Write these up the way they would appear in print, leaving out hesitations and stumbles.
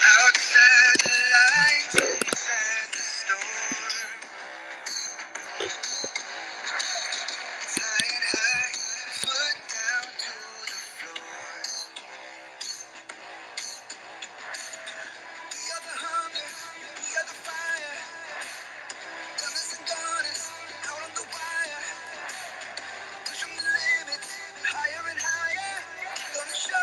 Outside the lights, inside the storm. Flying high, foot down to the floor. We are the hunger, we are the fire. Gunners and gunners, out on the wire. Pushing the limits, higher and higher. Gonna show.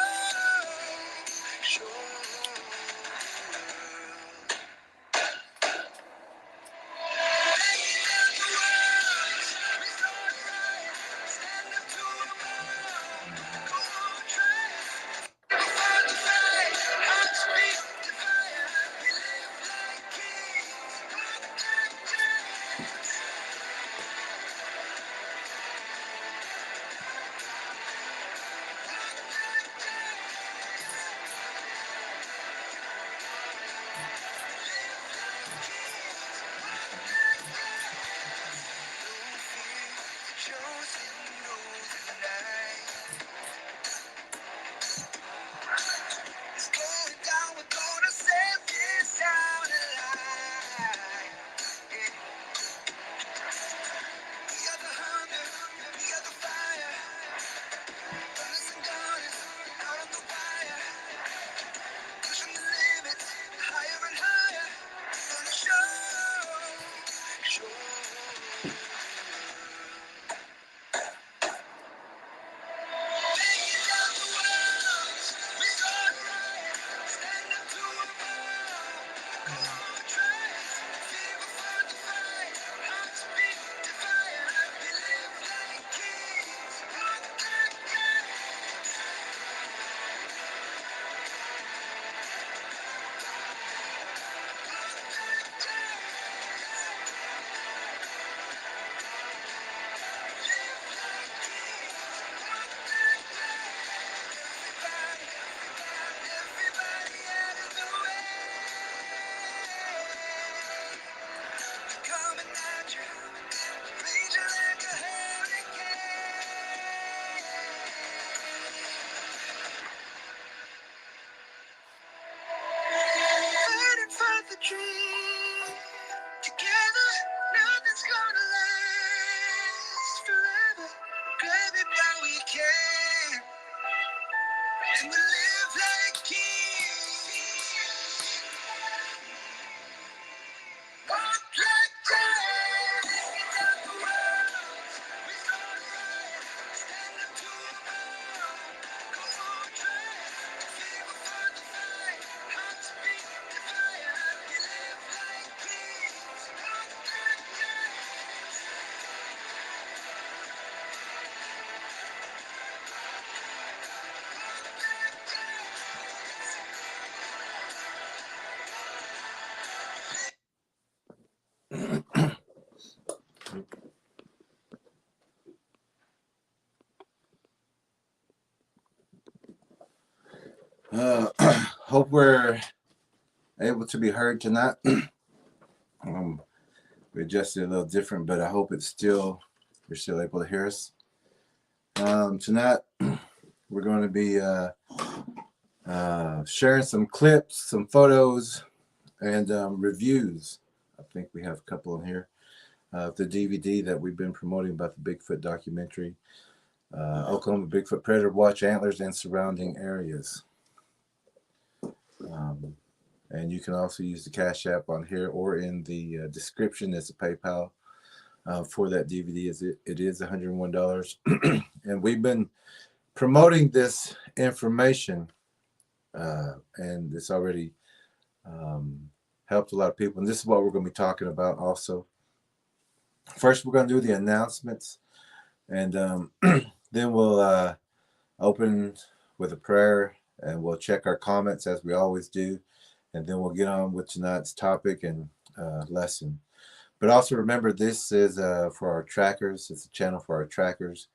It's going down, we're gonna set this town alive. Yeah. We are the hunger, we are the fire. Gunners and gunners, out on the wire. Pushing the limits, higher and higher. Gonna show. Taking down the walls, we start right. Stand up to a fall. Go on, try. Fever for the fight. Hearts beat the fire. We live like kings. Walk like giants. Walk like giants. Live like kings. Walk like giants. Everybody out of the way. Coming at you, raging like a hurricane. Fighting for the dream. Together, nothing's gonna last forever. Grab it while we can, and we live like kings. Walk like giants. Taking down the walls. We start right. Stand up to a fall. Go on, try. Fever for the fight. Hearts beat the fire. We live like kings. Walk like giants. Walk like Hope we're able to be heard tonight. We adjusted a little different, but I hope you're still able to hear us. Tonight, we're going to be sharing some clips, some photos, and reviews. I think we have a couple in here of the DVD that we've been promoting about the Bigfoot documentary, Oklahoma Bigfoot Predator Watch, Antlers, and surrounding areas. And you can also use the Cash App on here or in the description. There's a PayPal for that DVD. It is $101. And we've been promoting this information, and it's already helped a lot of people. And this is what we're going to be talking about also. First, we're going to do the announcements, and then we'll open with a prayer, and we'll check our comments as we always do. And then we'll get on with tonight's topic and lesson. But also remember, this is for our trackers. It's a channel for our trackers.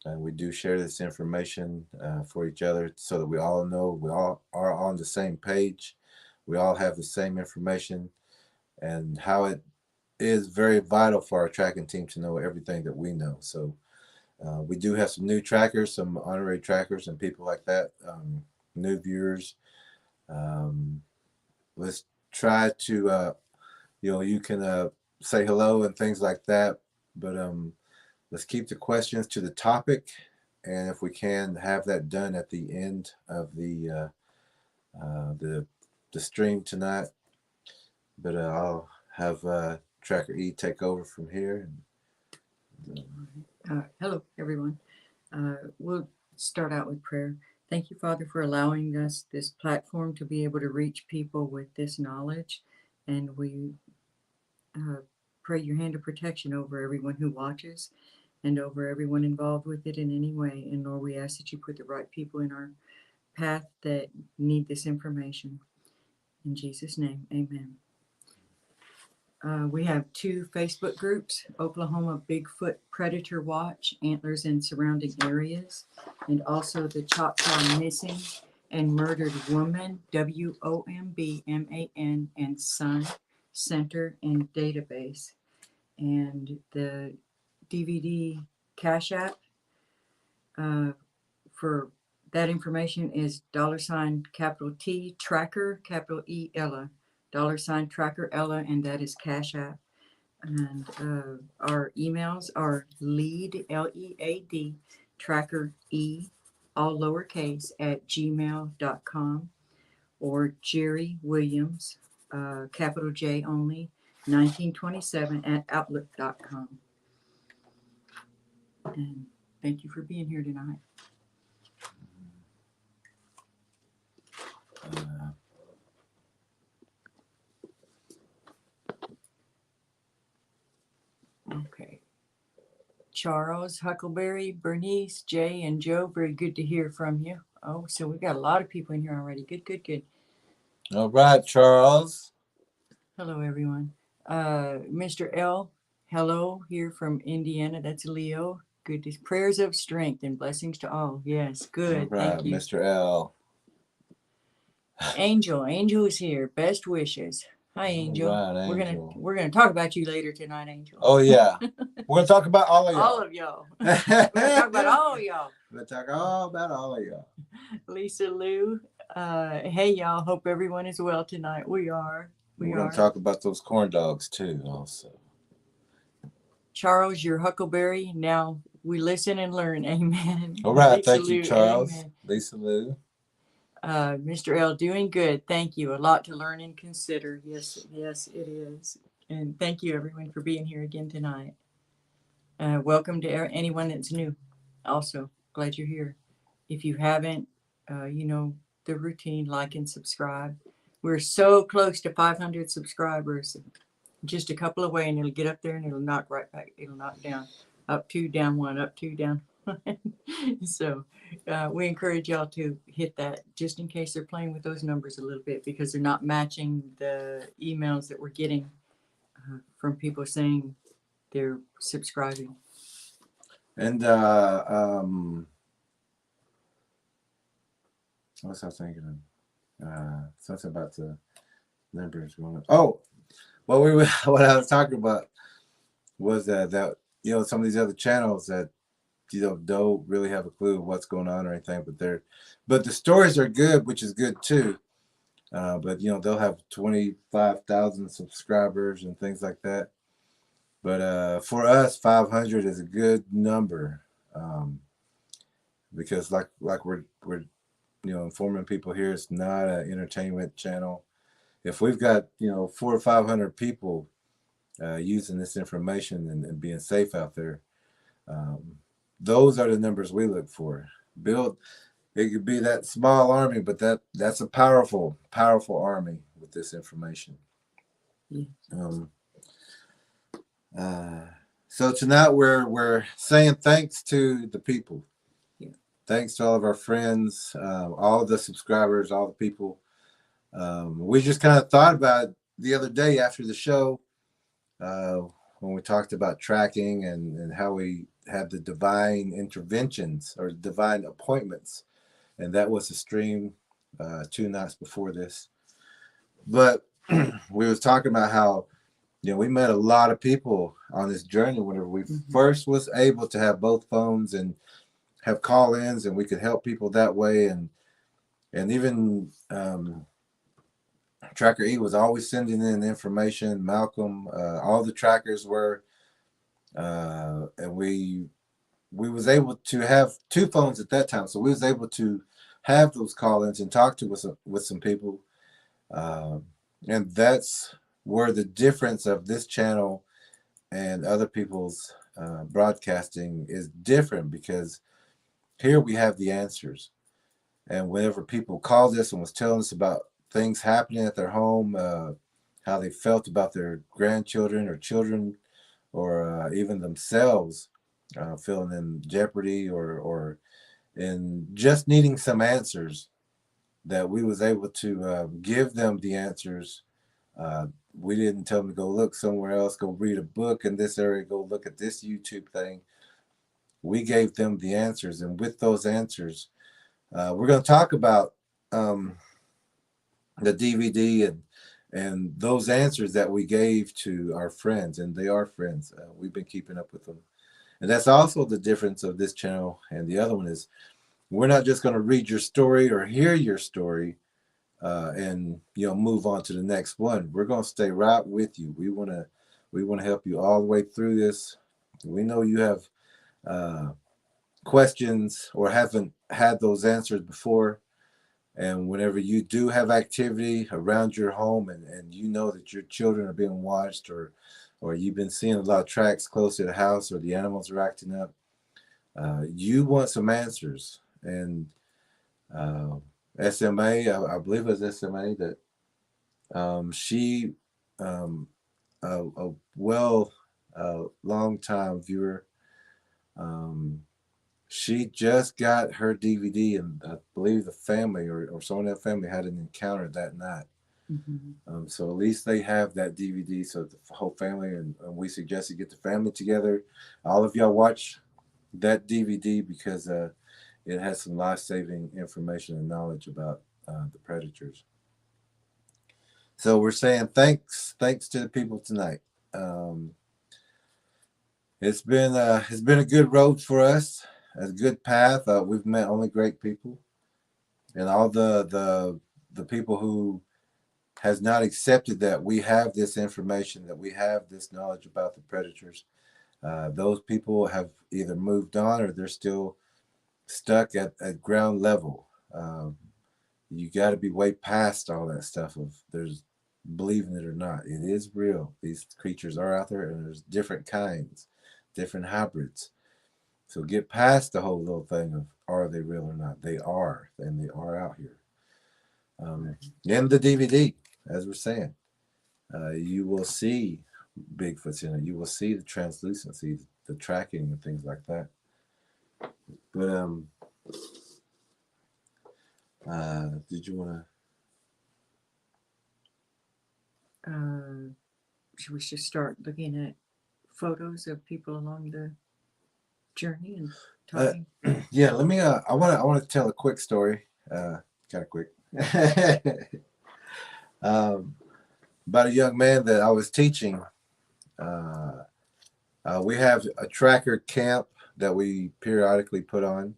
And we do share this information for each other so that we all know we all are on the same page. We all have the same information, and how it is very vital for our tracking team to know everything that we know. So We do have some new trackers, some honorary trackers and people like that, new viewers. Let's try to, you can say hello and things like that, but let's keep the questions to the topic, and if we can, have that done at the end of the stream tonight. But I'll have Tracker E take over from here. Hello, everyone. We'll start out with prayer. Thank you, Father, for allowing us this platform to be able to reach people with this knowledge. And we pray your hand of protection over everyone who watches and over everyone involved with it in any way. And Lord, we ask that you put the right people in our path that need this information. In Jesus' name, amen. We have 2 Facebook groups, Oklahoma Bigfoot Predator Watch, Antlers and Surrounding Areas, and also the Choctaw Missing and Murdered Woman, WOMBMAN, and Son Center and Database. And the DVD Cash App for that information is $T Tracker Ella. $TrackerElla, and that is Cash App. And our emails are lead, LEAD, tracker E, all lowercase, at gmail.com, or Jerry Williams, capital J only, 1927 at outlook.com. And thank you for being here tonight. Okay. Charles, Huckleberry, Bernice, Jay, and Joe, very good to hear from you. Oh, so we've got a lot of people in here already. Good. All right, Charles. Hello, everyone. Mr. L, hello, here from Indiana. That's Leo. Good. Prayers of strength and blessings to all. Yes, good. All right, thank you. Mr. L. Angel is here. Best wishes. Hi, Angel. All right, Angel. We're gonna talk about you later tonight, Angel. Oh yeah, we're gonna talk about all of y'all. All of y'all. We're gonna talk about all of y'all. We're gonna talk all about all of y'all. Lisa Lou. Hey y'all. Hope everyone is well tonight. We are. We're gonna talk about those corn dogs too, also. Charles, your Huckleberry. Now we listen and learn. Amen. All right, thank you, Charles. Amen. Lisa Lou. Mr. L, doing good. Thank you. A lot to learn and consider. Yes, it is. And thank you, everyone, for being here again tonight. Welcome to anyone that's new. Also, glad you're here. If you haven't, the routine, like and subscribe. We're so close to 500 subscribers. Just a couple away, and it'll get up there, and it'll knock right back. It'll knock down. Up 2, down 1, up 2, down 1. So we encourage y'all to hit that, just in case they're playing with those numbers a little bit, because they're not matching the emails that we're getting from people saying they're subscribing. And what's I thinking of? Something about the numbers going up. Oh, what I was talking about was that some of these other channels that don't really have a clue of what's going on or anything, but the stories are good, which is good too. But they'll have 25,000 subscribers and things like that. But for us, 500 is a good number, because like we're informing people here, it's not an entertainment channel. If we've got 400 or 500 people using this information and being safe out there, those are the numbers we look for. It could be that small army, but that's a powerful army with this information. Yes. So tonight we're saying thanks to the people. Yeah. Thanks to all of our friends, all of the subscribers, all the people. We just kind of thought about it the other day after the show, when we talked about tracking and how we had the divine interventions or divine appointments. And that was a stream 2 nights before this. But we was talking about how we met a lot of people on this journey whenever we first was able to have both phones and have call-ins, and we could help people that way. And even Tracker E was always sending in information. Malcolm, all the trackers were, and we was able to have two phones at that time, so we was able to have those call-ins and talk to with some people, and that's where the difference of this channel and other people's broadcasting is different, because here we have the answers. And whenever people called us and was telling us about things happening at their home, how they felt about their grandchildren or children, or even themselves feeling in jeopardy, or in just needing some answers, that we was able to give them the answers. We didn't tell them to go look somewhere else, go read a book in this area, go look at this YouTube thing. We gave them the answers, and with those answers, we're going to talk about the DVD and those answers that we gave to our friends, and they are friends. We've been keeping up with them, and that's also the difference of this channel and the other one is we're not just going to read your story or hear your story and move on to the next one. We're going to stay right with you. We want to help you all the way through this. We know you have questions or haven't had those answers before. And whenever you do have activity around your home, and you know that your children are being watched, or you've been seeing a lot of tracks close to the house, or the animals are acting up, you want some answers. And SMA, I believe it was SMA that she, a long time viewer, she just got her DVD, and I believe the family or someone in that family had an encounter that night. So at least they have that DVD, so the whole family, and we suggest you get the family together. All of y'all watch that DVD, because it has some life-saving information and knowledge about the predators. So we're saying thanks to the people tonight. It's been a good road for us, a good path. We've met only great people, and all the people who has not accepted that we have this information, that we have this knowledge about the predators. Those people have either moved on, or they're still stuck at ground level. You got to be way past all that stuff of there's believing it or not. It is real. These creatures are out there, and there's different kinds, different hybrids. So get past the whole little thing of are they real or not. They are, and they are out here. In the DVD, as we're saying, you will see Bigfoots in it. You will see the translucency, the tracking, and things like that. But did you want to? Should we just start looking at photos of people along the journey and talking? Yeah, let me. I want to tell a quick story. Kind of quick. About a young man that I was teaching. We have a tracker camp that we periodically put on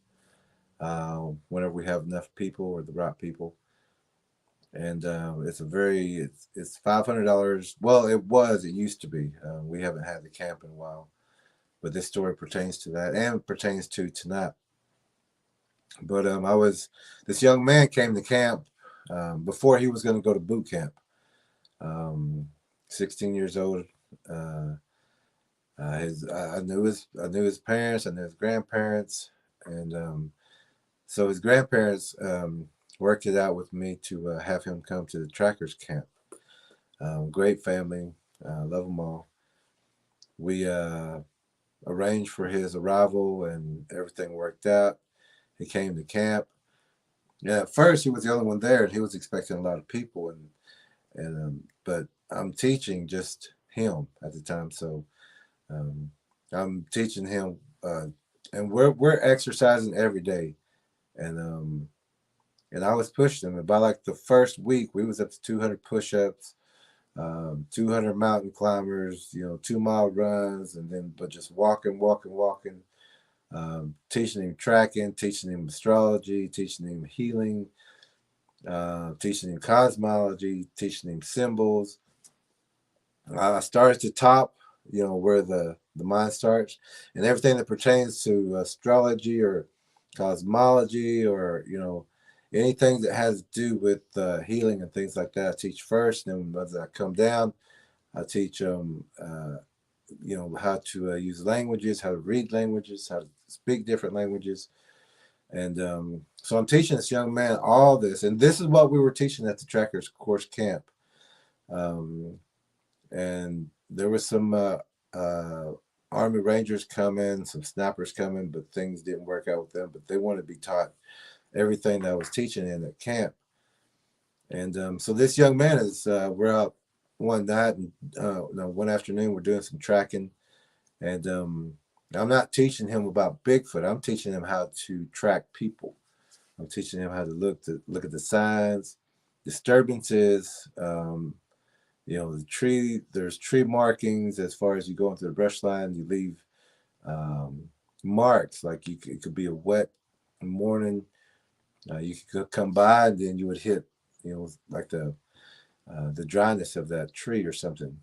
whenever we have enough people or the right people. And it's $500. Well, it used to be. We haven't had the camp in a while, but this story pertains to that, and pertains to tonight. But this young man came to camp before he was going to go to boot camp. 16 years old. I knew his parents, I knew his grandparents, and so his grandparents worked it out with me to have him come to the trackers camp. Great family, love them all. We arranged for his arrival, and everything worked out. He came to camp. Yeah, at first he was the only one there, and he was expecting a lot of people, but I'm teaching just him at the time, so I'm teaching him, and we're exercising every day, and I was pushing him, and by like the first week we was up to 200 push-ups, 200 mountain climbers, 2 mile runs, and then but just walking, walking, walking. Teaching him tracking, teaching him astrology, teaching him healing, teaching him cosmology, teaching him symbols. I start at the top, where the mind starts, and everything that pertains to astrology or cosmology or anything that has to do with healing and things like that. I teach first, and then as I come down, I teach them, how to use languages, how to read languages, how to speak different languages, and so I'm teaching this young man all this, and this is what we were teaching at the Trackers Course Camp. And there was some Army Rangers coming, some snipers coming, but things didn't work out with them. But they wanted to be taught everything that I was teaching in at camp. And so this young man is, we're out one night, and no, one afternoon, we're doing some tracking. And I'm not teaching him about Bigfoot. I'm teaching him how to track people. I'm teaching him how to look at the signs, disturbances, the tree, there's tree markings. As far as you go into the brush line, you leave marks, like it could be a wet morning. You could come by, and then you would hit, like the dryness of that tree or something.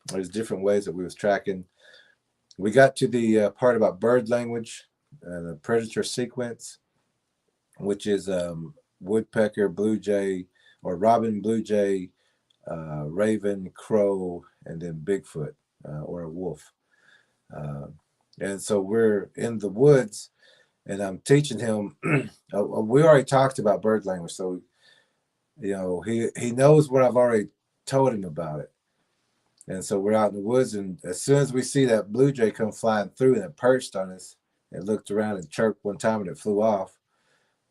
There's different ways that we was tracking. We got to the part about bird language and the predator sequence, which is woodpecker, blue jay, or robin, blue jay, raven, crow, and then Bigfoot or a wolf. And so we're in the woods, and I'm teaching him. We already talked about bird language, so he knows what I've already told him about it. And so we're out in the woods, and as soon as we see that blue jay come flying through, and it perched on us, it looked around and chirped one time, and it flew off.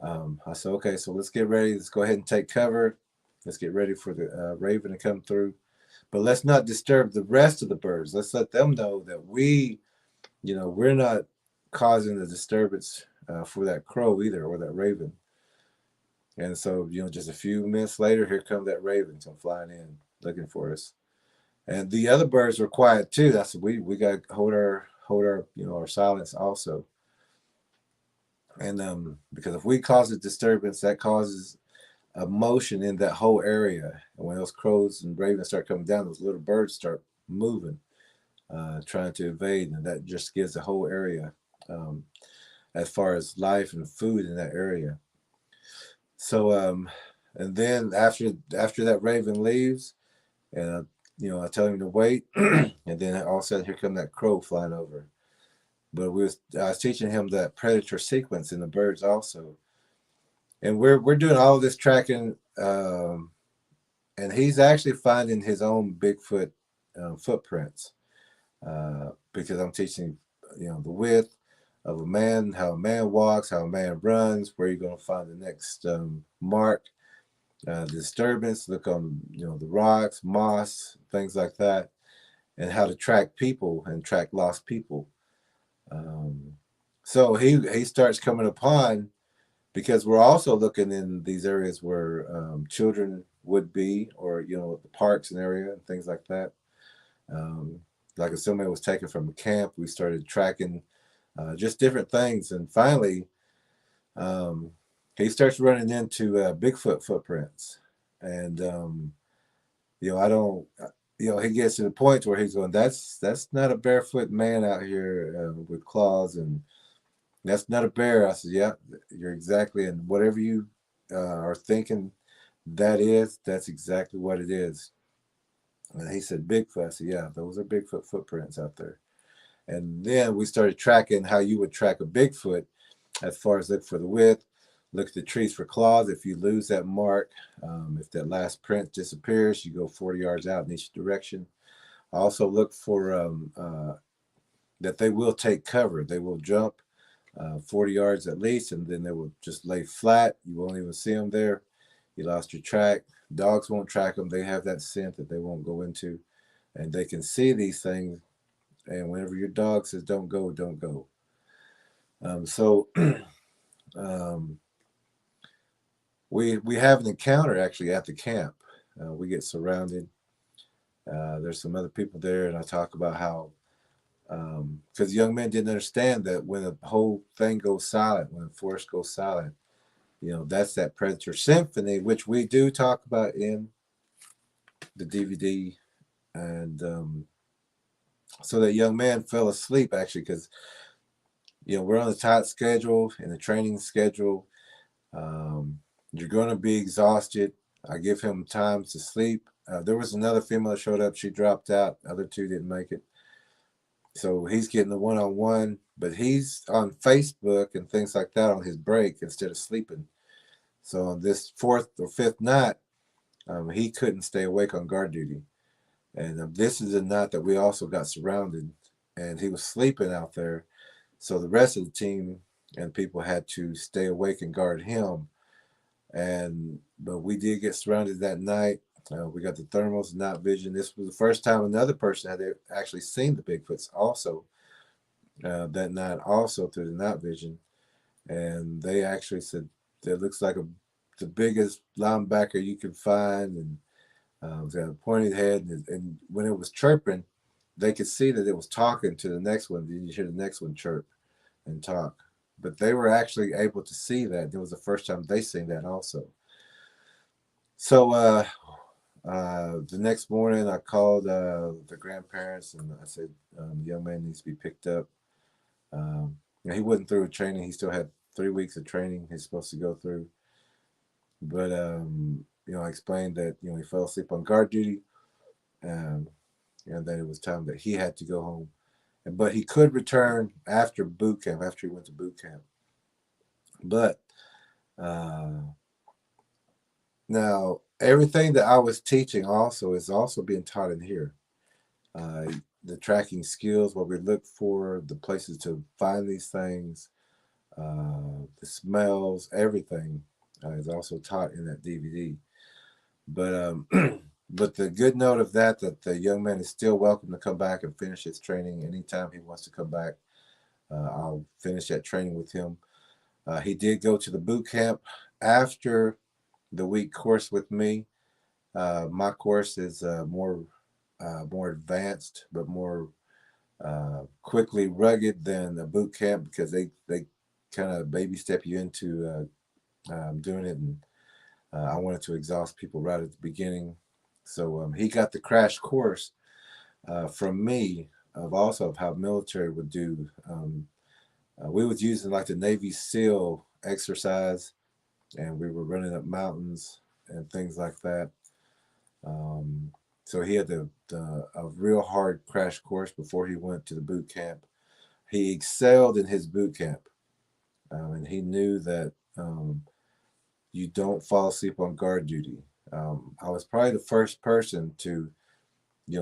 I said, okay, so let's get ready. Let's go ahead and take cover. Let's get ready for the raven to come through. But let's not disturb the rest of the birds. Let's let them know that we're not causing the disturbance for that crow either, or that raven. And so, just a few minutes later, here come that raven come flying in, looking for us. And the other birds were quiet too. That's we got to hold our our silence also. And because if we cause a disturbance, that causes a motion in that whole area. And when those crows and ravens start coming down, those little birds start moving, trying to evade, and that just gives the whole area, as far as life and food in that area. So, and then after that raven leaves, and I tell him to wait, and then all of a sudden here come that crow flying over. But I was teaching him that predator sequence in the birds also, and we're doing all of this tracking, and he's actually finding his own Bigfoot footprints, because I'm teaching the width of a man, how a man walks, how a man runs, where you're going to find the next mark, disturbance, look on the rocks, moss, things like that, and how to track people and track lost people. So he starts coming upon, because we're also looking in these areas where children would be, or the parks and area and things like that. Like if somebody was taken from a camp, we started tracking just different things, and finally he starts running into Bigfoot footprints, and I don't. He gets to the point where he's going, that's not a barefoot man out here with claws, and that's not a bear. I said, yeah, you're exactly, and whatever you are thinking that's exactly what it is. And he said, Bigfoot. I said, yeah, those are Bigfoot footprints out there. And then we started tracking how you would track a Bigfoot, as far as look for the width, look at the trees for claws. If you lose that mark, if that last print disappears, you go 40 yards out in each direction. Also look for that they will take cover. They will jump 40 yards at least, and then they will just lay flat. You won't even see them there. You lost your track. Dogs won't track them. They have that scent that they won't go into, and they can see these things. And whenever your dog says don't go, don't go. So we have an encounter actually at the camp. We get surrounded, There's some other people there, and I talk about how because young men didn't understand that when the whole thing goes silent, when the forest goes silent, that's that predator symphony, which we do talk about in the DVD. And so that young man fell asleep actually because we're on a tight schedule and a training schedule. You're going to be exhausted. I give him time to sleep. There was another female that showed up. She dropped out. The other two didn't make it. So he's getting the one-on-one, but he's on Facebook and things like that on his break instead of sleeping. So on this fourth or fifth night, he couldn't stay awake on guard duty. And this is a night that we also got surrounded, and he was sleeping out there. So the rest of the team and people had to stay awake and guard him. But we did get surrounded that night. We got the thermals, night vision. This was the first time another person had actually seen the Bigfoots also that night, also through the night vision. And they actually said it looks like the biggest linebacker you can find, and it had a pointed head. And when it was chirping, they could see that it was talking to the next one. Then you hear the next one chirp and talk. But they were actually able to see that. It was the first time they seen that also. So the next morning, I called the grandparents and I said, the young man needs to be picked up. He wasn't through with training. He still had 3 weeks of training he's supposed to go through. But, I explained that, he fell asleep on guard duty and that it was time that he had to go home. But he could return after boot camp, after he went to boot camp. But now everything that I was teaching also is also being taught in here. The tracking skills, what we look for, the places to find these things, the smells, everything is also taught in that DVD. But but the good note of that the young man is still welcome to come back and finish his training anytime he wants to come back. I'll finish that training with him. He did go to the boot camp after the week course with me. My course is more advanced, but more quickly rugged than the boot camp because they kind of baby step you into doing it, and I wanted to exhaust people right at the beginning. So he got the crash course from me of how military would do. We was using like the Navy SEAL exercise, and we were running up mountains and things like that. So he had a real hard crash course before he went to the boot camp. He excelled in his boot camp, and he knew that you don't fall asleep on guard duty. I was probably the first person to,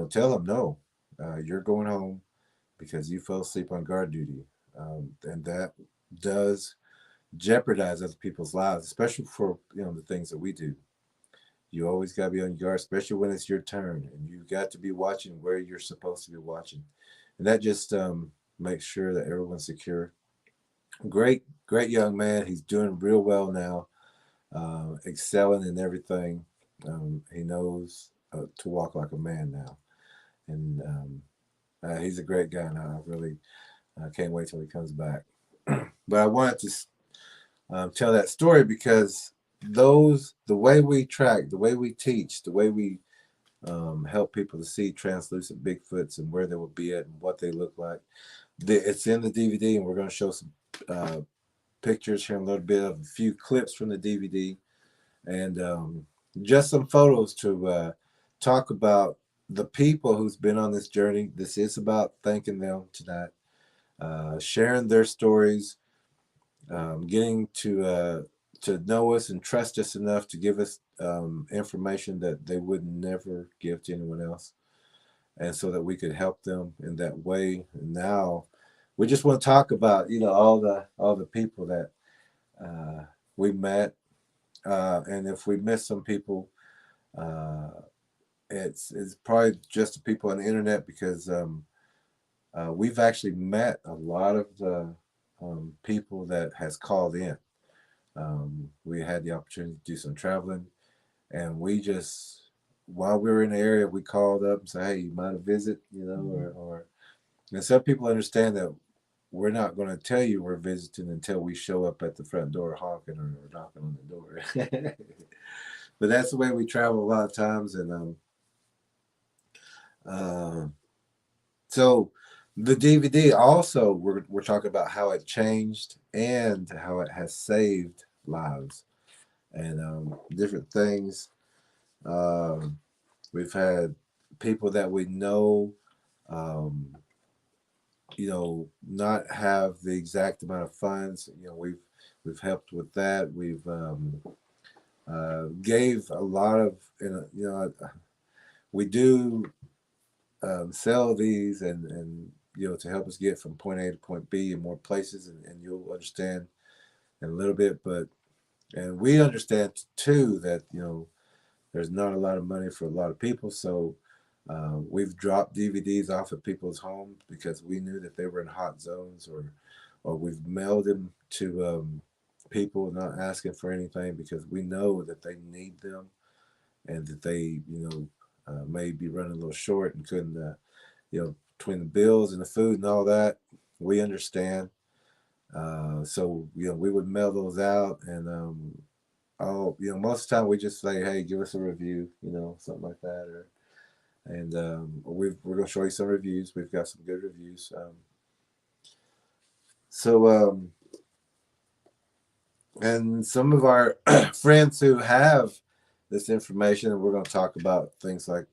tell him no, you're going home because you fell asleep on guard duty, and that does jeopardize other people's lives, especially for the things that we do. You always got to be on your guard, especially when it's your turn, and you got to be watching where you're supposed to be watching, and that just makes sure that everyone's secure. Great, great young man. He's doing real well now, excelling in everything. He knows to walk like a man now, and he's a great guy now. I really can't wait till he comes back. But I wanted to tell that story because the way we track, the way we teach, the way we help people to see translucent Bigfoots and where they will be at and what they look like. It's in the DVD, and we're going to show some pictures here in a little bit of a few clips from the DVD and just some photos to talk about the people who's been on this journey. This is about thanking them tonight, sharing their stories, getting to know us and trust us enough to give us information that they would never give to anyone else, and so that we could help them in that way. And now we just want to talk about all the people that we met, and if we miss some people, it's probably just the people on the internet because we've actually met a lot of the people that has called in. We had the opportunity to do some traveling, and we while we were in the area, we called up and said, "Hey, you mind to visit?" You know, or and some people understand that we're not going to tell you we're visiting until we show up at the front door honking or knocking on the door. But that's the way we travel a lot of times, and uh, so the DVD also we're talking about how it changed and how it has saved lives and different things. Um, we've had people that we know, um, not have the exact amount of funds. We've helped with that. We've gave a lot of, we do sell these and to help us get from point A to point B in more places, and you'll understand in a little bit. And we understand too that there's not a lot of money for a lot of people, so we've dropped DVDs off at people's homes because we knew that they were in hot zones, or we've mailed them to people not asking for anything because we know that they need them and that they may be running a little short and couldn't between the bills and the food and all that. We understand. So we would mail those out, and most of the time we just say, hey, give us a review, something like that, and we're gonna show you some reviews. We've got some good reviews. So and some of our friends who have this information, and we're going to talk about things like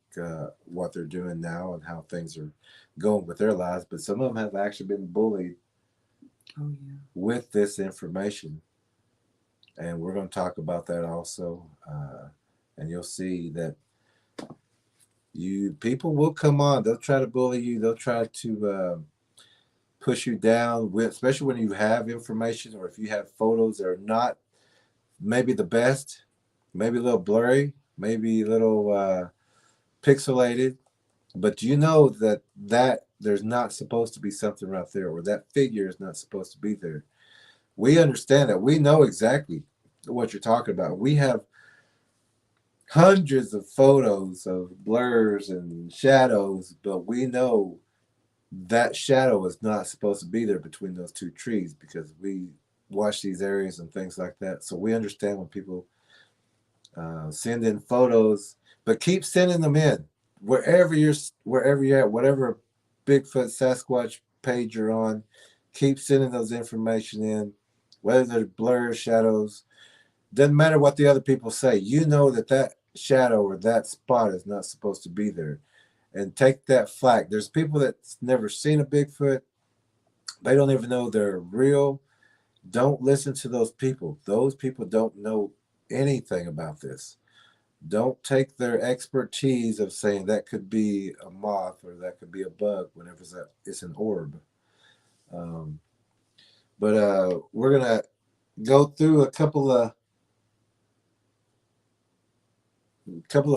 what they're doing now and how things are going with their lives. But some of them have actually been bullied with this information, and we're going to talk about that also. And you'll see that people will come on. They'll try to bully you. They'll try to push you down, especially when you have information or if you have photos that are not maybe the best, maybe a little blurry, maybe a little pixelated, but you know that there's not supposed to be something right there, or that figure is not supposed to be there. We understand that. We know exactly what you're talking about. We have hundreds of photos of blurs and shadows, but we know that shadow is not supposed to be there between those two trees because we watch these areas and things like that. So we understand when people send in photos, but keep sending them in wherever you're at, whatever Bigfoot Sasquatch page you're on. Keep sending those information in, whether they're blurs, shadows. Doesn't matter what the other people say. You know that shadow or that spot is not supposed to be there, and take that flack. There's people that's never seen a Bigfoot. They don't even know they're real. Don't listen to those people. Those people don't know anything about this. Don't take their expertise of saying that could be a moth or that could be a bug whenever it's an orb. Um, but we're gonna go through a couple of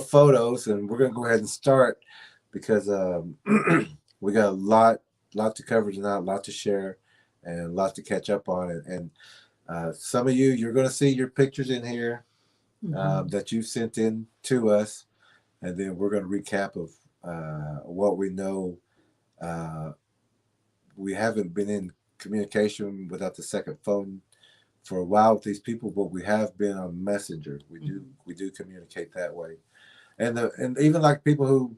photos, and we're gonna go ahead and start because we got a lot to cover tonight, a lot to share, and a lot to catch up on. And some of you're gonna see your pictures in here that you sent in to us, and then we're going to recap of what we know. Uh, we haven't been in communication without the second phone for a while with these people, but we have been on Messenger. We do communicate that way, and even like people who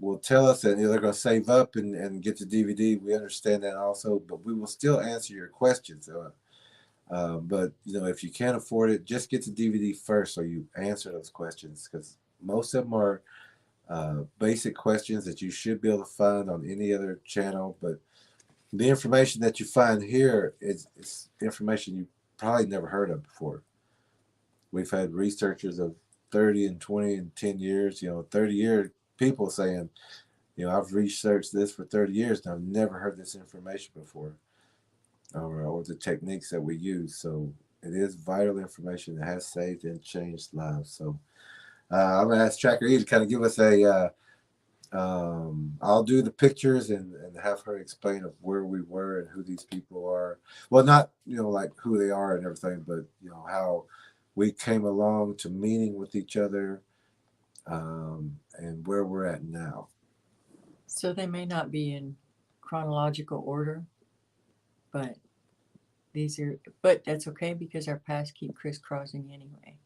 will tell us that they're going to save up and get the DVD. We understand that also, but we will still answer your questions. But if you can't afford it, just get the DVD first so you answer those questions, because most of them are basic questions that you should be able to find on any other channel. But the information that you find here is information you probably never heard of before. We've had researchers of 30 and 20 and 10 years, 30-year people saying, I've researched this for 30 years and I've never heard this information before, or the techniques that we use. So it is vital information that has saved and changed lives. So I'm going to ask TrackerElla to kind of give us I'll do the pictures and have her explain of where we were and who these people are. Well, not, like who they are and everything, but, how we came along to meeting with each other and where we're at now. So they may not be in chronological order, but but that's okay because our paths keep crisscrossing anyway.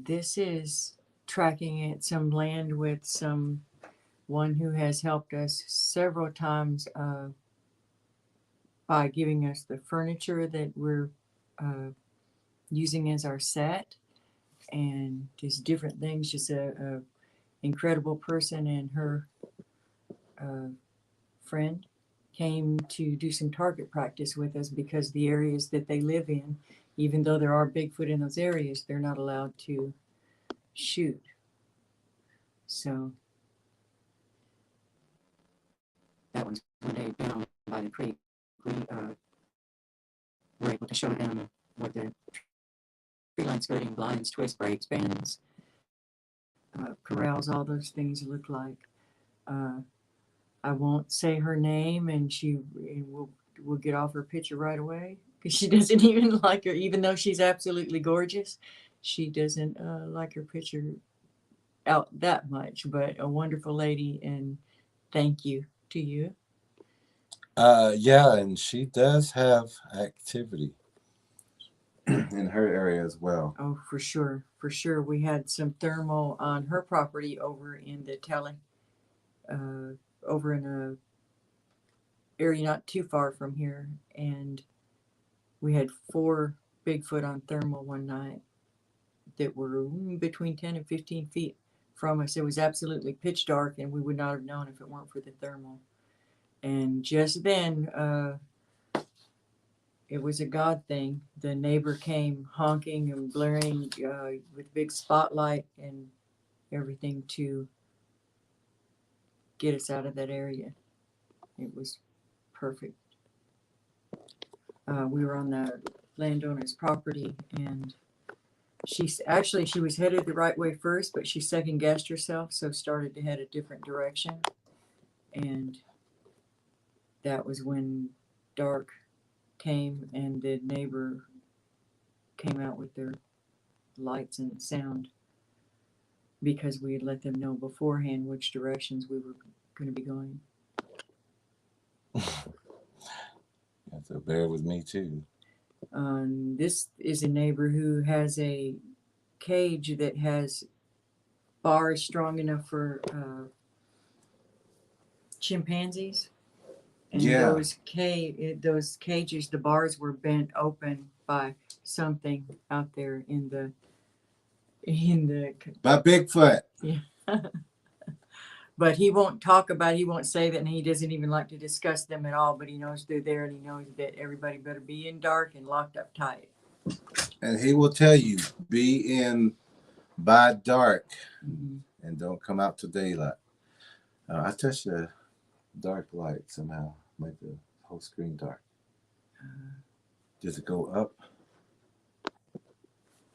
This is tracking at some land with one who has helped us several times by giving us the furniture that we're using as our set and just different things. Just a incredible person, and her friend came to do some target practice with us because the areas that they live in, even though there are Bigfoot in those areas, they're not allowed to shoot. So that was one day down by the creek. We were able to show them what the tree line skirting, blinds, twist brakes, bands, corrals, all those things look like. I won't say her name, and we'll get off her picture right away because she doesn't even like her, even though she's absolutely gorgeous. She doesn't like her picture out that much, but a wonderful lady, and thank you to you. Yeah, and she does have activity in her area as well. Oh, for sure, for sure. We had some thermal on her property over in the over in a area not too far from here, and we had 4 Bigfoot on thermal one night that were between 10 and 15 feet from us. It was absolutely pitch dark, and we would not have known if it weren't for the thermal. And just then, it was a God thing. The neighbor came honking and blaring with big spotlight and everything to get us out of that area. It was perfect. We were on the landowner's property, and she was headed the right way first, but she second guessed herself, so started to head a different direction. And that was when dark came, and the neighbor came out with their lights and sound because we had let them know beforehand which directions we were going to be going. Yeah, so bear with me too. This is a neighbor who has a cage that has bars strong enough for chimpanzees. And Yeah. those cages, the bars were bent open by something out there in the By Bigfoot. Yeah. But he won't he won't say that, and he doesn't even like to discuss them at all, but he knows they're there, and he knows that everybody better be in dark and locked up tight. And he will tell you, be in by dark, and don't come out till daylight. I touched the dark light somehow, make the whole screen dark. Does it go up?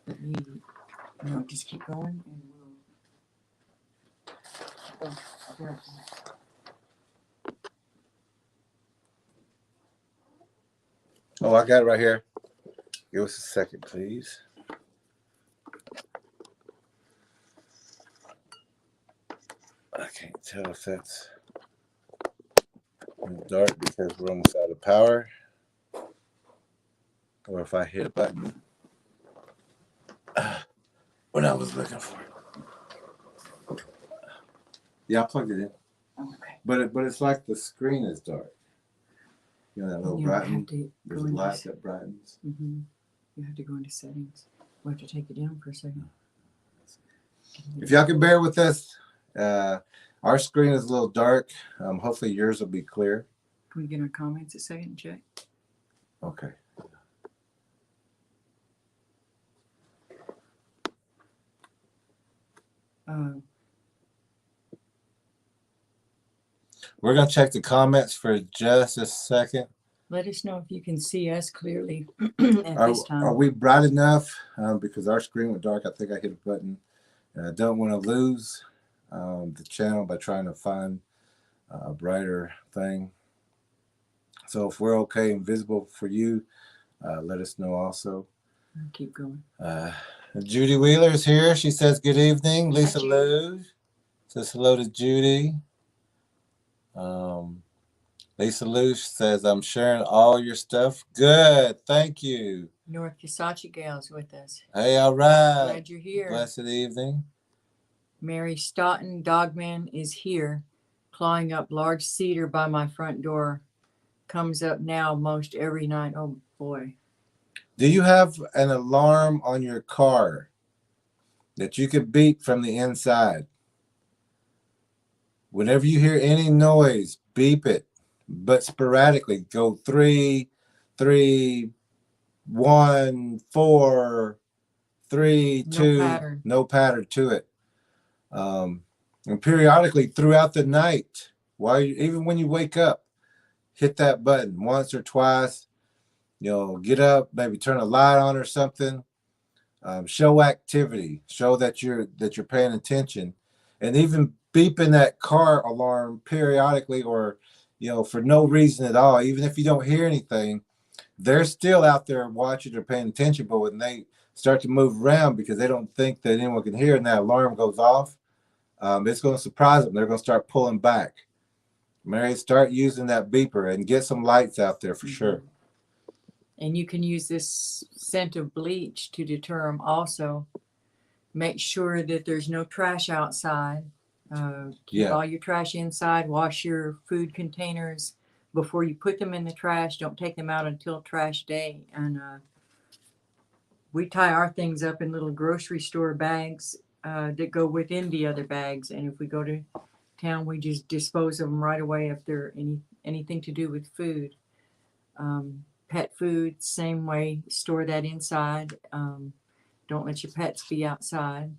Let me, no, just keep going, and we'll. Oh, I got it right here. Give us a second, please. I can't tell if that's in the dark because we're almost out of power, or if I hit a button when I was looking for it. Yeah, I plugged it in. Okay. But it's like the screen is dark. You know that little brighten. There's a light that brightens. Mm-hmm. You have to go into settings. We'll have to take it down for a second. If y'all can bear with us, our screen is a little dark. Hopefully yours will be clear. Can we get our comments a second, Jack? Okay. We're going to check the comments for just a second. Let us know if you can see us clearly at this time. Are we bright enough? Because our screen went dark. I think I hit a button. And I don't want to lose the channel by trying to find a brighter thing. So if we're okay and visible for you, let us know also. Keep going. Judy Wheeler's here. She says good evening. Lisa Judy. Lou says hello to Judy. Lisa Lou says, I'm sharing all your stuff. Good. Thank you. North Kisatchie Gals with us. Hey, all right. Glad you're here. Blessed evening. Mary Stoughton, Dogman, is here, clawing up large cedar by my front door. Comes up now most every night. Oh, boy. Do you have an alarm on your car that you could beep from the inside? Whenever you hear any noise, beep it, but sporadically. Go 3, 3, 1, 4, 3, 2. Pattern. No pattern to it. And periodically throughout the night, even when you wake up, hit that button once or twice. Get up, maybe turn a light on or something. Show activity, show that you're paying attention, and even beeping that car alarm periodically, or for no reason at all. Even if you don't hear anything, they're still out there watching or paying attention. But when they start to move around because they don't think that anyone can hear, and that alarm goes off, it's going to surprise them. They're going to start pulling back. Mary, start using that beeper and get some lights out there for sure. And you can use this scent of bleach to deter them also. Make sure that there's no trash outside. Keep all your trash inside. Wash your food containers before you put them in the trash. Don't take them out until trash day. And we tie our things up in little grocery store bags that go within the other bags. And if we go to town, we just dispose of them right away if they're anything to do with food. Pet food, same way, store that inside. Don't let your pets be outside.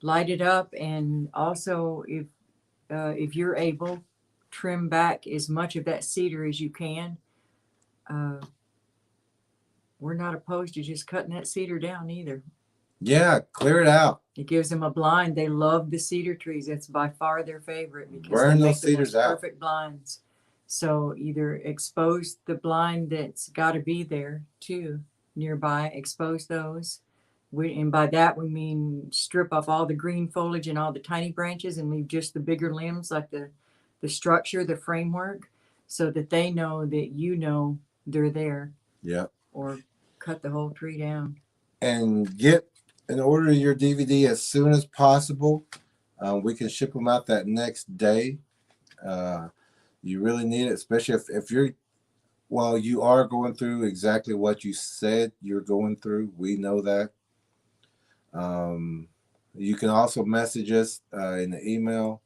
Light it up, and also if you're able, trim back as much of that cedar as you can. We're not opposed to just cutting that cedar down either. Yeah, clear it out. It gives them a blind. They love the cedar trees. That's by far their favorite because burn they those make cedars the most out. Perfect blinds. So either expose the blind that's got to be there too nearby, expose those. And by that we mean strip off all the green foliage and all the tiny branches and leave just the bigger limbs, like the structure, the framework, so that they know that they're there. Yeah. Or cut the whole tree down. And order your DVD as soon as possible. We can ship them out that next day. You really need it, especially if you are going through exactly what you said you're going through. We know that. You can also message us in the email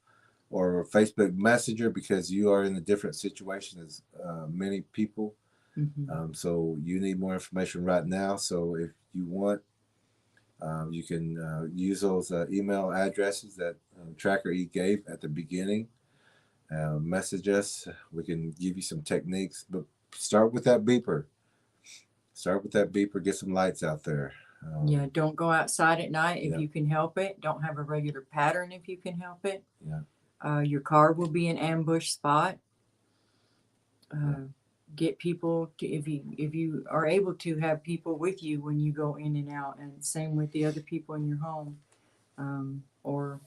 or Facebook Messenger because you are in a different situation as many people. Mm-hmm. So you need more information right now. So if you want, you can use those email addresses that TrackerElla gave at the beginning. Message us. We can give you some techniques, but start with that beeper. Get some lights out there. Don't go outside at night if you can help it. Don't have a regular pattern if you can help it. Your car will be an ambush spot. Get people to, if you are able to, have people with you when you go in and out, and same with the other people in your home, or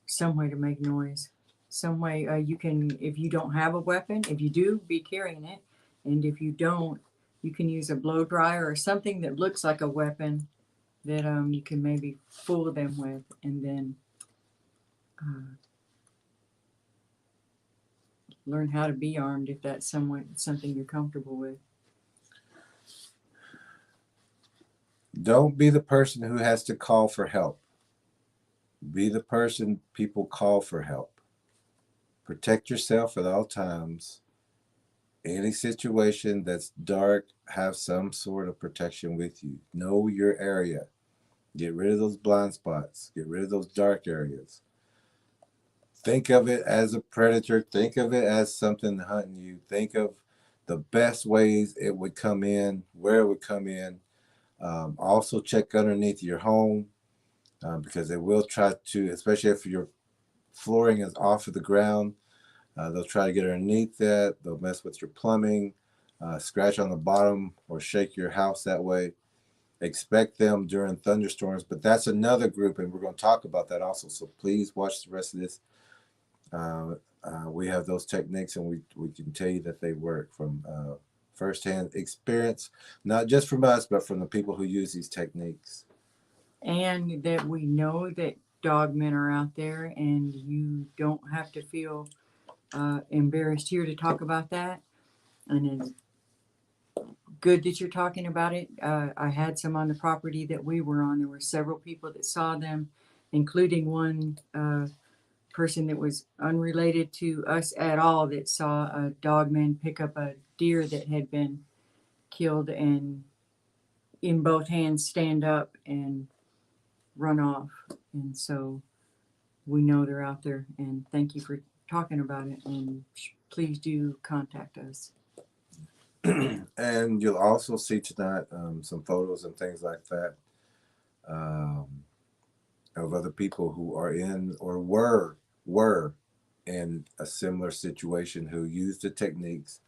some way to make noise. Some way you can, if you don't have a weapon, if you do, be carrying it, and if you don't, you can use a blow dryer or something that looks like a weapon that you can maybe fool them with, and then learn how to be armed if that's something you're comfortable with. Don't be the person who has to call for help. Be the person people call for help. Protect yourself at all times. Any situation that's dark, have some sort of protection with you. Know your area. Get rid of those blind spots. Get rid of those dark areas. Think of it as a predator. Think of it as something hunting you. Think of the best ways it would come in, where it would come in. Also check underneath your home because they will try to, especially if your flooring is off of the ground, they'll try to get underneath that. They'll mess with your plumbing, scratch on the bottom, or shake your house that way. expect them during thunderstorms, but that's another group, and we're going to talk about that also. So please watch the rest of this. We have those techniques, and we can tell you that they work from firsthand experience, not just from us, but from the people who use these techniques. And that we know that dogmen are out there, and you don't have to feel embarrassed here to talk about that. And it's good that you're talking about it. I had some on the property that we were on. There were several people that saw them, including one person that was unrelated to us at all that saw a dogman pick up a deer that had been killed and in both hands stand up and run off. And so we know they're out there, and thank you for talking about it, and please do contact us. And you'll also see tonight some photos and things like that of other people who are in or were in a similar situation, who used the techniques,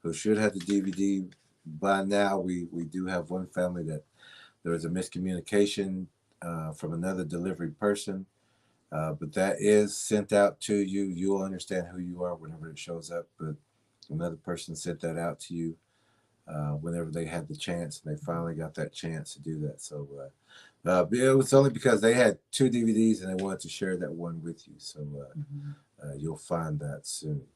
who should have the DVD by now. We do have one family that there was a miscommunication from another delivery person, but that is sent out to you. You'll understand who you are whenever it shows up, but another person sent that out to you whenever they had the chance, and they finally got that chance to do that. So it was only because they had 2 DVDs and they wanted to share that one with you. So you'll find that soon.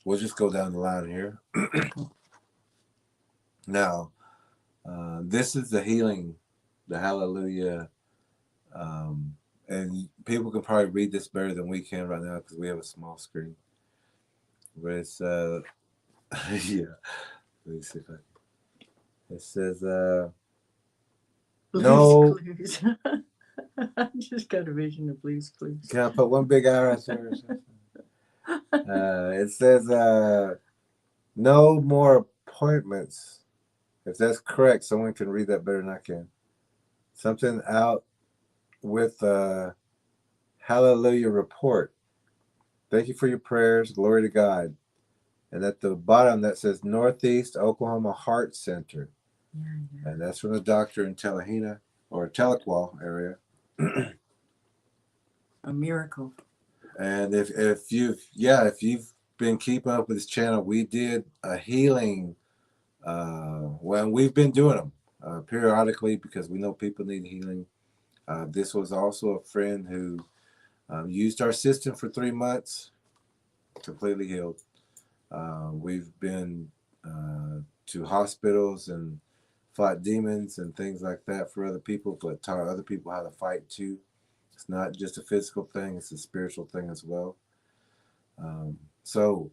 We'll just go down the line here. Now, this is the healing, the hallelujah. And people can probably read this better than we can right now because we have a small screen. But it's, yeah, let me see if it says, no. Clues. I just got a vision of Blue's Clues. Can I put one big eye right there? It says, no more appointments. If that's correct, someone can read that better than I can. Something out with hallelujah report. Thank you for your prayers. Glory to God. And at the bottom that says Northeast Oklahoma Heart Center. Yeah. And that's from the doctor in Tahlequah or Tahlequah area. A miracle. And if you've been keeping up with this channel, we did a healing. Well, we've been doing them periodically because we know people need healing. This was also a friend who used our system for 3 months, completely healed. We've been to hospitals and fought demons and things like that for other people, but taught other people how to fight too. It's not just a physical thing, it's a spiritual thing as well. So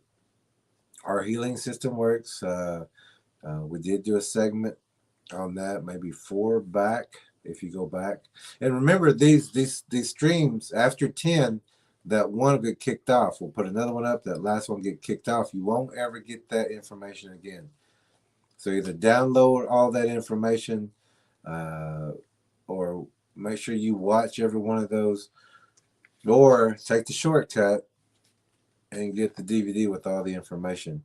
our healing system works. We did do a segment on that, maybe 4 back, if you go back. And remember, these streams, after 10, that one will get kicked off. We'll put another one up, that last one get kicked off. You won't ever get that information again. So either download all that information or make sure you watch every one of those, or take the shortcut and get the DVD with all the information.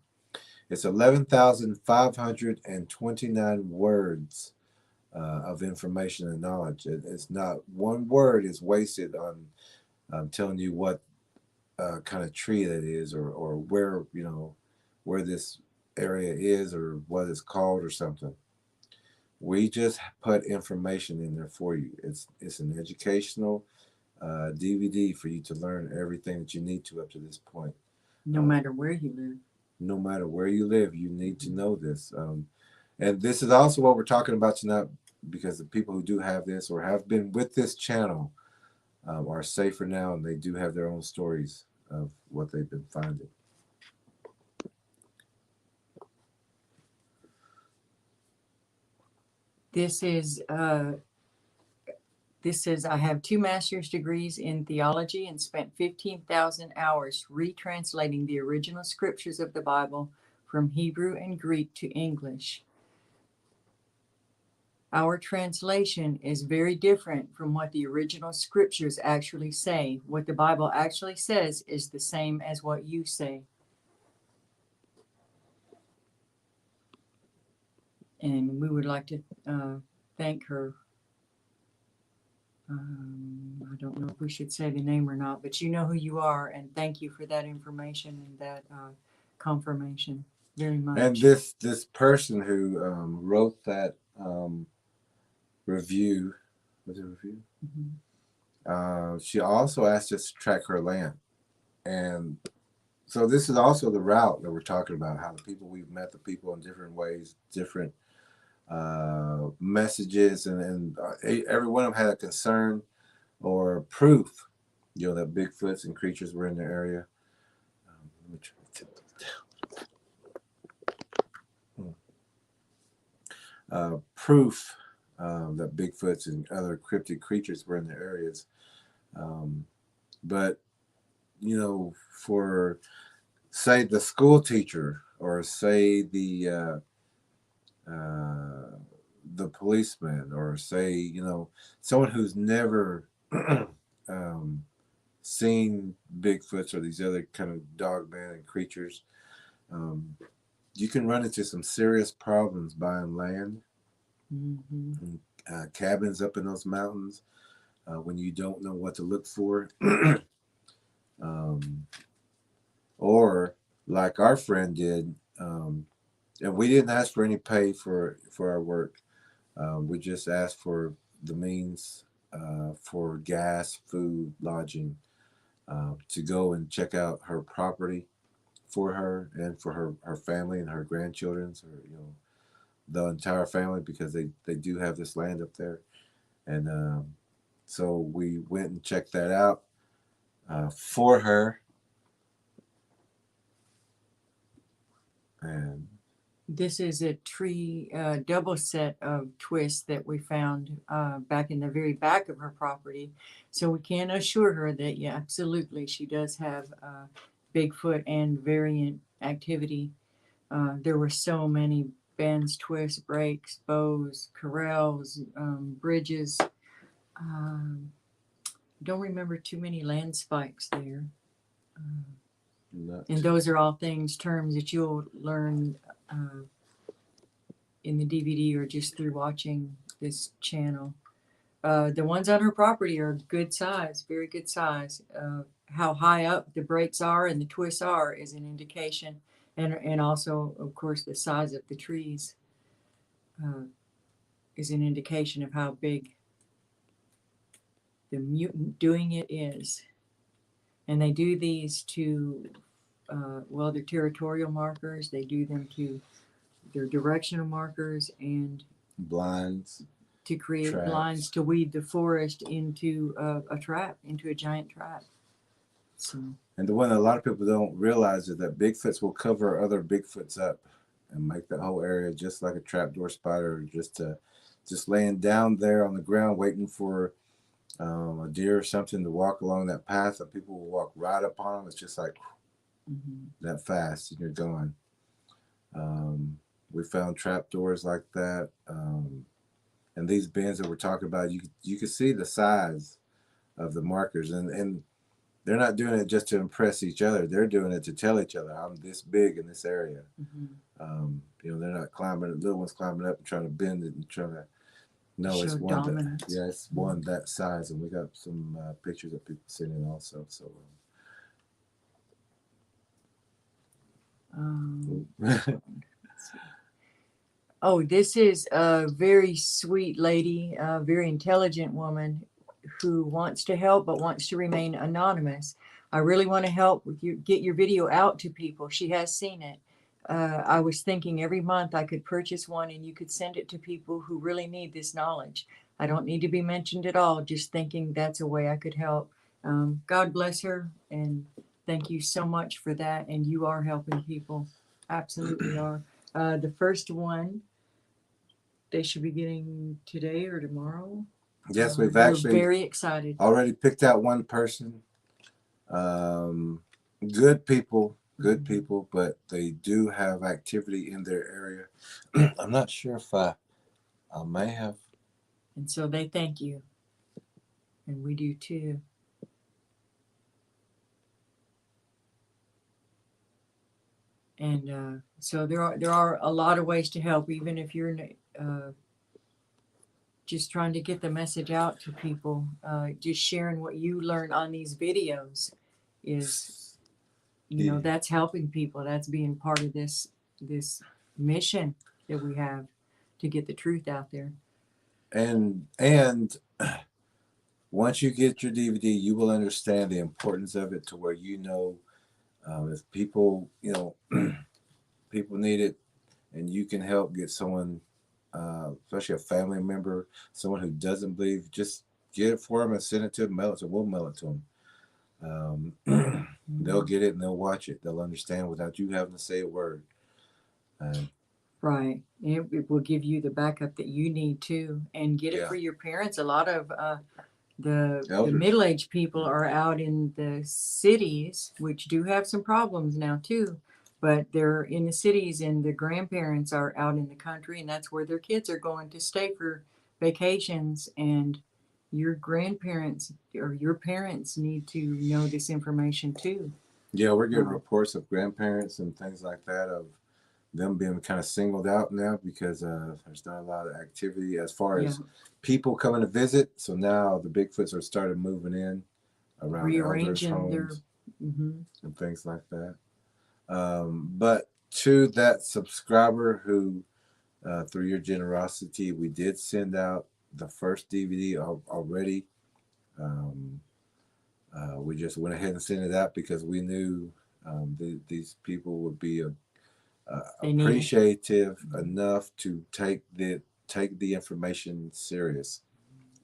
It's 11,529 words of information and knowledge. It's not one word is wasted on telling you what kind of tree that is, or where, where this area is, or what it's called or something. We just put information in there for you. It's an educational DVD for you to learn everything that you need to up to this point. No matter where you live. No matter where you live, you need to know this. And this is also what we're talking about tonight, because the people who do have this or have been with this channel are safer now, and they do have their own stories of what they've been finding. This says, I have 2 master's degrees in theology and spent 15,000 hours retranslating the original scriptures of the Bible from Hebrew and Greek to English. Our translation is very different from what the original scriptures actually say. What the Bible actually says is the same as what you say. And we would like to thank her. I don't know if we should say the name or not, but you know who you are, and thank you for that information and that confirmation very much. And this person who wrote that review, was it a review? She also asked us to track her land, and so this is also the route that we're talking about. How the people we've met, the people in different ways, different messages, and every one of them had a concern or proof, that Bigfoots and creatures were in the area. Let me try to tip this down. Proof that Bigfoots and other cryptid creatures were in the areas. But, for, say, the school teacher, or say the policeman, or say, someone who's never seen Bigfoots or these other kind of dogman and creatures, you can run into some serious problems buying land, and, cabins up in those mountains, when you don't know what to look for. Or like our friend did, and we didn't ask for any pay for our work. We just asked for the means for gas, food, lodging, to go and check out her property for her and for her family and her grandchildren's, or the entire family, because they do have this land up there. And so we went and checked that out for her. And this is a tree double set of twists that we found back in the very back of her property. So we can assure her that, yeah, absolutely, she does have Bigfoot and variant activity. There were so many bends, twists, breaks, bows, corrals, bridges. Don't remember too many land spikes there. And those are all terms that you'll learn in the DVD or just through watching this channel. The ones on her property are good size, very good size. How high up the breaks are and the twists are is an indication. And also, of course, the size of the trees is an indication of how big the mutant doing it is. And they do these to, they're territorial markers. They do them to their directional markers and blinds to create traps. blinds to weed the forest into a trap, into a giant trap. So. And the one that a lot of people don't realize is that Bigfoots will cover other Bigfoots up and make that whole area just like a trapdoor spider, just laying down there on the ground waiting for a deer or something to walk along that path, and people will walk right up on them. It's just like that fast, and you're gone. We found trapdoors like that, and these bins that we're talking about, you can see the size of the markers, and they're not doing it just to impress each other. They're doing it to tell each other, I'm this big in this area. They're not climbing, the little ones climbing up and trying to bend it and trying to. No, it's one dominance. It's one that size, and we got some pictures of people sitting also. So. Oh, this is a very sweet lady, a very intelligent woman who wants to help but wants to remain anonymous. I really want to help with you, get your video out to people. She has seen it. I was thinking every month I could purchase one and you could send it to people who really need this knowledge. I don't need to be mentioned at all, just thinking that's a way I could help. God bless her, and thank you so much for that. And you are helping people. Absolutely are. The first one, they should be getting today or tomorrow. Yes, we've actually very excited. Already picked out one person. Good people, but they do have activity in their area. I'm not sure if I may have. And so they thank you. And we do too. And so there are a lot of ways to help, even if you're just trying to get the message out to people. Just sharing what you learn on these videos is, Yeah. that's helping people. That's being part of this mission that we have to get the truth out there. And once you get your DVD, you will understand the importance of it to where if people people need it, and you can help get someone, especially a family member, someone who doesn't believe, just get it for them and send it to them. Mail it, so we'll mail it to them. They'll get it and they'll watch it. They'll understand without you having to say a word. Right. It will give you the backup that you need too, and get it Yeah. for your parents. A lot of the Elders. middle-aged people are out in the cities, which do have some problems now too, but they're in the cities, and the grandparents are out in the country, and that's where their kids are going to stay for vacations. And your grandparents or your parents need to know this information too. Yeah, we're getting reports of grandparents and things like that, of them being kind of singled out now because there's not a lot of activity as far as people coming to visit. So now the Bigfoots are started moving in around elders' homes and things like that. But to that subscriber who, through your generosity, we did send out the first DVD already. We just went ahead and sent it out because we knew these people would be appreciative enough to take the information serious,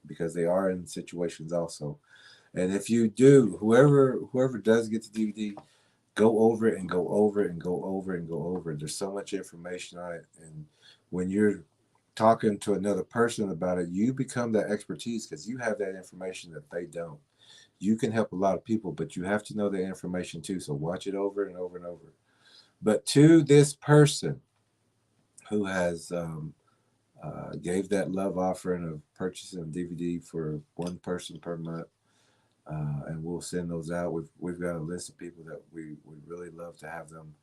because they are in situations also. And if you do, whoever does get the DVD, go over it and go over it and go over it and go over it. There's so much information on it, and when you're talking to another person about it, you become that expertise because you have that information that they don't. You can help a lot of people, but you have to know the information too. So watch it over and over and over. But to this person who has gave that love offering of purchasing a DVD for one person per month, and we'll send those out. We've got a list of people that we would really love to have them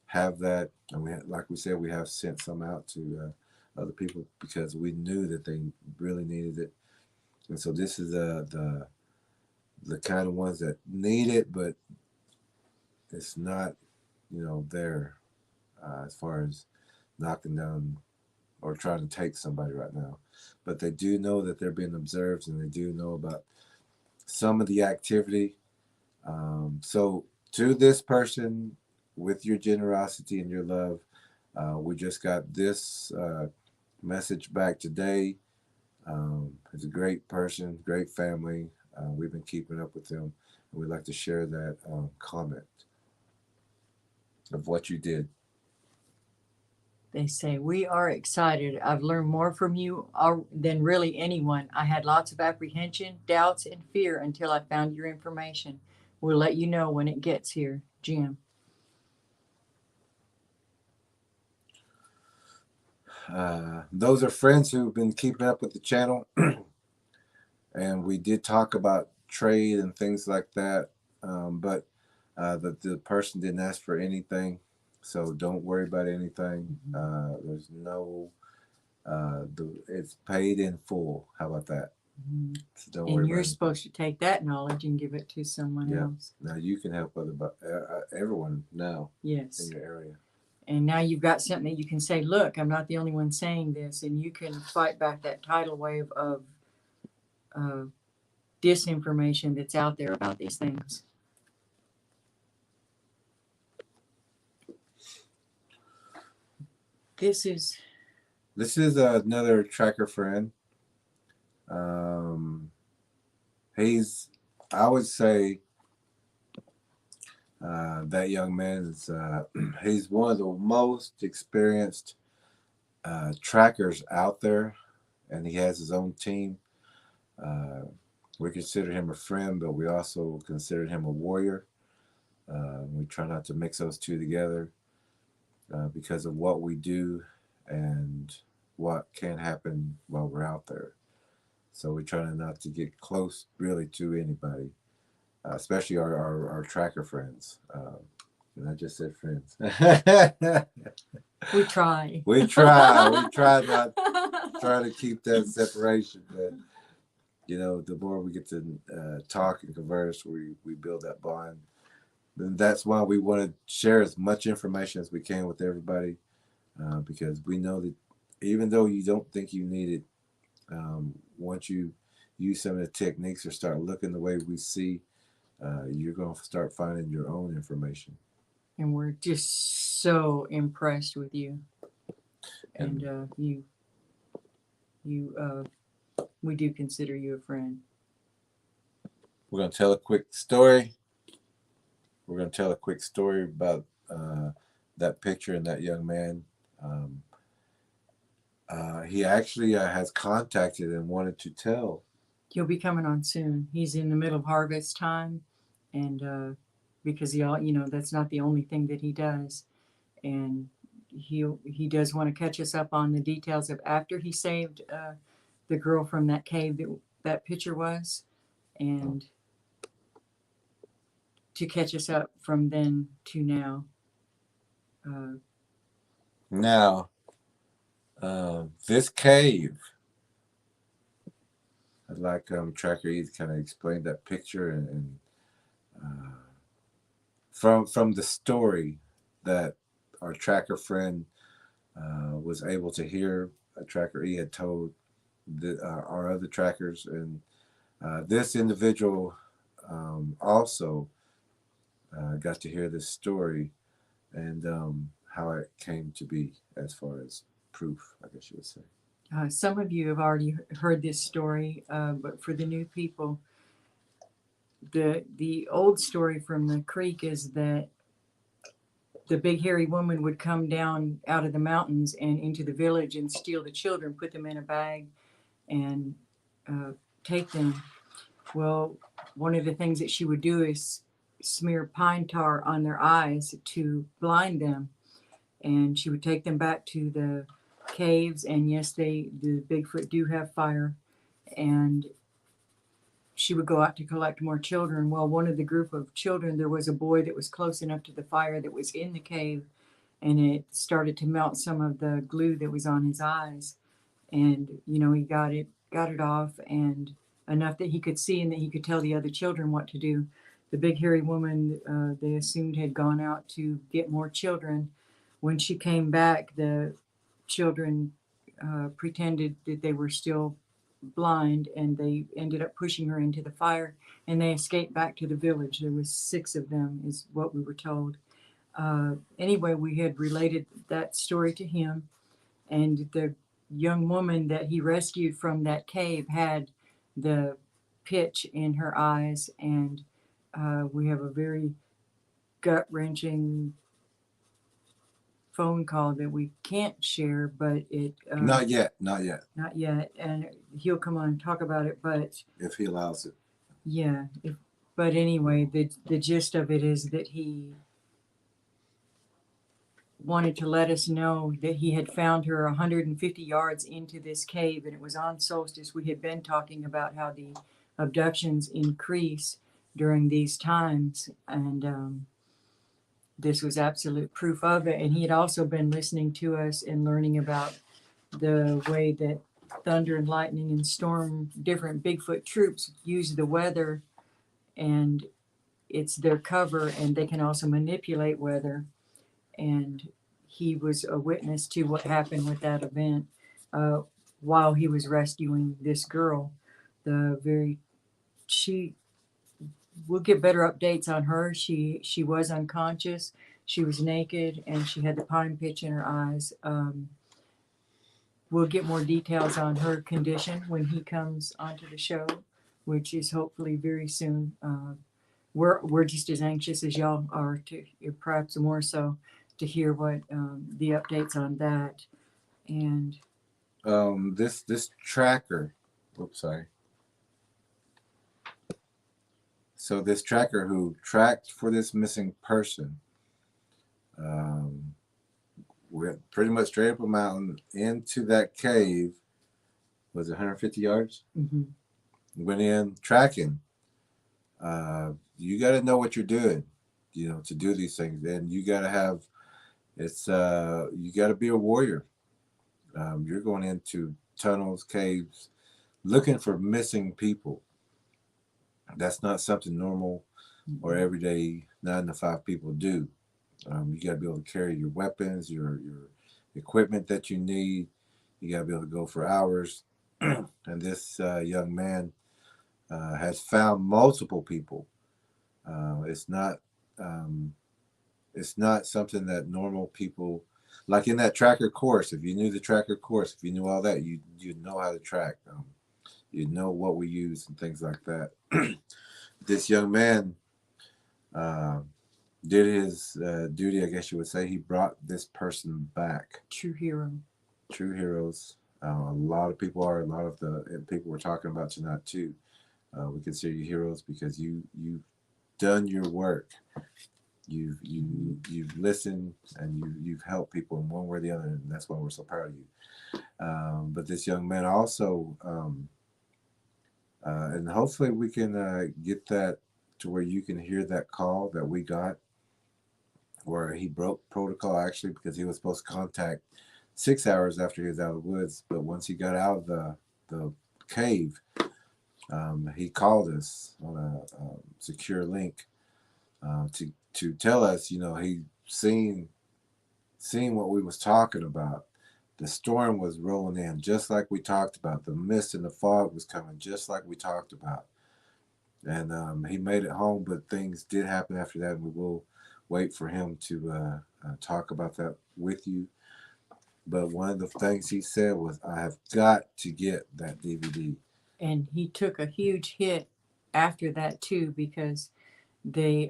have that, and like we said, we have sent some out to other people because we knew that they really needed it. And so this is the kind of ones that need it, but it's not there as far as knocking down or trying to take somebody right now. But they do know that they're being observed, and they do know about some of the activity. So to this person, with your generosity and your love, we just got this message back today. It's a great person, great family. We've been keeping up with them, and we'd like to share that comment of what you did. They say, "We are excited. I've learned more from you than really anyone. I had lots of apprehension, doubts, and fear until I found your information. We'll let you know when it gets here, Jim." Those are friends who've been keeping up with the channel, and we did talk about trade and things like that, but the person didn't ask for anything, so don't worry about anything. There's no it's paid in full. How about that? So don't worry. And you're supposed to take that knowledge and give it to someone else. Now you can help everyone now. Yes. In your area. And now you've got something that you can say, "Look, I'm not the only one saying this," and you can fight back that tidal wave of disinformation that's out there about these things. This is another tracker friend. I would say that young man is he's one of the most experienced trackers out there, and he has his own team. We consider him a friend, but we also consider him a warrior. We try not to mix those two together because of what we do and what can happen while we're out there. So we try not to get close really to anybody, especially our tracker friends. And I just said friends. We try. We try. We try not try to keep that separation, but you know, the more we get to talk and converse, we build that bond. And that's why we want to share as much information as we can with everybody, because we know that even though you don't think you need it, once you use some of the techniques or start looking the way we see, you're going to start finding your own information. And we're just so impressed with you. And we do consider you a friend. We're going to tell a quick story. We're going to tell a quick story about that picture and that young man. He actually has contacted and wanted to tell. He'll be coming on soon. He's in the middle of harvest time, and because that's not the only thing that he does, and he does want to catch us up on the details of after he saved the girl from that cave that picture was, and to catch us up from then to now. Now, this cave, I'd like TrackerElla to kind of explain that picture and from the story that our tracker friend was able to hear. TrackerElla had told our other trackers, and this individual also got to hear this story and how it came to be as far as proof, I guess you would say. Some of you have already heard this story, but for the new people, the old story from the creek is that the big hairy woman would come down out of the mountains and into the village and steal the children, put them in a bag, and take them. Well, one of the things that she would do is smear pine tar on their eyes to blind them, and she would take them back to the caves. And yes, the Bigfoot do have fire, and she would go out to collect more children. Well, one of the group of children, there was a boy that was close enough to the fire that was in the cave, and it started to melt some of the glue that was on his eyes, and he got it off, and enough that he could see and that he could tell the other children what to do. The big hairy woman, they assumed, had gone out to get more children. When she came back, the children pretended that they were still blind, and they ended up pushing her into the fire, and they escaped back to the village. There was 6 of them, is what we were told. Anyway, we had related that story to him, and the young woman that he rescued from that cave had the pitch in her eyes, and we have a very gut-wrenching phone call that we can't share, but it Not yet, and he'll come on and talk about it, but if he allows it. yeah, but anyway, the gist of it is that he wanted to let us know that he had found her 150 yards into this cave, and it was on solstice. We had been talking about how the abductions increase during these times, and this was absolute proof of it. And he had also been listening to us and learning about the way that thunder and lightning and storm, different Bigfoot troops use the weather, and it's their cover, and they can also manipulate weather. And he was a witness to what happened with that event while he was rescuing this girl. We'll get better updates on her. She was unconscious. She was naked, and she had the pine pitch in her eyes. We'll get more details on her condition when he comes onto the show, which is hopefully very soon. We're just as anxious as y'all are, to perhaps more so, to hear what the updates on that. And this tracker, oops, sorry. So this tracker who tracked for this missing person, went pretty much straight up a mountain into that cave. Was it 150 yards? Mm-hmm. Went in tracking. You got to know what you're doing. to do these things. And you got to have, you got to be a warrior. You're going into tunnels, caves, looking for missing people. That's not something normal or everyday 9 to 5 people do. You got to be able to carry your weapons, your equipment that you need. You got to be able to go for hours. And this young man has found multiple people. It's not something that normal people, like in that tracker course. If you knew the tracker course, if you knew all that, you'd know how to track. You'd know what we use and things like that. This young man did his duty, I guess you would say. He brought this person back. True hero. True heroes. A lot of people are. A lot of the people we're talking about tonight too. We consider you heroes because you've done your work. You've listened and you've helped people in one way or the other, and that's why we're so proud of you. But this young man also, and hopefully we can get that to where you can hear that call that we got, where he broke protocol actually because he was supposed to contact 6 hours after he was out of the woods, but once he got out of the cave, he called us on a secure link to tell us, he seen what we was talking about. The storm was rolling in just like we talked about. The mist and the fog was coming just like we talked about. And he made it home, but things did happen after that, and we will wait for him to talk about that with you. But one of the things he said was, I have got to get that DVD. And he took a huge hit after that too, because they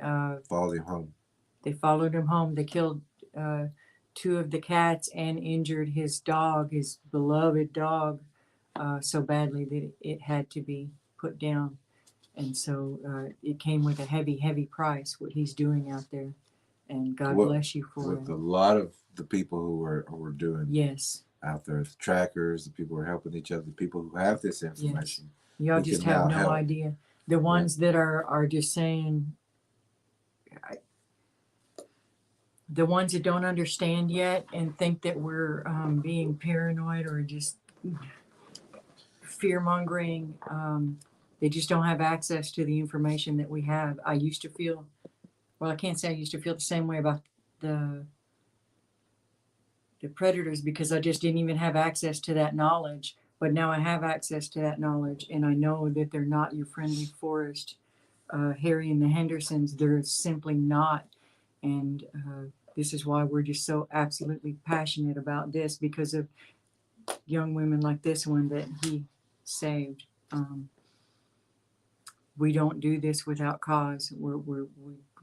followed him home. They followed him home. They killed 2 of the cats and injured his dog, his beloved dog, so badly that it had to be put down. And so it came with a heavy, heavy price, what he's doing out there. And God bless you for with it. A lot of the people who were doing yes out there, the trackers, the people who are helping each other, the people who have this information. Yes. Y'all just have no idea. The ones that are just saying, the ones that don't understand yet and think that we're being paranoid or just fear mongering, they just don't have access to the information that we have. I used to feel, well, I can't say I used to feel the same way about the predators because I just didn't even have access to that knowledge. But now I have access to that knowledge, and I know that they're not your friendly forest. Harry and the Hendersons, they're simply not. And this is why we're just so absolutely passionate about this, because of young women like this one that he saved. We don't do this without cause.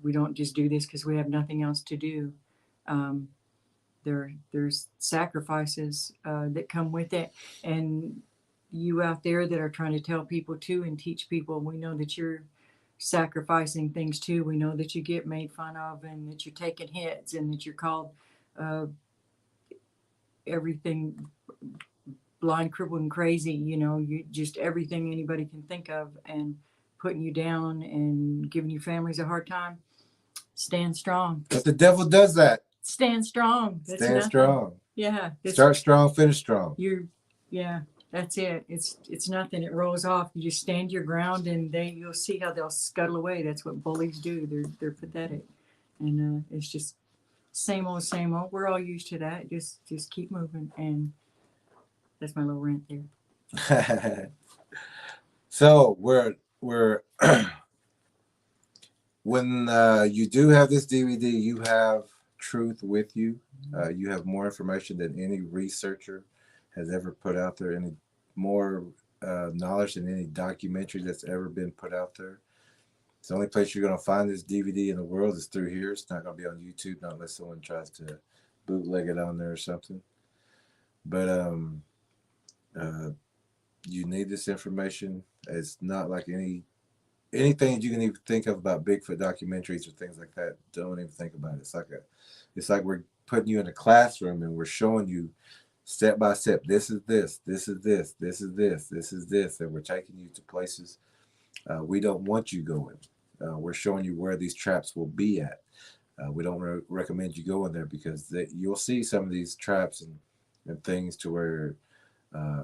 We don't just do this because we have nothing else to do. There's sacrifices that come with it, and you out there that are trying to tell people too and teach people, we know that you're sacrificing things too. We know that you get made fun of and that you're taking hits and that you're called everything blind, crippled, and crazy. You just everything anybody can think of, and putting you down and giving your families a hard time. Stand strong. But the devil does that. Stand strong. That's Stand nothing. Strong. Yeah. Start strong, finish strong. That's it. It's nothing. It rolls off. You just stand your ground, and you'll see how they'll scuttle away. That's what bullies do. They're pathetic, and it's just same old, same old. We're all used to that. Just keep moving, and that's my little rant there. So we're when you do have this DVD, you have truth with you. You have more information than any researcher has ever put out there, any more knowledge than any documentary that's ever been put out there. It's the only place you're going to find this DVD in the world is through here. It's not going to be on YouTube, not unless someone tries to bootleg it on there or something. But you need this information. It's not like anything you can even think of about Bigfoot documentaries or things like that. Don't even think about it. It's like we're putting you in a classroom and we're showing you step by step. This is this. This is this. This is this. This is this. And we're taking you to places we don't want you going. we're showing you where these traps will be at. We don't recommend you go in there because you'll see some of these traps and things to where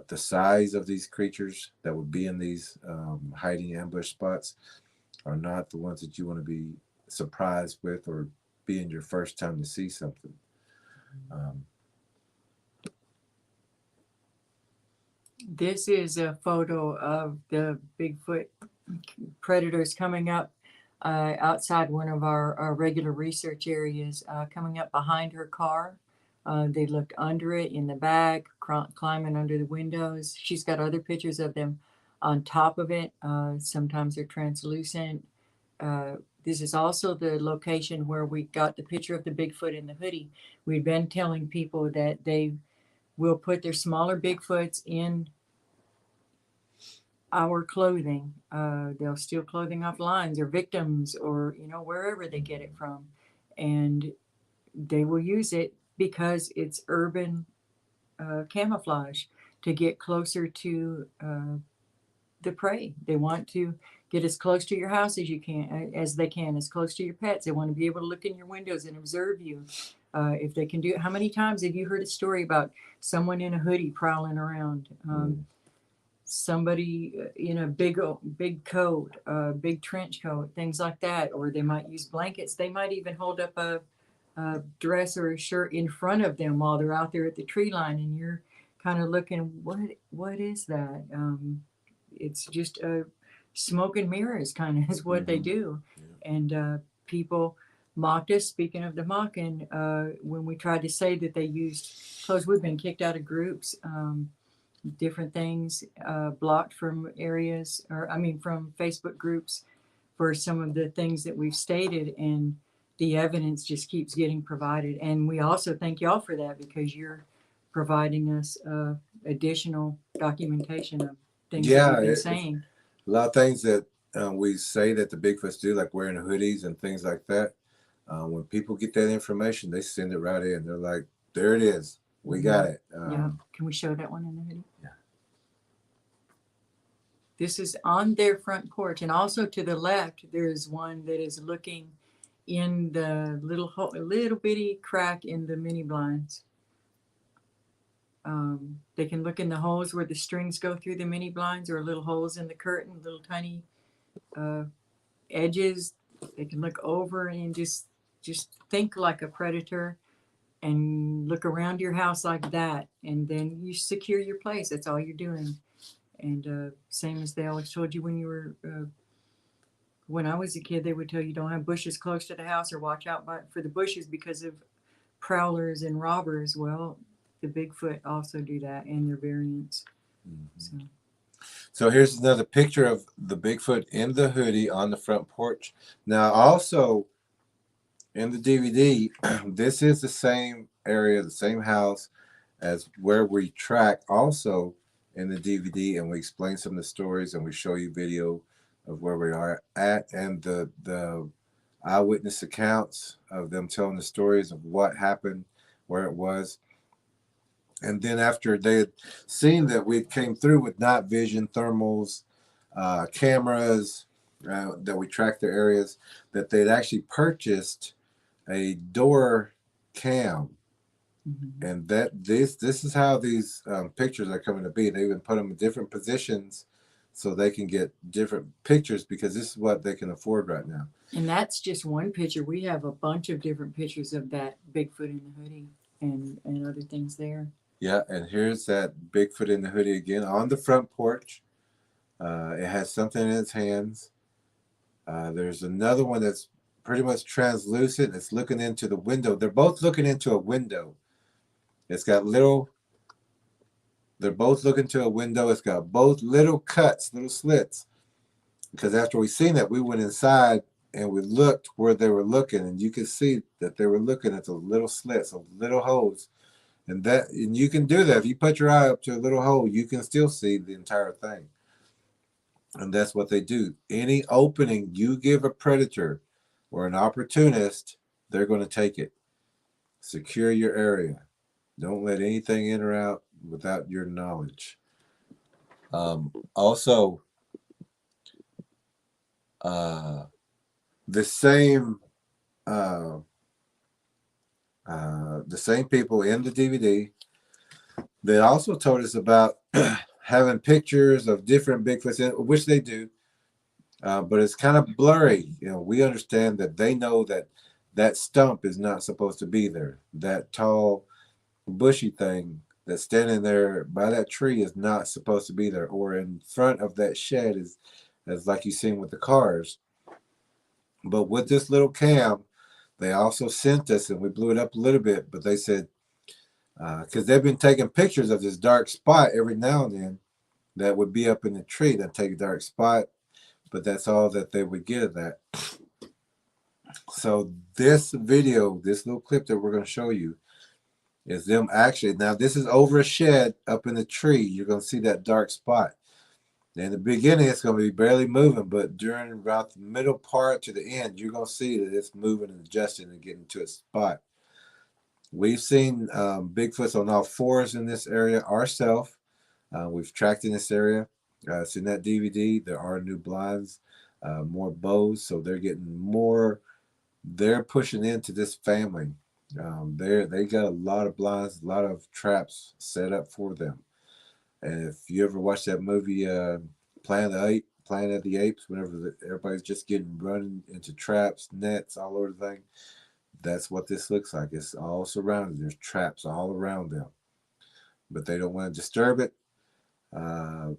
the size of these creatures that would be in these hiding ambush spots are not the ones that you want to be surprised with or being your first time to see something. This is a photo of the Bigfoot predators coming up outside one of our regular research areas, coming up behind her car. They looked under it, in the back, climbing under the windows. She's got other pictures of them on top of it. Sometimes they're translucent. This is also the location where we got the picture of the Bigfoot in the hoodie. We've been telling people that they will put their smaller Bigfoots in our clothing. They'll steal clothing off lines or victims or, wherever they get it from. And they will use it because it's urban camouflage to get closer to the prey. They want to get as close to your house as they can, as close to your pets. They want to be able to look in your windows and observe you. If they can do it. How many times have you heard a story about someone in a hoodie prowling around? Somebody in a big coat, big trench coat, things like that. Or they might use blankets. They might even hold up a dress or a shirt in front of them while they're out there at the tree line, and you're kind of looking, what is that? It's just smoke and mirrors, kind of is what they do. Yeah. And people mocked us. Speaking of the mocking, when we tried to say that they used clothes, we've been kicked out of groups, different things, blocked from areas, from Facebook groups for some of the things that we've stated, and the evidence just keeps getting provided. And we also thank y'all for that, because you're providing us additional documentation of things that we've been saying. A lot of things that we say that the Bigfoots do, like wearing hoodies and things like that. When people get that information, they send it right in. They're like, there it is. We got it. Yeah. Can we show that one in the hoodie? Yeah. This is on their front porch. And also to the left, there's one that is looking in the little bitty crack in the mini blinds. They can look in the holes where the strings go through the mini blinds, or little holes in the curtain, little tiny edges. They can look over and just think like a predator and look around your house like that, and then you secure your place. That's all you're doing. And same as they always told you when you were when I was a kid, they would tell you don't have bushes close to the house, or watch out for the bushes because of prowlers and robbers. Well, the Bigfoot also do that, and their variants. Mm-hmm. So here's another picture of the Bigfoot in the hoodie on the front porch. Now, also in the DVD, this is the same area, the same house as where we track also in the DVD, and we explain some of the stories, and we show you video of where we are at, and the eyewitness accounts of them telling the stories of what happened, where it was. And then after they had seen that we came through with night vision, thermals, cameras, that we tracked their areas, that they'd actually purchased a door cam. Mm-hmm. And that this is how these pictures are coming to be. They've been put them in different positions so they can get different pictures, because this is what they can afford right now. And that's just one picture. We have a bunch of different pictures of that Bigfoot in the hoodie and other things there. Yeah, and here's that Bigfoot in the hoodie again on the front porch. It has something in its hands. There's another one that's pretty much translucent. It's looking into the window. They're both looking into a window. It's got they're both looking to a window. It's got both little cuts, little slits. Because after we seen that, we went inside and we looked where they were looking, and you could see that they were looking at the little slits, the little holes. And you can do that. If you put your eye up to a little hole, you can still see the entire thing. And that's what they do. Any opening you give a predator or an opportunist, they're going to take it. Secure your area. Don't let anything in or out without your knowledge. Also, the same people in the DVD that also told us about having pictures of different Bigfoots, which they do, but it's kind of blurry. You know, we understand that they know that that stump is not supposed to be there. That tall, bushy thing that's standing there by that tree is not supposed to be there, or in front of that shed is, as like you've seen with the cars. But with this little cam, they also sent us, and we blew it up a little bit, but they said, because they've been taking pictures of this dark spot every now and then that would be up in the tree, that take a dark spot, but that's all that they would get of that. So this video, this little clip that we're going to show you is them actually, now this is over a shed up in the tree. You're going to see that dark spot. In the beginning, it's going to be barely moving, but during about the middle part to the end, you're going to see that it's moving and adjusting and getting to a spot. We've seen Bigfoots on all fours in this area ourselves. We've tracked in this area. It's in that DVD. There are new blinds, more bows, so they're getting more. They're pushing into this family. They got a lot of blinds, a lot of traps set up for them. And if you ever watch that movie, Planet of the Apes, whenever everybody's just getting running into traps, nets all over the thing, that's what this looks like. It's all surrounded. There's traps all around them, but they don't want to disturb it.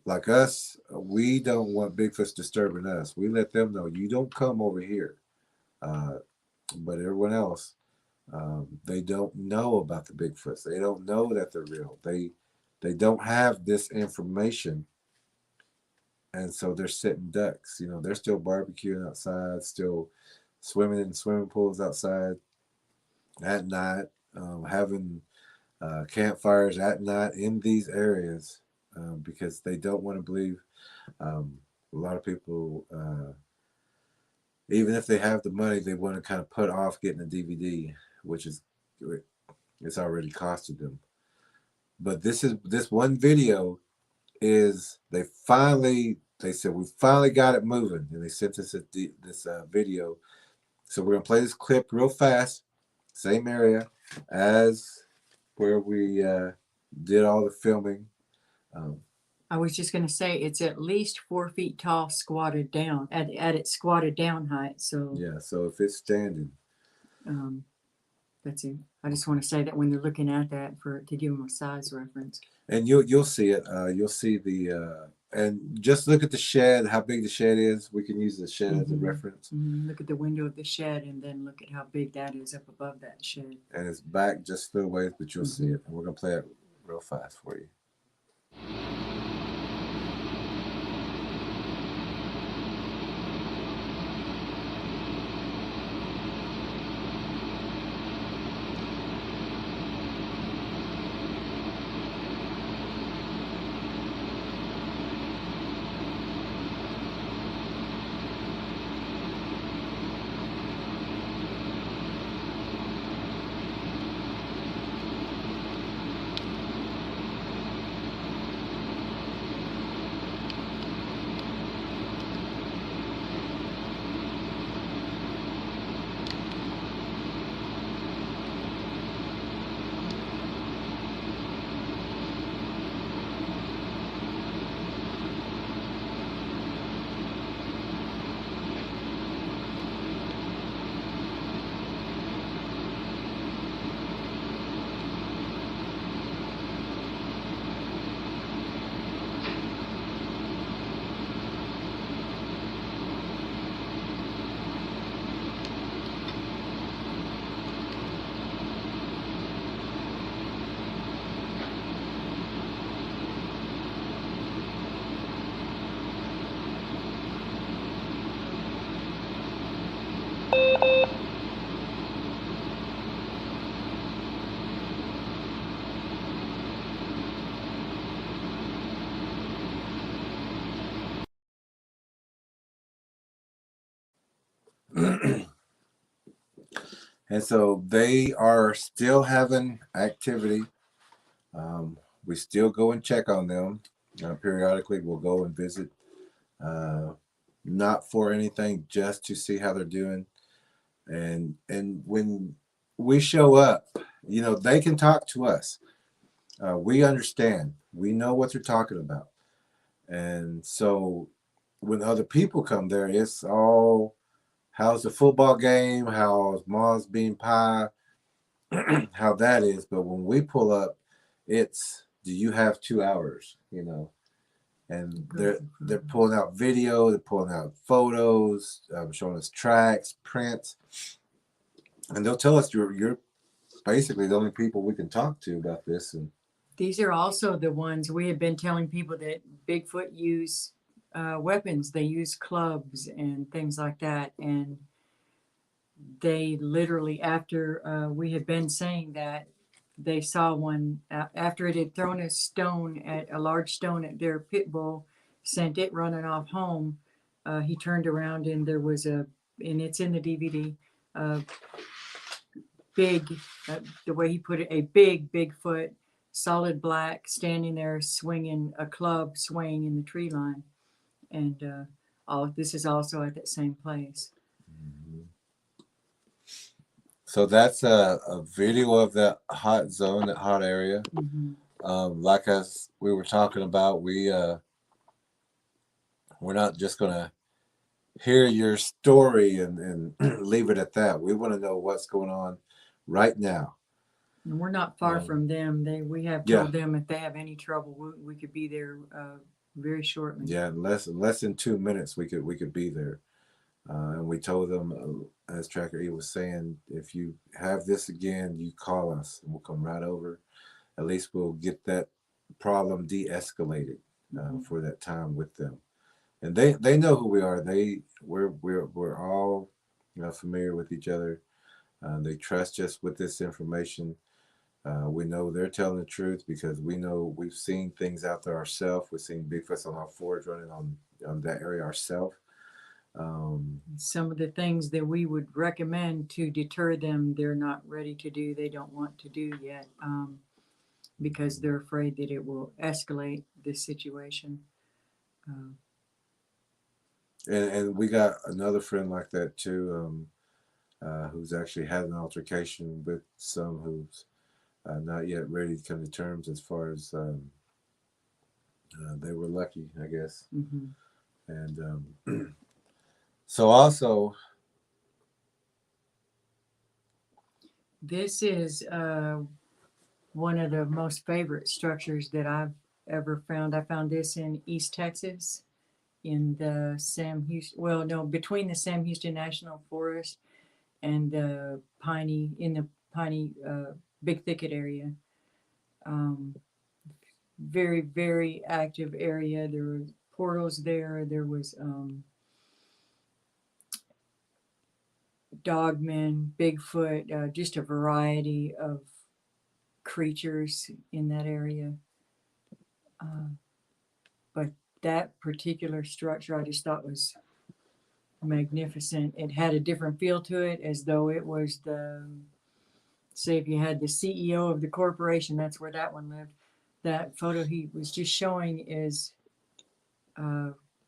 Like us, we don't want Bigfoots disturbing us. We let them know, you don't come over here. But everyone else, they don't know about the Bigfoots. They don't know that they're real. They don't have this information, and so they're sitting ducks. You know, they're still barbecuing outside, still swimming in swimming pools outside at night, having campfires at night in these areas, because they don't want to believe. A lot of people, even if they have the money, they want to kind of put off getting a DVD, which is, it's already costed them. But this one video is, they said we finally got it moving, and they sent us this video. So we're gonna play this clip real fast. Same area as where we did all the filming. I was just going to say it's at least 4 feet tall, squatted down at its squatted down height. So yeah, so if it's standing, that's it. I just want to say that when they're looking at that, to give them a size reference. and you'll see it. You'll see the and just look at the shed, how big the shed is. We can use the shed as a reference. Look at the window of the shed, and then look at how big that is up above that shed. And it's back just a little ways, but you'll see it. And we're gonna play it real fast for you. And so they are still having activity. We still go and check on them. Periodically, we'll go and visit. not for anything, just to see how they're doing. And when we show up, you know, they can talk to us. We understand. We know what they're talking about. And so when other people come there, it's all, how's the football game? How's mom's bean pie? How that is. But when we pull up, it's, do you have 2 hours? You know, and they're pulling out video, they're pulling out photos, showing us tracks, prints, and they'll tell us you're basically the only people we can talk to about this. And These are also the ones we have been telling people that Bigfoot use weapons. They use clubs and things like that. And they literally, after we had been saying that, they saw one after it had thrown a large stone at their pit bull, sent it running off home. He turned around and there was and it's in the DVD, big, the way he put it, a big Bigfoot, solid black, standing there swinging a club, swaying in the tree line. And all this is also at that same place. so that's a video of that hot zone, that hot area. Like us, we were talking about, we're not just gonna hear your story and leave it at that. We want to know what's going on right now. And we're not far from them. We have told them if they have any trouble, we could be there very shortly. Yeah, in less than 2 minutes, we could be there. And we told them, as TrackerElla was saying, if you have this again, you call us and we'll come right over. At least we'll get that problem de-escalated for that time with them. And they know who we are. We're all, you know, familiar with each other. They trust us with this information. We know they're telling the truth because we know we've seen things out there ourselves. We've seen Bigfoots on our forge running on that area ourselves. Some of the things that we would recommend to deter them, they're not ready to do. They don't want to do yet because they're afraid that it will escalate this situation. And we got another friend like that too, who's actually had an altercation with some who's not yet ready to come to terms, as far as they were lucky, I guess. And so also, this is one of the most favorite structures that I've ever found. I found this in East Texas, in the between the Sam Houston National Forest and the Piney Big Thicket area. Very, very active area. There were portals there. There was dogmen, Bigfoot, just a variety of creatures in that area. But that particular structure I just thought was magnificent. It had a different feel to it, as though it was say if you had the CEO of the corporation, that's where that one lived. That photo he was just showing is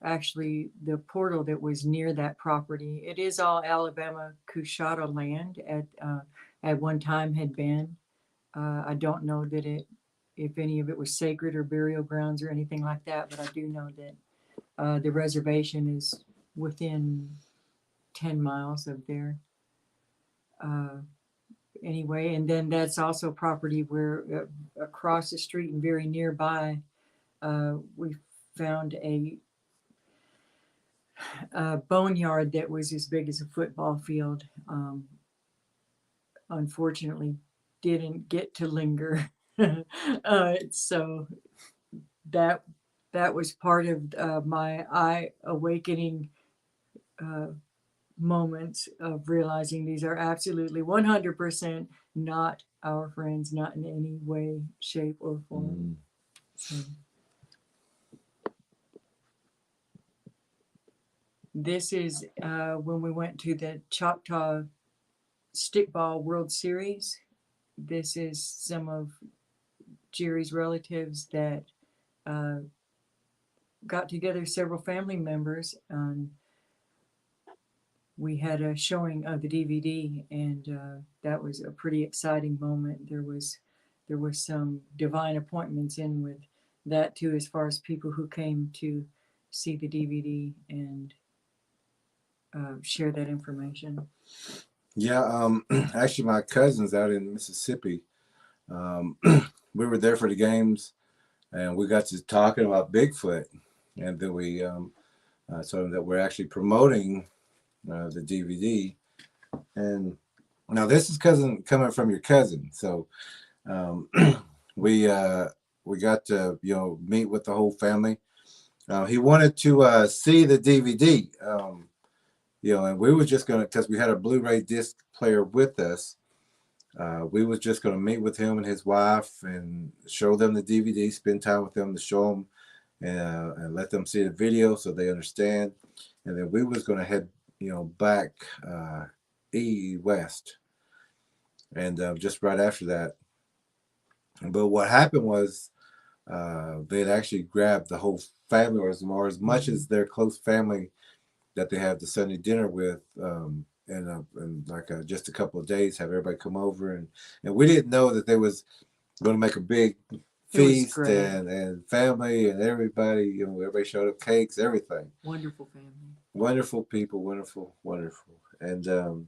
actually the portal that was near that property. It is all Alabama Coushatta land at one time had been. I don't know that if any of it was sacred or burial grounds or anything like that, but I do know that the reservation is within 10 miles of there. Anyway, and then that's also property where across the street and very nearby, we found a boneyard that was as big as a football field. Unfortunately, didn't get to linger. So that was part of my eye awakening moments of realizing these are absolutely 100% not our friends, not in any way, shape, or form. So this is when we went to the Choctaw Stickball World Series. This is some of Jerry's relatives that got together, several family members, we had a showing of the DVD, and that was a pretty exciting moment. There was some divine appointments in with that too, as far as people who came to see the DVD and share that information. Yeah, actually, my cousins out in Mississippi, um, we were there for the games, and we got to talking about Bigfoot, and then we told them that we're actually promoting the DVD. And now this is coming from your cousin, so um, we we got to meet with the whole family. He wanted to see the DVD, and we were just gonna because we had a Blu-ray disc player with us. We was just gonna meet with him and his wife and show them the DVD, spend time with them to show them and let them see the video so they understand. And then we was gonna head, back west, and just right after that. But what happened was they'd actually grabbed the whole family, or as much as their close family that they have the Sunday dinner with, and like just a couple of days, have everybody come over, and we didn't know that they was going to make a big feast and family and everybody, everybody showed up, cakes, everything. Wonderful family. Wonderful people, wonderful, wonderful. And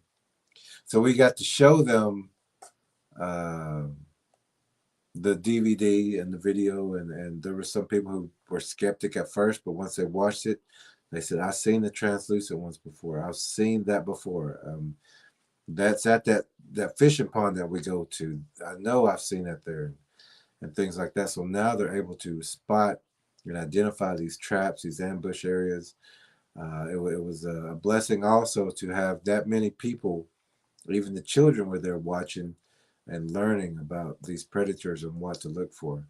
so we got to show them the DVD and the video, and there were some people who were skeptic at first, but once they watched it, they said, "I've seen the translucent ones before. I've seen that before. That's at that fishing pond that we go to. I know I've seen that there," and things like that. So now they're able to spot and identify these traps, these ambush areas. It was a blessing also to have that many people, even the children were there watching and learning about these predators and what to look for.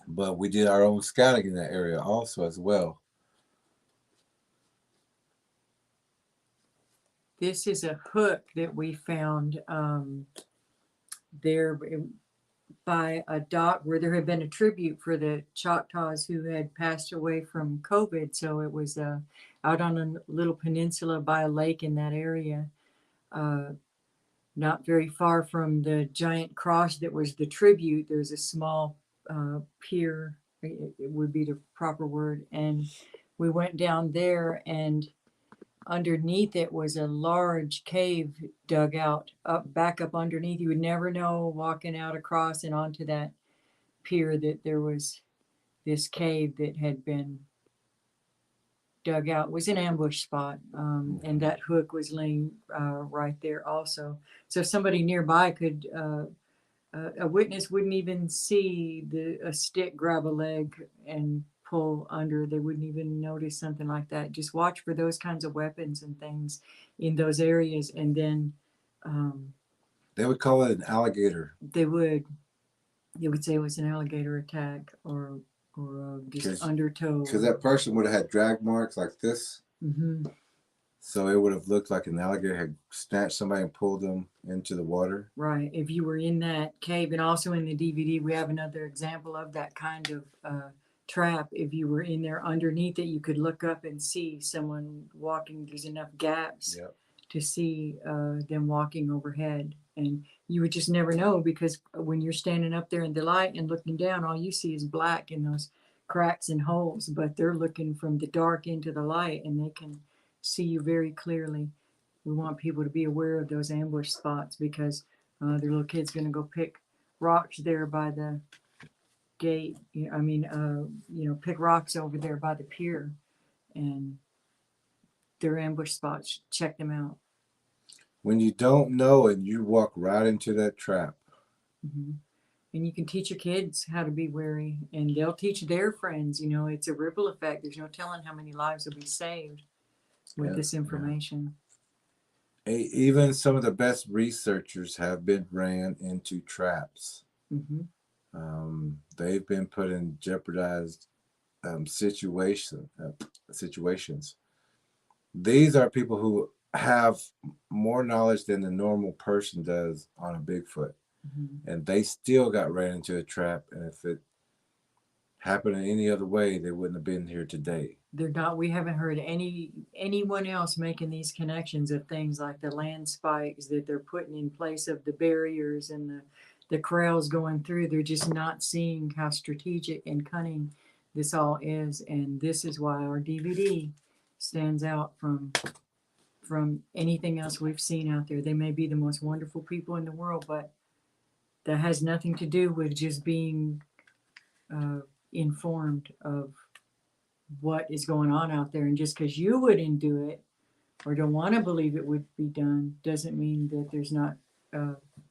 But we did our own scouting in that area also as well. This is a hook that we found there by a dock where there had been a tribute for the Choctaws who had passed away from COVID. So it was out on a little peninsula by a lake in that area, not very far from the giant cross that was the tribute. There's a small pier, it would be the proper word. And we went down there, and underneath it was a large cave dug out back up underneath. You would never know walking out across and onto that pier that there was this cave that had been dug out. It was an ambush spot, and that hook was laying right there also. So somebody nearby could a witness wouldn't even see a stick grab a leg and pull under. They wouldn't even notice something like that. Just watch for those kinds of weapons and things in those areas, and then they would call it an alligator. They would say it was an alligator attack or just undertow. Because that person would have had drag marks like this. Mm-hmm. So it would have looked like an alligator had snatched somebody and pulled them into the water. Right. If you were in that cave, and also in the DVD, we have another example of that kind of trap. If you were in there underneath it, you could look up and see someone walking. There's enough gaps to see them walking overhead. And you would just never know, because when you're standing up there in the light and looking down, all you see is black in those cracks and holes. But they're looking from the dark into the light, and they can see you very clearly. We want people to be aware of those ambush spots, because their little kid's going to go pick rocks there by the gate. Pick rocks over there by the pier, and their ambush spots. Check them out. When you don't know and you walk right into that trap. Mm-hmm. And you can teach your kids how to be wary, and they'll teach their friends. It's a ripple effect. There's no telling how many lives will be saved with this information. Even some of the best researchers have been ran into traps. Mm-hmm. They've been put in jeopardized situations. These are people who have more knowledge than the normal person does on a Bigfoot. Mm-hmm. And they still got ran into a trap. And if it happened in any other way, they wouldn't have been here today. They're not. We haven't heard anyone else making these connections of things like the land spikes that they're putting in place of the barriers and the corrals going through. They're just not seeing how strategic and cunning this all is, and this is why our DVD stands out from anything else we've seen out there. They may be the most wonderful people in the world, but that has nothing to do with just being informed of what is going on out there. And just because you wouldn't do it or don't want to believe it would be done doesn't mean that there's not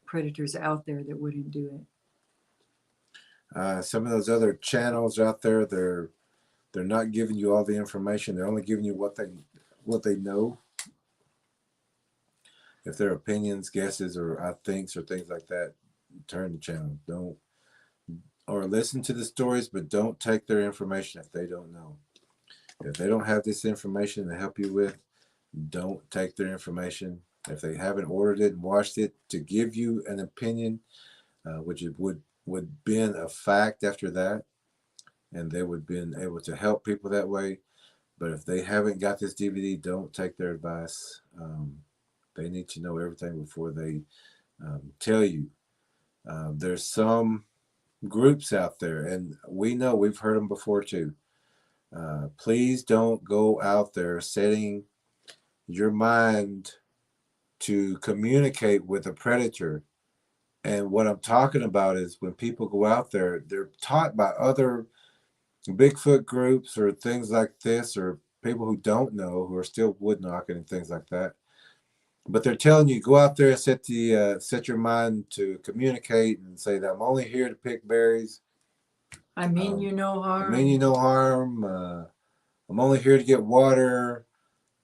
predators out there that wouldn't do it. Some of those other channels out there, they're not giving you all the information. They're only giving you what they know. If their opinions, guesses, or I thinks or things like that, turn the channel. Don't, or listen to the stories, but don't take their information if they don't know. If they don't have this information to help you with, don't take their information. If they haven't ordered it and watched it to give you an opinion, which it would been a fact after that, and they would been able to help people that way. But if they haven't got this DVD, don't take their advice. They need to know everything before they tell you. There's some groups out there, and we know, we've heard them before too. Please don't go out there setting your mind to communicate with a predator. And what I'm talking about is when people go out there, they're taught by other Bigfoot groups or things like this, or people who don't know, who are still wood knocking and things like that. But they're telling you, go out there and set your mind to communicate and say that I'm only here to pick berries. I mean you no harm. I mean you no harm. I'm only here to get water.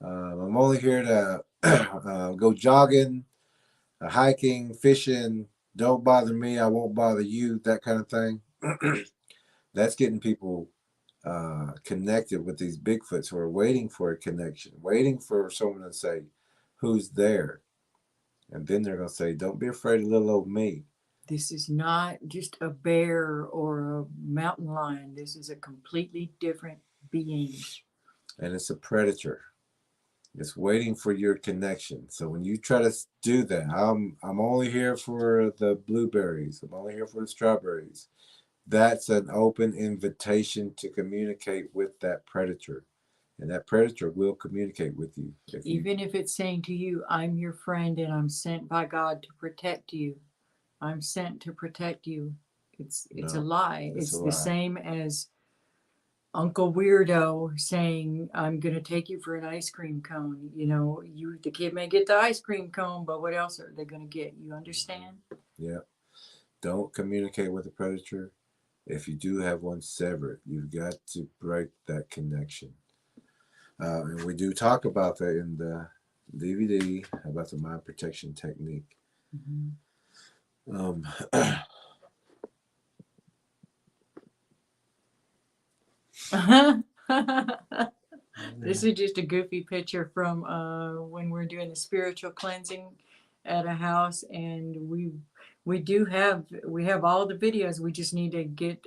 I'm only here to go jogging, hiking, fishing. Don't bother me. I won't bother you. That kind of thing. That's getting people connected with these Bigfoots who are waiting for a connection, waiting for someone to say, who's there? And then they're going to say, don't be afraid of little old me. This is not just a bear or a mountain lion. This is a completely different being. And it's a predator. It's waiting for your connection. So when you try to do that, I'm only here for the blueberries. I'm only here for the strawberries. That's an open invitation to communicate with that predator. And that predator will communicate with you. Even if it's saying to you, I'm your friend and I'm sent by God to protect you. I'm sent to protect you. It's a lie. It's the same as Uncle Weirdo saying, I'm going to take you for an ice cream cone. You know, the kid may get the ice cream cone, but what else are they going to get? You understand? Yeah. Don't communicate with a predator. If you do have one, sever it. You've got to break that connection. And we do talk about that in the DVD about the mind protection technique. Mm-hmm. This is just a goofy picture from when we're doing the spiritual cleansing at a house, and we have all the videos. We just need to get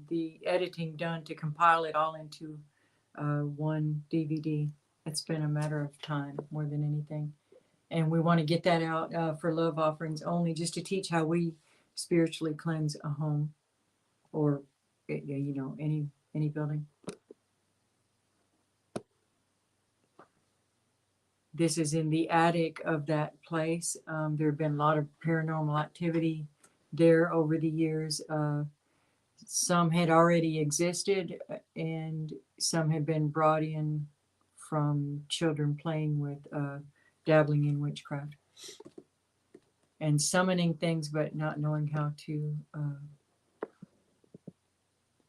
the editing done to compile it all into one DVD. It's been a matter of time more than anything, and we want to get that out for love offerings only, just to teach how we spiritually cleanse a home or any building. This is in the attic of that place. There have been a lot of paranormal activity there over the years. Some had already existed, and some had been brought in from children playing with, dabbling in witchcraft and summoning things, but not knowing how to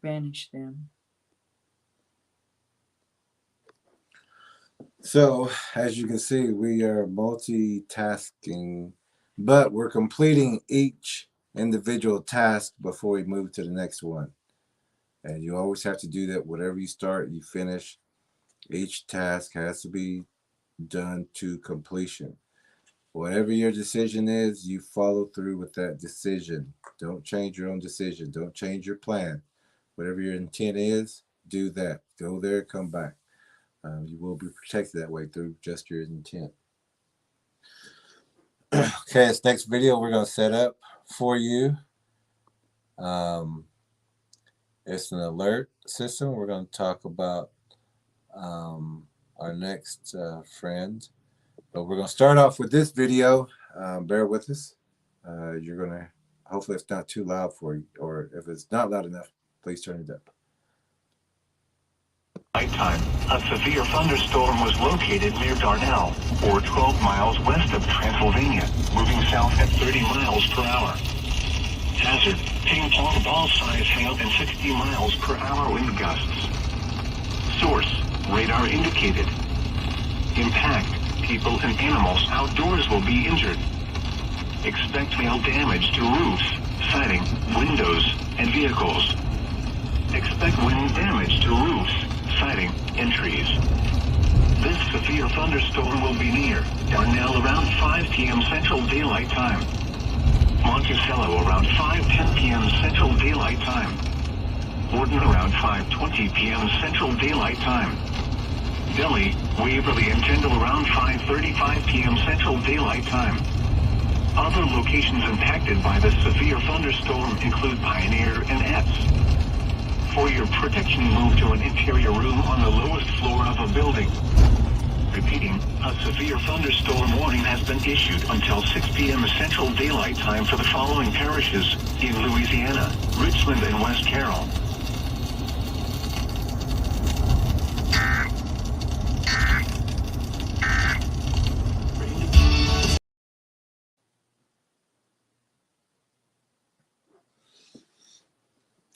banish them. So, as you can see, we are multitasking, but we're completing each individual task before we move to the next one. And you always have to do that. Whatever you start, you finish. Each task has to be done to completion. Whatever your decision is, you follow through with that decision. Don't change your own decision. Don't change your plan. Whatever your intent is, do that. Go there, come back. You will be protected that way through just your intent. Okay, this next video we're going to set up for you. It's an alert system. We're going to talk about our next friend. But we're going to start off with this video. Bear with us. You're going to, hopefully it's not too loud for you, or if it's not loud enough, please turn it up. Nighttime, a severe thunderstorm was located near Darnell, or 12 miles west of Transylvania, moving south at 30 miles per hour. Hazard, ping-pong ball-sized hail and 60 miles per hour wind gusts. Source, radar indicated. Impact, people and animals outdoors will be injured. Expect hail damage to roofs, siding, windows, and vehicles. Expect wind damage to roofs, siding, and trees. This severe thunderstorm will be near Darnell around 5 p.m. Central Daylight Time. Monticello around 5:10 p.m. Central Daylight Time. Borden around 5:20 p.m. Central Daylight Time. Delhi, Waverly, and Tyndall around 5:35 p.m. Central Daylight Time. Other locations impacted by this severe thunderstorm include Pioneer and Epps. For your protection, move to an interior room on the lowest floor of a building. Repeating, a severe thunderstorm warning has been issued until 6 p.m. Central Daylight Time for the following parishes in Louisiana: Richland and West Carroll.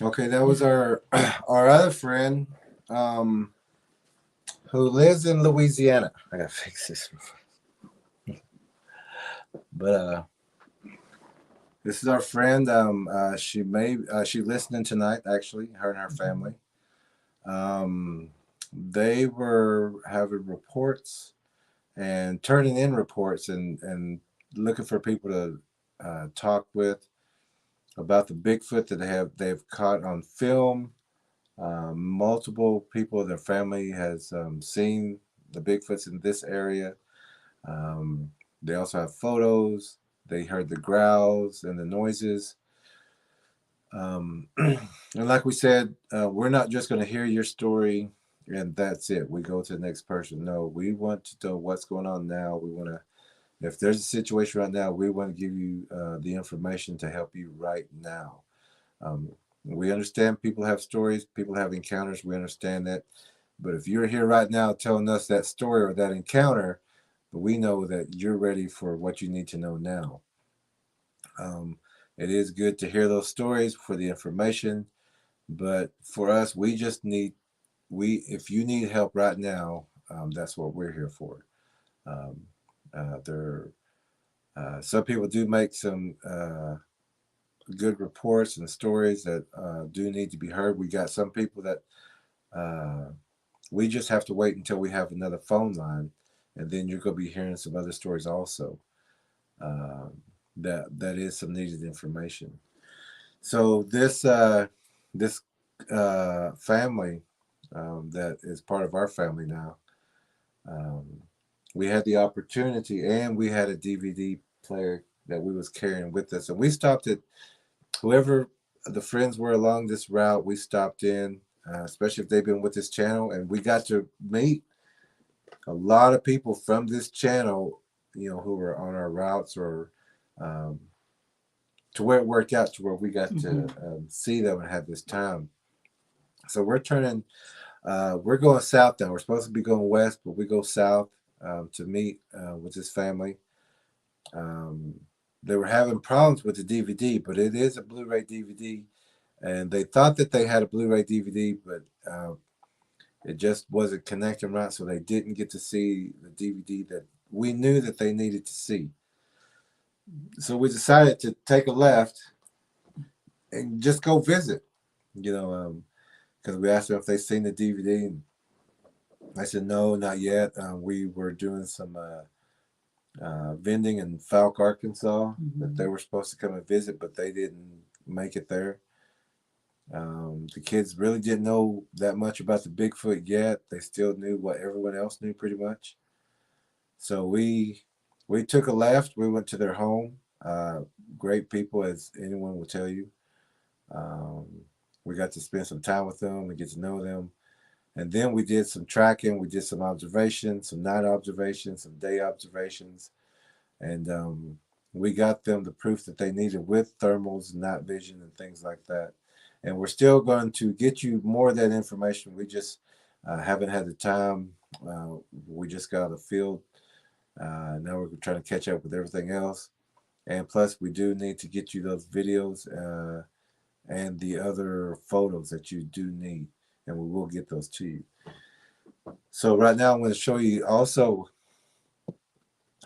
Okay, that was our other friend who lives in Louisiana. I gotta fix this. But this is our friend. She's listening tonight. Actually, her and her family. They were having reports and turning in reports and looking for people to talk with about the Bigfoot that they've caught on film. Multiple people in their family has seen the Bigfoots in this area. They also have photos. They heard the growls and the noises. And like we said, we're not just going to hear your story and that's it. We go to the next person. No, we want to know what's going on now. We want to, if there's a situation right now, we want to give you the information to help you right now. We understand people have stories, people have encounters. We understand that. But if you're here right now telling us that story or that encounter, we know that you're ready for what you need to know now. It is good to hear those stories for the information. But for us, we just need, if you need help right now, that's what we're here for. Some people do make some good reports and stories that do need to be heard. We got some people that we just have to wait until we have another phone line, and then you're going to be hearing some other stories also. That is some needed information. So this family that is part of our family now, we had the opportunity, and we had a DVD player that we was carrying with us, and we stopped at whoever the friends were along this route. We stopped in, especially if they've been with this channel, and we got to meet a lot of people from this channel, you know, who were on our routes, or to where it worked out to where we got to see them and have this time. So we're going south now. We're supposed to be going west, but we go south to meet with this family. They were having problems with the DVD, but it is a Blu-ray DVD, and they thought that they had a Blu-ray DVD, but it just wasn't connecting right, so they didn't get to see the DVD that we knew that they needed to see. So we decided to take a left and just go visit, you know, because we asked them if they'd seen the DVD, and I said, no, not yet. We were doing some vending in Falk, Arkansas, that they were supposed to come and visit, but they didn't make it there. The kids really didn't know that much about the Bigfoot yet. They still knew what everyone else knew pretty much. So we took a left. We went to their home. Great people, as anyone will tell you. Um, we got to spend some time with them and get to know them. And then we did some tracking. We did some observations, some night observations, some day observations. And we got them the proof that they needed with thermals, night vision, and things like that. And we're still going to get you more of that information. We just haven't had the time. We just got out of the field. Now we're trying to catch up with everything else. And plus, we do need to get you those videos and the other photos that you do need. And we will get those to you. So right now, I'm going to show you also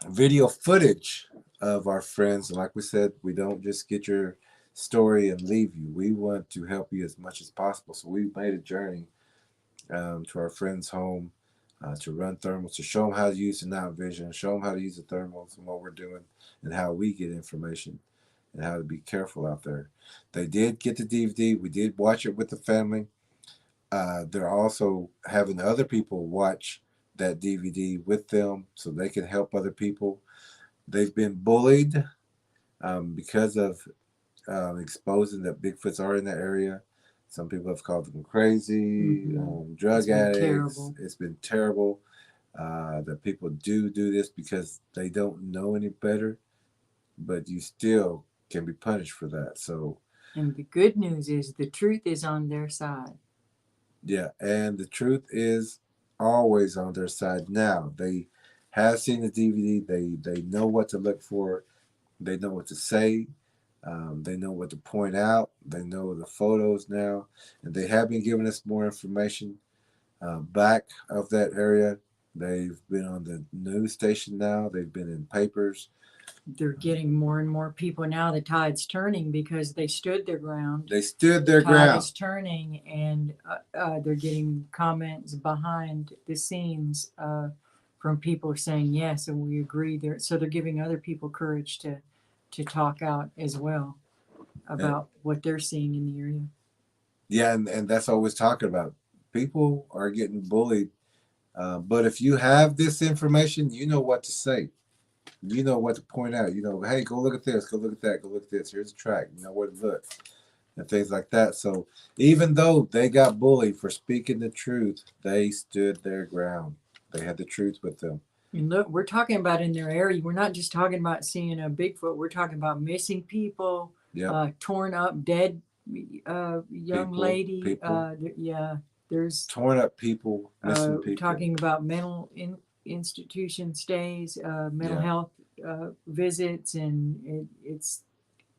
video footage of our friends. And like we said, we don't just get your story and leave you. We want to help you as much as possible. So we made a journey to our friend's home to run thermals, to show them how to use the night vision, show them how to use the thermals and what we're doing and how we get information and how to be careful out there. They did get the DVD. We did watch it with the family. They're also having other people watch that DVD with them so they can help other people. They've been bullied because of exposing that Bigfoots are in that area. Some people have called them crazy, drug addicts. Terrible. It's been terrible that people do this because they don't know any better, but you still can be punished for that. So, and the good news is the truth is on their side. Yeah, and the truth is always on their side now. They have seen the DVD. They know what to look for. They know what to say. They know what to point out. They know the photos now. And they have been giving us more information back of that area. They've been on the news station now. They've been in papers. They're getting more and more people now. The tide's turning because they stood their ground. They stood their Tide ground. is turning, and they're getting comments behind the scenes from people saying yes, and we agree. So they're giving other people courage to talk out as well about what they're seeing in the area. Yeah, and that's what we're talking about. People are getting bullied, but if you have this information, you know what to say. You know what to point out. You know, hey, go look at this, go look at that, go look at this. Here's a track. You know where to look, and things like that. So even though they got bullied for speaking the truth, they stood their ground. They had the truth with them. And look, we're talking about in their area. We're not just talking about seeing a Bigfoot. We're talking about missing people, torn up, dead young lady. There's torn up people, missing people. Talking about mental institution stays, mental health visits, and it's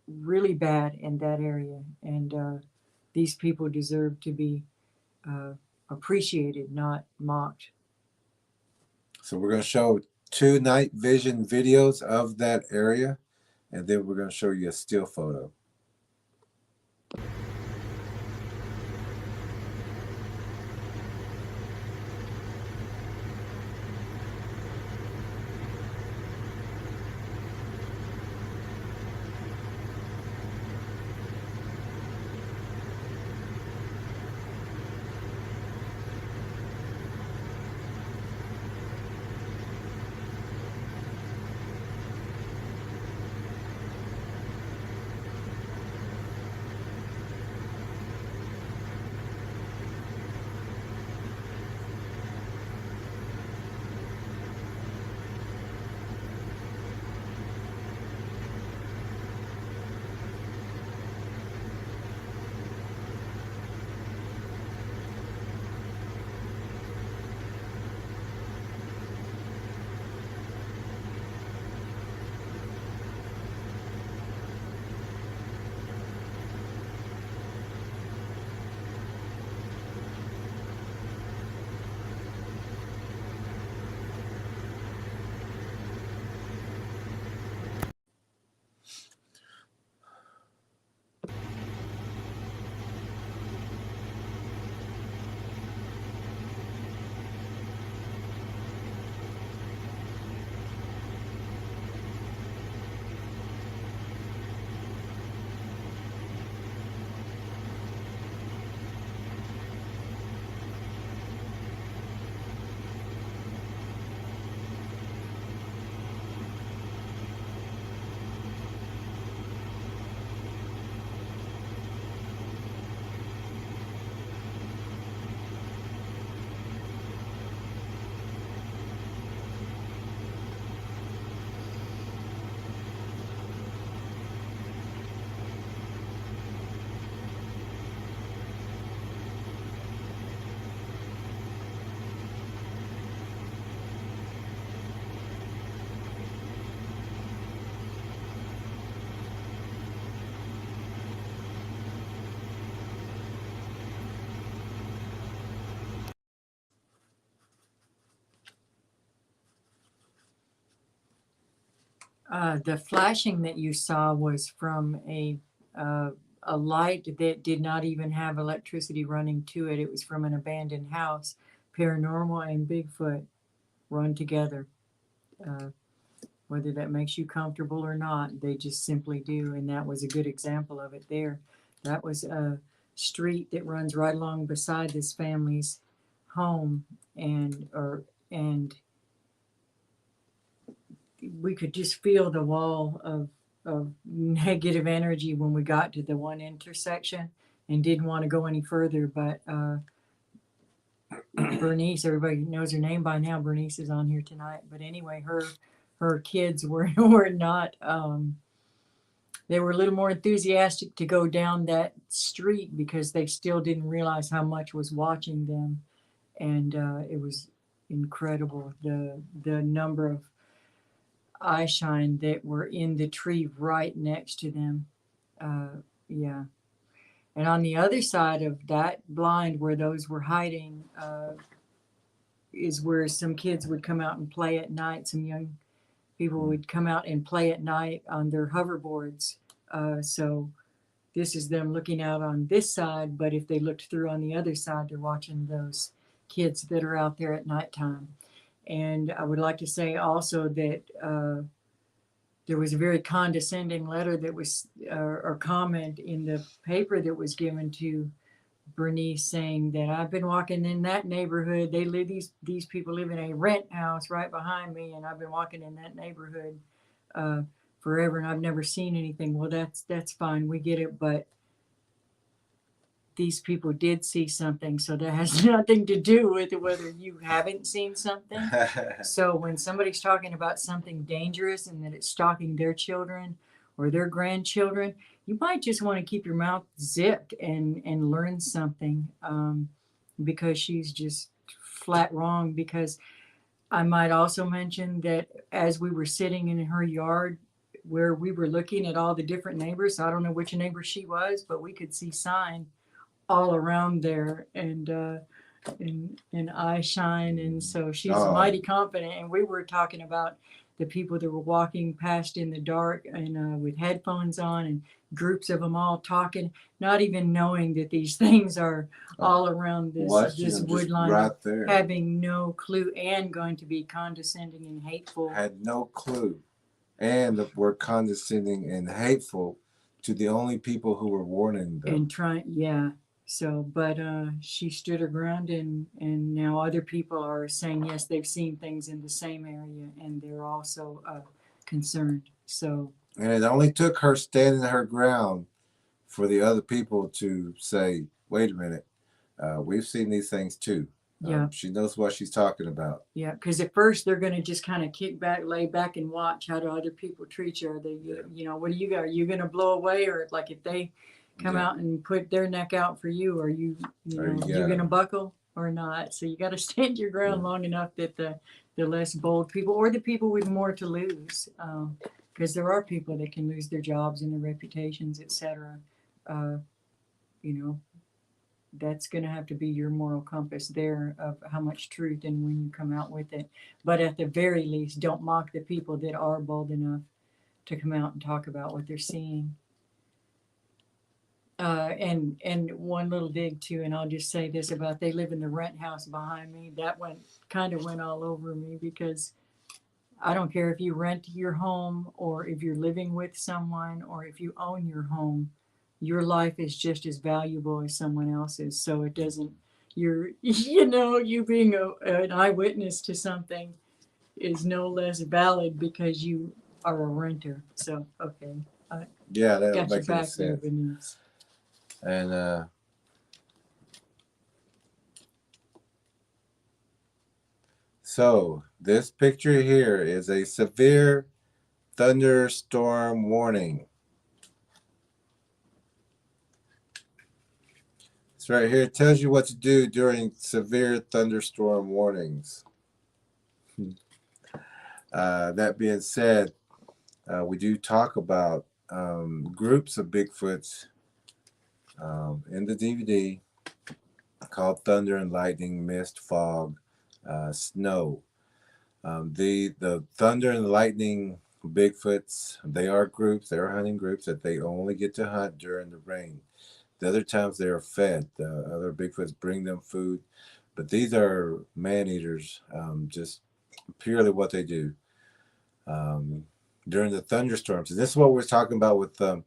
really bad in that area. And these people deserve to be appreciated, not mocked. So we're going to show 2 night vision videos of that area, and then we're going to show you a still photo. The flashing that you saw was from a light that did not even have electricity running to it. It was from an abandoned house. Paranormal and Bigfoot run together. Uh, whether that makes you comfortable or not, they just simply do. And that was a good example of it there. That was a street that runs right along beside this family's home, and we could just feel the wall of negative energy when we got to the one intersection and didn't want to go any further. But Bernice, everybody knows her name by now. Bernice is on here tonight. But anyway, her kids were not. They were a little more enthusiastic to go down that street because they still didn't realize how much was watching them, and it was incredible the number of eye shine that were in the tree right next to them. Yeah. And on the other side of that blind where those were hiding is where some kids would come out and play at night. Some young people would come out and play at night on their hoverboards. So this is them looking out on this side, but if they looked through on the other side, they're watching those kids that are out there at nighttime. And I would like to say also that there was a very condescending letter that was, or comment in the paper that was given to Bernice saying that I've been walking in that neighborhood. They live, these people live in a rent house right behind me, and I've been walking in that neighborhood forever, and I've never seen anything. Well, that's fine. We get it, but these people did see something, so that has nothing to do with whether you haven't seen something. So when somebody's talking about something dangerous and that it's stalking their children or their grandchildren, you might just want to keep your mouth zipped and learn something, because she's just flat wrong. Because I might also mention that as we were sitting in her yard where we were looking at all the different neighbors, I don't know which neighbor she was, but we could see sign all around there, and eye shine, and so she's mighty confident. And we were talking about the people that were walking past in the dark and with headphones on, and groups of them all talking, not even knowing that these things are all around this wood line, right there, having no clue, and going to be condescending and hateful. Had no clue, and were condescending and hateful to the only people who were warning them. And trying, yeah. So, but she stood her ground, and now other people are saying yes, they've seen things in the same area, and they're also concerned. So, and it only took her standing her ground for the other people to say, "Wait a minute, we've seen these things too." Yeah, she knows what she's talking about. Yeah, because at first they're going to just kind of kick back, lay back, and watch how do other people treat you. Are they, you know, what do you got? Are you going to blow away, or like if they come out and put their neck out for you, are you you're going to buckle or not? So you got to stand your ground long enough that the less bold people, or the people with more to lose, because there are people that can lose their jobs and their reputations, etc. You know, that's going to have to be your moral compass there of how much truth and when you come out with it. But at the very least, don't mock the people that are bold enough to come out and talk about what they're seeing. And one little dig too, and I'll just say this about they live in the rent house behind me. That kind of went all over me, because I don't care if you rent your home or if you're living with someone or if you own your home, your life is just as valuable as someone else's. So it doesn't, you being an eyewitness to something is no less valid because you are a renter. So, okay. Yeah, that got makes your back sense. there, Bernice. And so this picture here is a severe thunderstorm warning. It's right here. It tells you what to do during severe thunderstorm warnings. That being said, we do talk about groups of Bigfoots in the DVD called Thunder and Lightning, Mist, Fog, Snow. The thunder and lightning Bigfoots, they are groups, they are hunting groups that they only get to hunt during the rain. The other times they are fed. The other Bigfoots bring them food, but these are man eaters, just purely what they do during the thunderstorms. And this is what we're talking about with, I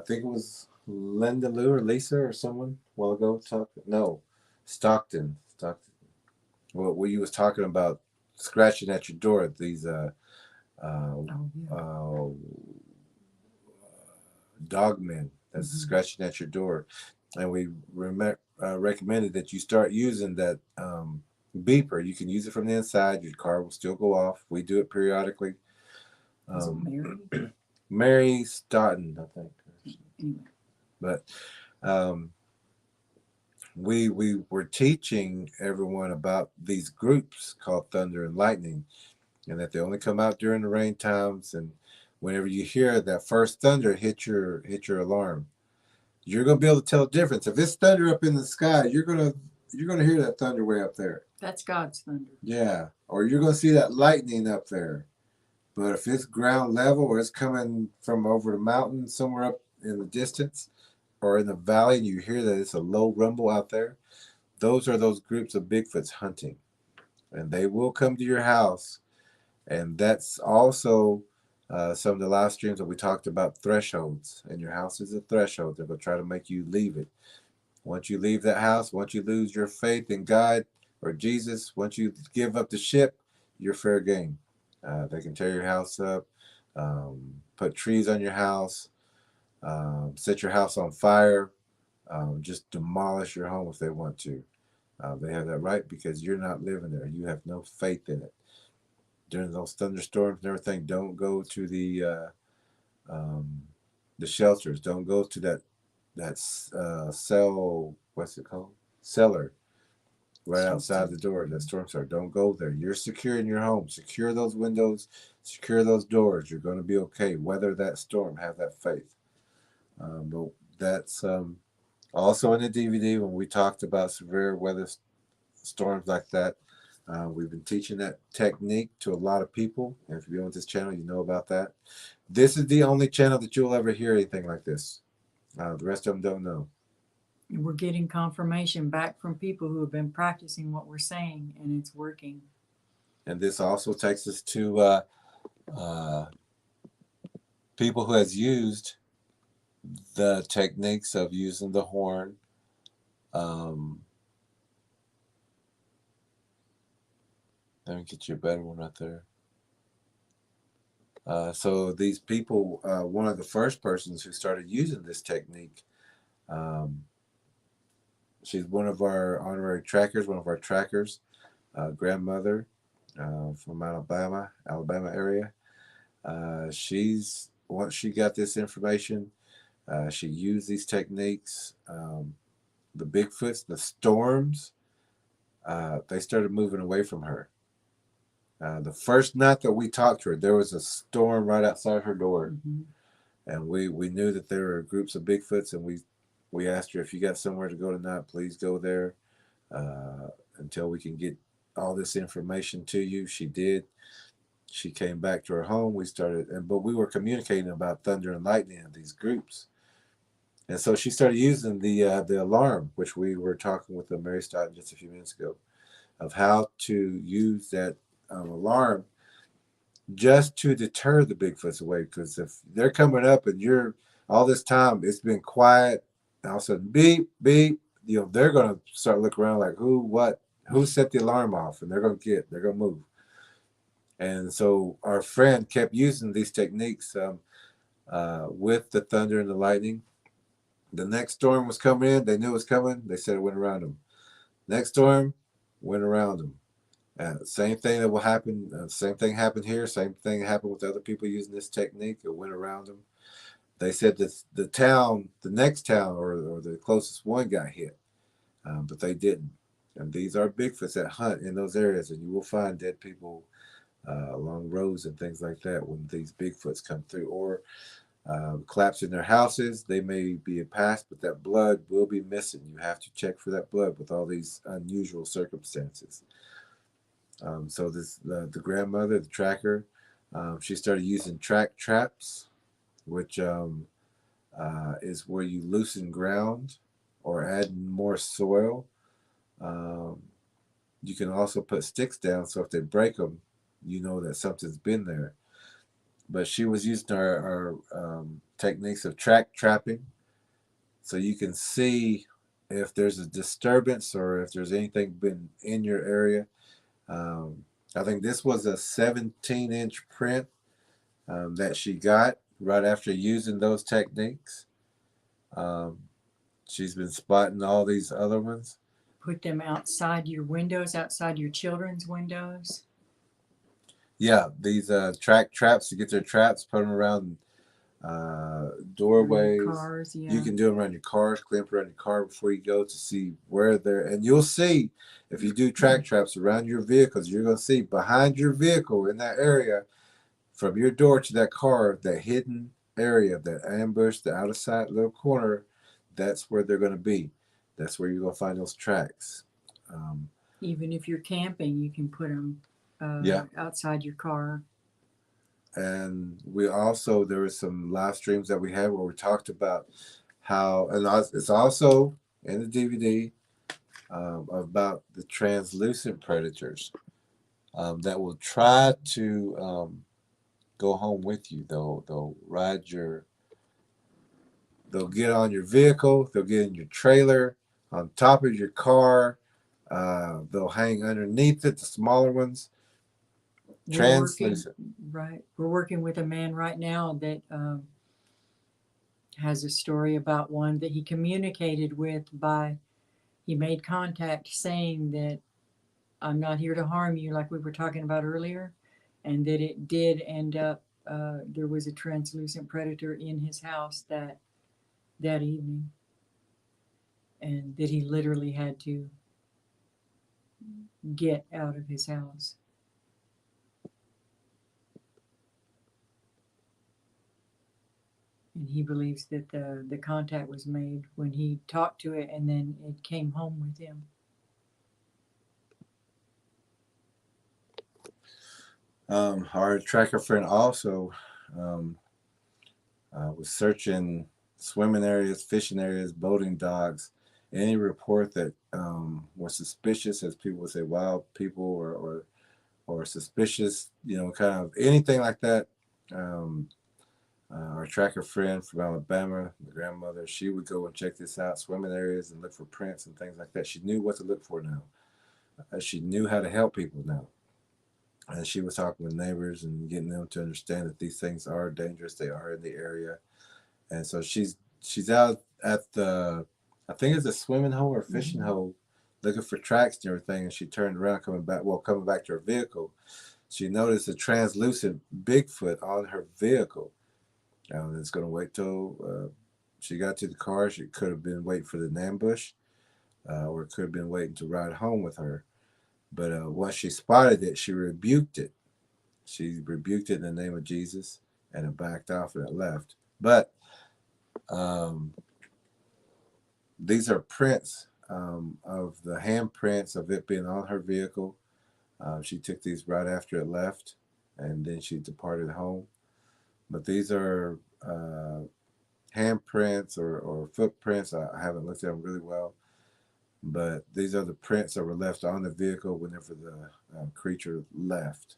think it was Linda Lou or Lisa or someone a while ago. No, Stockton. Stockton. Well, you was talking about scratching at your door. These Oh, yeah. Dogmen that's scratching at your door, and we recommended that you start using that beeper. You can use it from the inside. Your car will still go off. We do it periodically. Is it Mary? Mary Stoughton, I think. Anyway. But we were teaching everyone about these groups called Thunder and Lightning, and that they only come out during the rain times. And whenever you hear that first thunder hit your alarm, you're gonna be able to tell the difference. If it's thunder up in the sky, you're gonna hear that thunder way up there. That's God's thunder. Yeah, or you're gonna see that lightning up there. But if it's ground level or it's coming from over the mountain somewhere up in the distance or in the valley, and you hear that it's a low rumble out there, those are those groups of Bigfoots hunting, and they will come to your house. And that's also some of the live streams that we talked about thresholds. And your house is a threshold. They're going to try to make you leave it. Once you leave that house, once you lose your faith in God or Jesus, once you give up the ship, you're fair game. They can tear your house up, put trees on your house, set your house on fire, just demolish your home if they want to. They have that right because you're not living there. You have no faith in it. During those thunderstorms and everything, don't go to the shelters. Don't go to that cell. What's it called? Cellar, right outside the door. That storm cellar. Don't go there. You're secure in your home. Secure those windows. Secure those doors. You're going to be okay. Weather that storm. Have that faith. But that's also in the DVD when we talked about severe weather storms like that. We've been teaching that technique to a lot of people. And if you're on this channel, you know about that. This is the only channel that you'll ever hear anything like this. The rest of them don't know. We're getting confirmation back from people who have been practicing what we're saying, and it's working. And this also takes us to people who has used the techniques of using the horn. Let me get you a better one right there. So these people, one of the first persons who started using this technique, she's one of our honorary trackers, one of our trackers, grandmother from Alabama area. Once she got this information, she used these techniques. The Bigfoots, the storms, they started moving away from her. The first night that we talked to her, there was a storm right outside her door. And we knew that there were groups of Bigfoots, and we asked her, if you got somewhere to go tonight, please go there until we can get all this information to you. She did. She came back to her home. But we were communicating about thunder and lightning in these groups. And so she started using the alarm, which we were talking with Mary Stoughton just a few minutes ago, of how to use that alarm just to deter the Bigfoots away. Because if they're coming up and you're all this time, it's been quiet, and all of a sudden beep, beep, they're going to start looking around like who set the alarm off, and they're going to move. And so our friend kept using these techniques with the thunder and the lightning. The next storm was coming in. They knew it was coming. They said it went around them. Next storm went around them. Same thing that will happen. Same thing happened here. Same thing happened with other people using this technique. It went around them. They said that the next town, or the closest one got hit, but they didn't. And these are Bigfoots that hunt in those areas, and you will find dead people along roads and things like that when these Bigfoots come through, or collapse in their houses. They may be passed, but that blood will be missing. You have to check for that blood with all these unusual circumstances. So the grandmother, the tracker, She started using track traps, which is where you loosen ground or add more soil. Um, you can also put sticks down, so if they break them, you know that something's been there. But she was using our techniques of track trapping, so you can see if there's a disturbance or if there's anything been in your area. Um, I think this was a 17-inch print that she got right after using those techniques. Um, she's been spotting all these other ones. Put them outside your windows, outside your children's windows. Yeah, these track traps to get their traps, put them around doorways. Cars, yeah. You can do them around your cars, clamp around your car before you go to see where they're. And you'll see if you do track traps around your vehicles, you're going to see behind your vehicle in that area, from your door to that car, that hidden area, that ambush, the out of sight little corner. That's where they're going to be. That's where you're going to find those tracks. Even if you're camping, you can put them Yeah. outside your car. And we also, there were some live streams that we had where we talked about how, and it's also in the DVD, about the translucent predators that will try to go home with you. They'll get on your vehicle, they'll get in your trailer, on top of your car, they'll hang underneath it, the smaller ones. Translucent. We're working with a man right now that has a story about one that he communicated with he made contact saying that I'm not here to harm you, like we were talking about earlier, and that it did end up, there was a translucent predator in his house that evening, and that he literally had to get out of his house. And he believes that the contact was made when he talked to it, and then it came home with him. Our tracker friend also was searching swimming areas, fishing areas, boating docks. Any report that was suspicious, as people would say, wild people or suspicious, kind of anything like that. Our tracker friend from Alabama, the grandmother, she would go and check this out, swimming areas, and look for prints and things like that. She knew what to look for now. She knew how to help people now. And she was talking with neighbors and getting them to understand that these things are dangerous. They are in the area. And so she's out at the, I think it's a swimming hole or fishing hole, looking for tracks and everything. And she turned around, coming back to her vehicle. She noticed a translucent Bigfoot on her vehicle. It's going to wait till she got to the car. She could have been waiting for the ambush, or it could have been waiting to ride home with her. But once she spotted it, she rebuked it. She rebuked it in the name of Jesus, and it backed off and it left. But these are prints of the handprints of it being on her vehicle. She took these right after it left, and then she departed home. But these are handprints or footprints. I haven't looked at them really well. But these are the prints that were left on the vehicle whenever the creature left.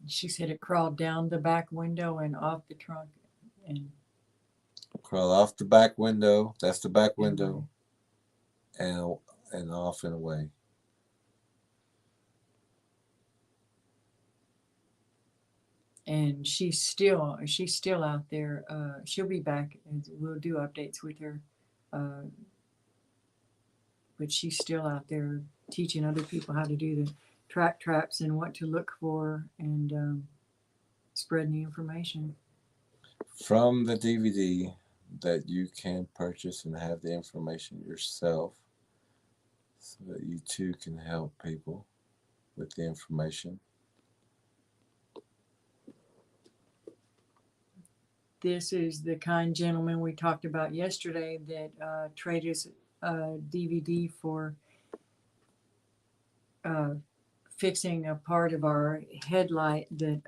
She said it crawled down the back window and off the trunk. And crawl off the back window. That's the back window. And off and away. And she's still out there. She'll be back, and we'll do updates with her. But she's still out there teaching other people how to do the track traps and what to look for, and spreading the information. From the DVD that you can purchase and have the information yourself, so that you too can help people with the information. This is the kind gentleman we talked about yesterday that traded us a DVD for fixing a part of our headlight that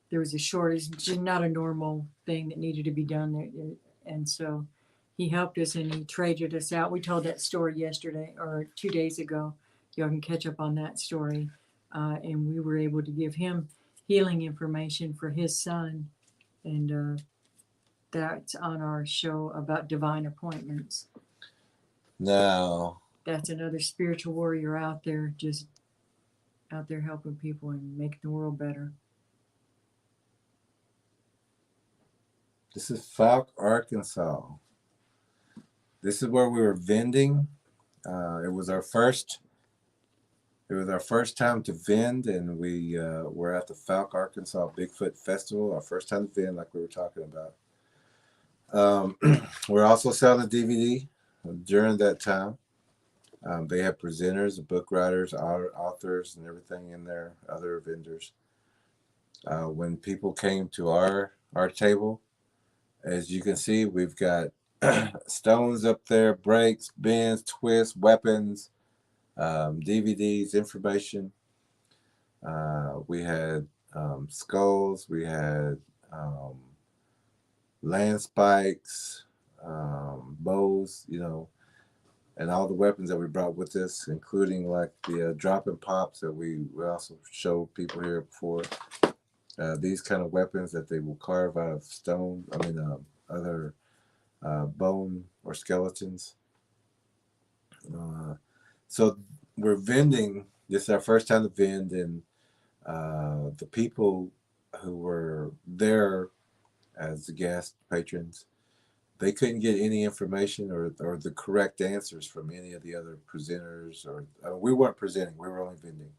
there was a shortage, just not a normal thing that needed to be done there. And so he helped us and he traded us out. We told that story yesterday or 2 days ago. Y'all can catch up on that story. And we were able to give him healing information for his son. And that's on our show about divine appointments. Now, That's another spiritual warrior out there, just out there helping people and making the world better. this is Falk, Arkansas. This is where we were vending. It was our first time to vend, and we were at the Falk, Arkansas Bigfoot Festival. Our first time to vend, like we were talking about. We're also selling a DVD during that time. They have presenters, book writers, authors, and everything in there, other vendors. When people came to our table, as you can see, we've got stones up there, breaks, bends, twists, weapons, DVDs, information. We had skulls, we had land spikes, bows, and all the weapons that we brought with us, including like the dropping pops that we also showed people here before. These kind of weapons that they will carve out of stone, other bone or skeletons. So we're vending. This is our first time to vend, and the people who were there as the guest patrons, they couldn't get any information or the correct answers from any of the other presenters. Or we weren't presenting; we were only vending.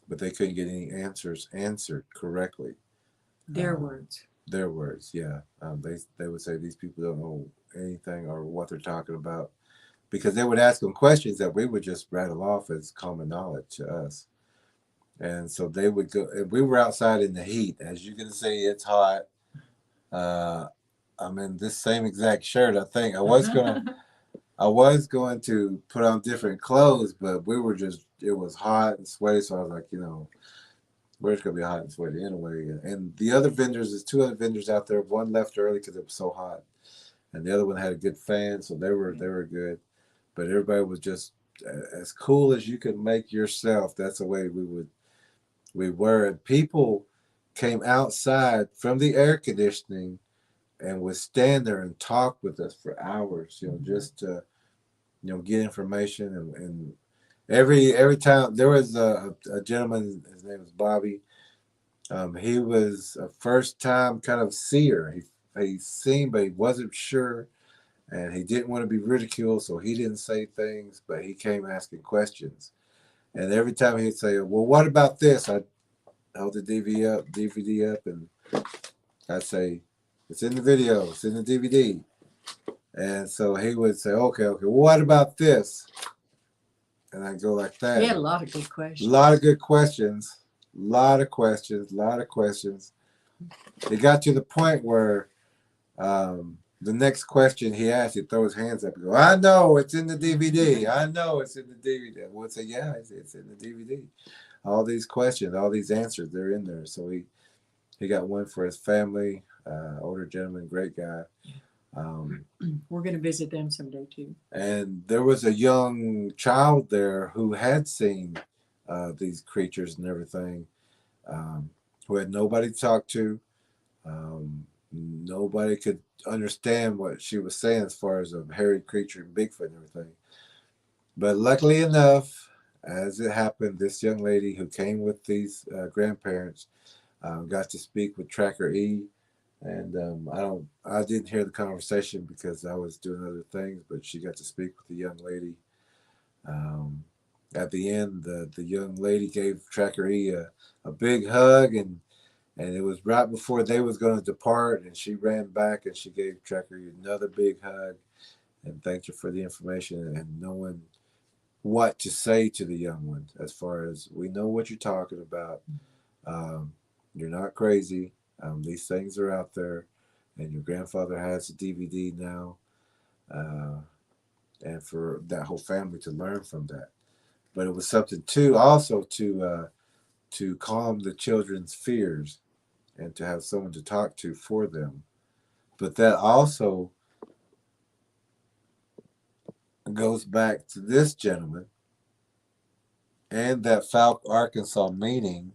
But they couldn't get any answers answered correctly. Their words. Their words, yeah. They would say these people don't know anything or what they're talking about, because they would ask them questions that we would just rattle off as common knowledge to us. And so they would go, and we were outside in the heat. As you can see, it's hot. I'm in this same exact shirt. I think I was going to put on different clothes, but it was hot and sweaty. So I was like, we're just going to be hot and sweaty anyway. And the other vendors, there's two other vendors out there. One left early because it was so hot, and the other one had a good fan, so they were good. But everybody was just as cool as you could make yourself. That's the way we were. And people came outside from the air conditioning and would stand there and talk with us for hours, just to, get information. And every time there was a gentleman, his name was Bobby. He was a first time kind of seer. He seen, but he wasn't sure, and he didn't want to be ridiculed, so he didn't say things, but he came asking questions. And every time he'd say, well, what about this? I'd hold the DVD up, and I'd say, it's in the video, it's in the DVD. And so he would say, okay, well, what about this? And I'd go like that. He had a lot of good questions. A lot of good questions. A lot of questions. It got to the point where the next question he asked, he'd throw his hands up and go, I know, it's in the DVD. I know it's in the DVD. We'd say, yeah, it's in the DVD. All these questions, all these answers, they're in there. So he got one for his family, older gentleman, great guy. We're going to visit them someday too. And there was a young child there who had seen these creatures and everything, who had nobody to talk to. Nobody could understand what she was saying as far as a hairy creature and Bigfoot and everything. But luckily enough, as it happened, this young lady who came with these grandparents got to speak with TrackerElla. And I didn't hear the conversation because I was doing other things, but she got to speak with the young lady. At the end, the young lady gave TrackerElla a big hug, and it was right before they was going to depart, and she ran back and she gave TrackerElla another big hug and thanked her for the information and knowing what to say to the young one, as far as, we know what you're talking about. You're not crazy. These things are out there, and your grandfather has a DVD now, and for that whole family to learn from that. But it was something too, also to to calm the children's fears and to have someone to talk to for them. But that also goes back to this gentleman and that Falk, Arkansas meeting,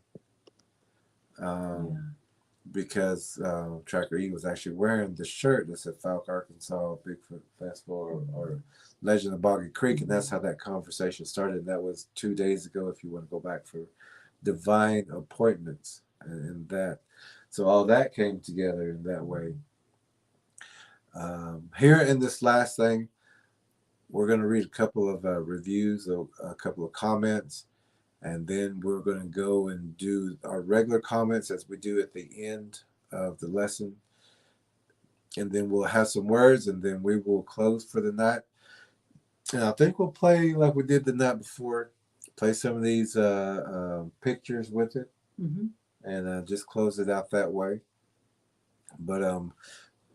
because Tracker was actually wearing the shirt that said Falk, Arkansas Bigfoot Festival or Legend of Boggy Creek, and that's how that conversation started. That was 2 days ago, if you want to go back for divine appointments and that. So all that came together in that way. Here in this last thing, we're going to read a couple of reviews, a couple of comments, and then we're going to go and do our regular comments as we do at the end of the lesson. And then we'll have some words, and then we will close for the night. And I think we'll play like we did the night before, play some of these pictures with it, and just close it out that way. But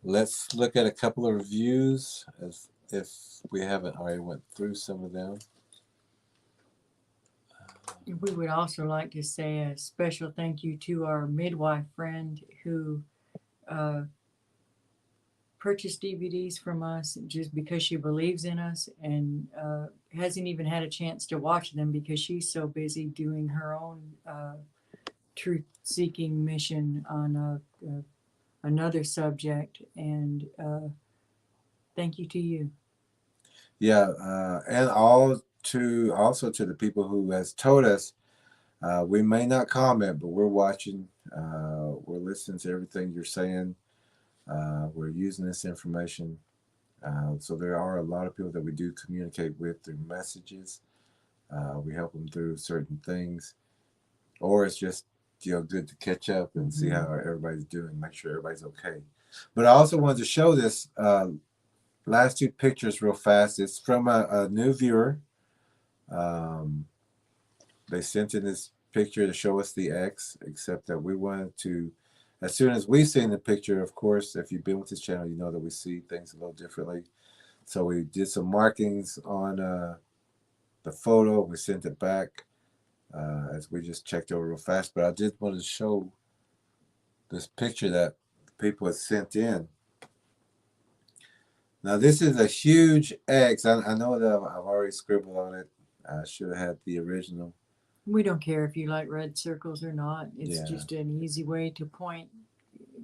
let's look at a couple of reviews if we haven't already went through some of them. We would also like to say a special thank you to our midwife friend who purchased DVDs from us just because she believes in us and hasn't even had a chance to watch them because she's so busy doing her own truth-seeking mission on another subject. And thank you to you. Yeah, and also to the people who has told us we may not comment, but we're watching, we're listening to everything you're saying, we're using this information. So there are a lot of people that we do communicate with through messages. We help them through certain things, or it's just good to catch up and see how everybody's doing, make sure everybody's okay. But I also wanted to show this last two pictures real fast. It's from a new viewer. They sent in this picture to show us the X, except that we wanted to, as soon as we seen the picture, of course, if you've been with this channel, you know that we see things a little differently. So we did some markings on the photo. We sent it back as we just checked over real fast. But I did want to show this picture that people had sent in. Now, this is a huge X. I know that I've already scribbled on it. I should have had the original. We don't care if you like red circles or not. It's just an easy way to point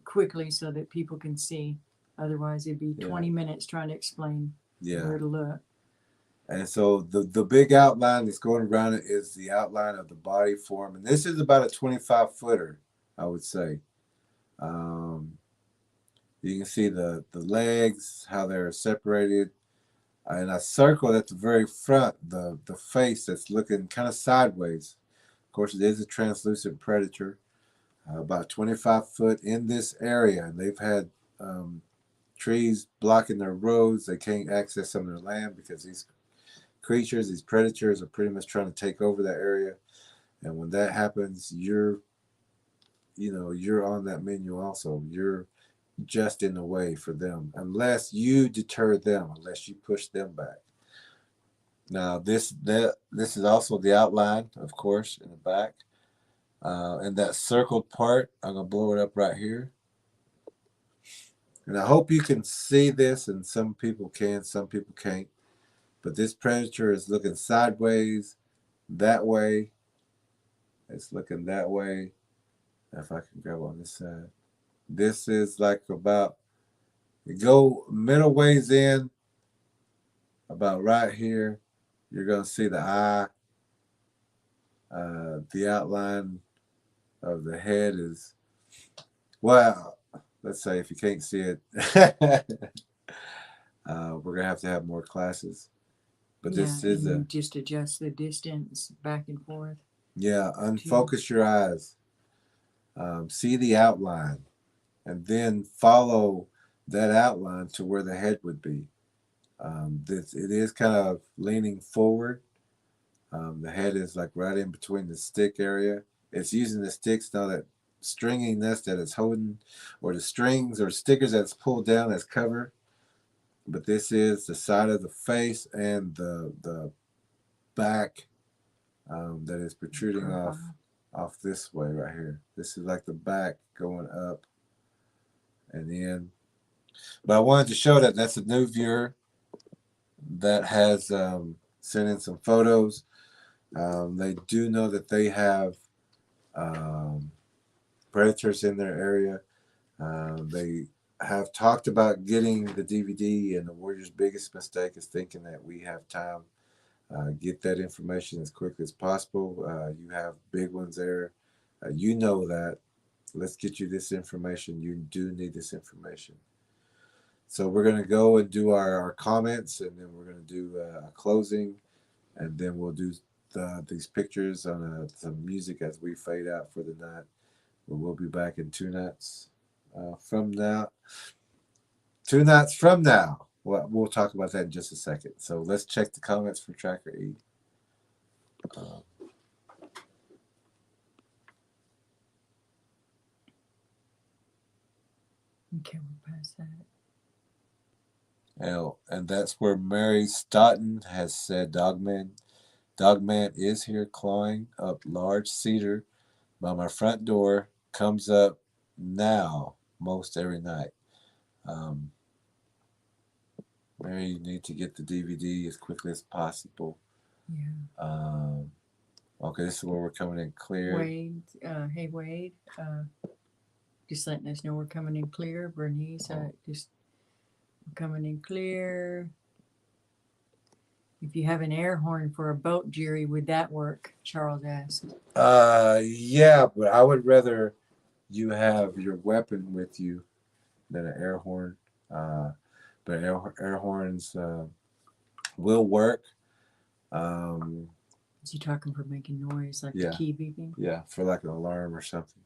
quickly so that people can see. Otherwise, it'd be 20 minutes trying to explain where to look. And so the big outline that's going around it is the outline of the body form. And this is about a 25-footer, I would say. You can see the legs, how they're separated. And I circled at the very front the face that's looking kind of sideways. Of course, it is a translucent predator, about 25 foot in this area. And they've had trees blocking their roads. They can't access some of their land because these creatures, these predators, are pretty much trying to take over that area. And when that happens, you're on that menu also. You're just in the way for them, unless you deter them, unless you push them back. Now, this is also the outline, of course, in the back. And that circled part, I'm going to blow it up right here. And I hope you can see this, and some people can, some people can't. But this predator is looking sideways, that way. It's looking that way. If I can grab on this side. This is like about, you go middle ways in, about right here. You're going to see the eye. The outline of the head is, well, let's say if you can't see it, we're going to have more classes. But this is you just adjust the distance back and forth. Yeah, unfocus your eyes. See the outline. And then follow that outline to where the head would be. It is kind of leaning forward. The head is like right in between the stick area. It's using the sticks now, that stringiness that it's holding, or the strings or stickers that's pulled down as cover. But this is the side of the face and the back that is protruding off off this way right here. This is like the back going up and in. But I wanted to show that that's a new viewer that has sent in some photos. They do know that they have predators in their area. They have talked about getting the DVD, and the Warrior's biggest mistake is thinking that we have time. Get that information as quickly as possible. You have big ones there. You know that. Let's get you this information. You do need this information. So we're going to go and do our comments, and then we're going to do a closing, and then we'll do these pictures on some music as we fade out for the night. We'll be back in 2 nights from now. 2 nights from now. We'll talk about that in just a second. So let's check the comments for Tracker E. Okay, we're past that. And that's where Mary Stoughton has said, Dogman is here clawing up large cedar by my front door. Comes up now most every night. Mary, you need to get the DVD as quickly as possible. Yeah. Okay, this is where we're coming in clear. Wade, hey Wade, just letting us know we're coming in clear. Bernice, just we're coming in clear. If you have an air horn for a boat, Jerry, would that work? Charles asked. Yeah, but I would rather you have your weapon with you than an air horn. But air horns will work. Is he talking for making noise, like Yeah. the key beeping? Yeah, for like an alarm or something.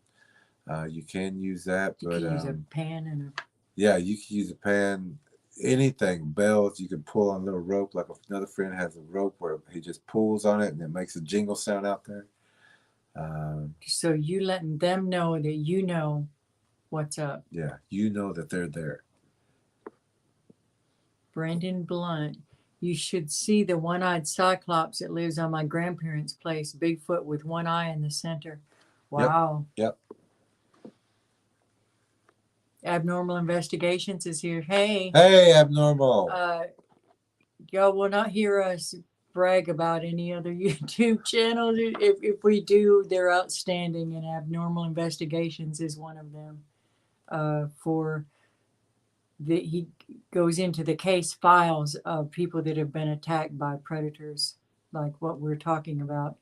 You can use that, You but can use a pan and a. yeah, you can use a pan, anything, bells. You can pull on a little rope. Like another friend has a rope where he just pulls on it and it makes a jingle sound out there. So you letting them know that you know what's up. Yeah, you know that they're there. Brandon Blunt, you should see the one-eyed cyclops that lives on my grandparents' place. Bigfoot with one eye in the center. Wow. Yep. Abnormal Investigations is here. Hey. Hey, Abnormal. Y'all will not hear us brag about any other YouTube channels. If we do, they're outstanding, and Abnormal Investigations is one of them. He goes into the case files of people that have been attacked by predators, like what we're talking about.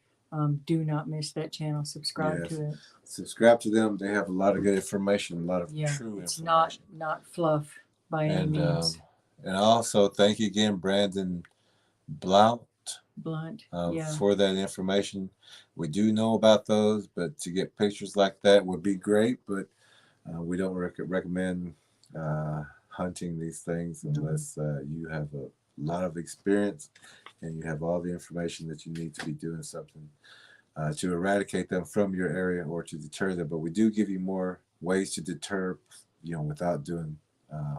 Do not miss that channel. Subscribe to it. Subscribe to them. They have a lot of good information, a lot of true it's information. not fluff by any means. And also, thank you again, Brandon Blunt, for that information. We do know about those, but to get pictures like that would be great, but we don't recommend hunting these things unless you have a lot of experience and you have all the information that you need to be doing something to eradicate them from your area or to deter them. But we do give you more ways to deter, without doing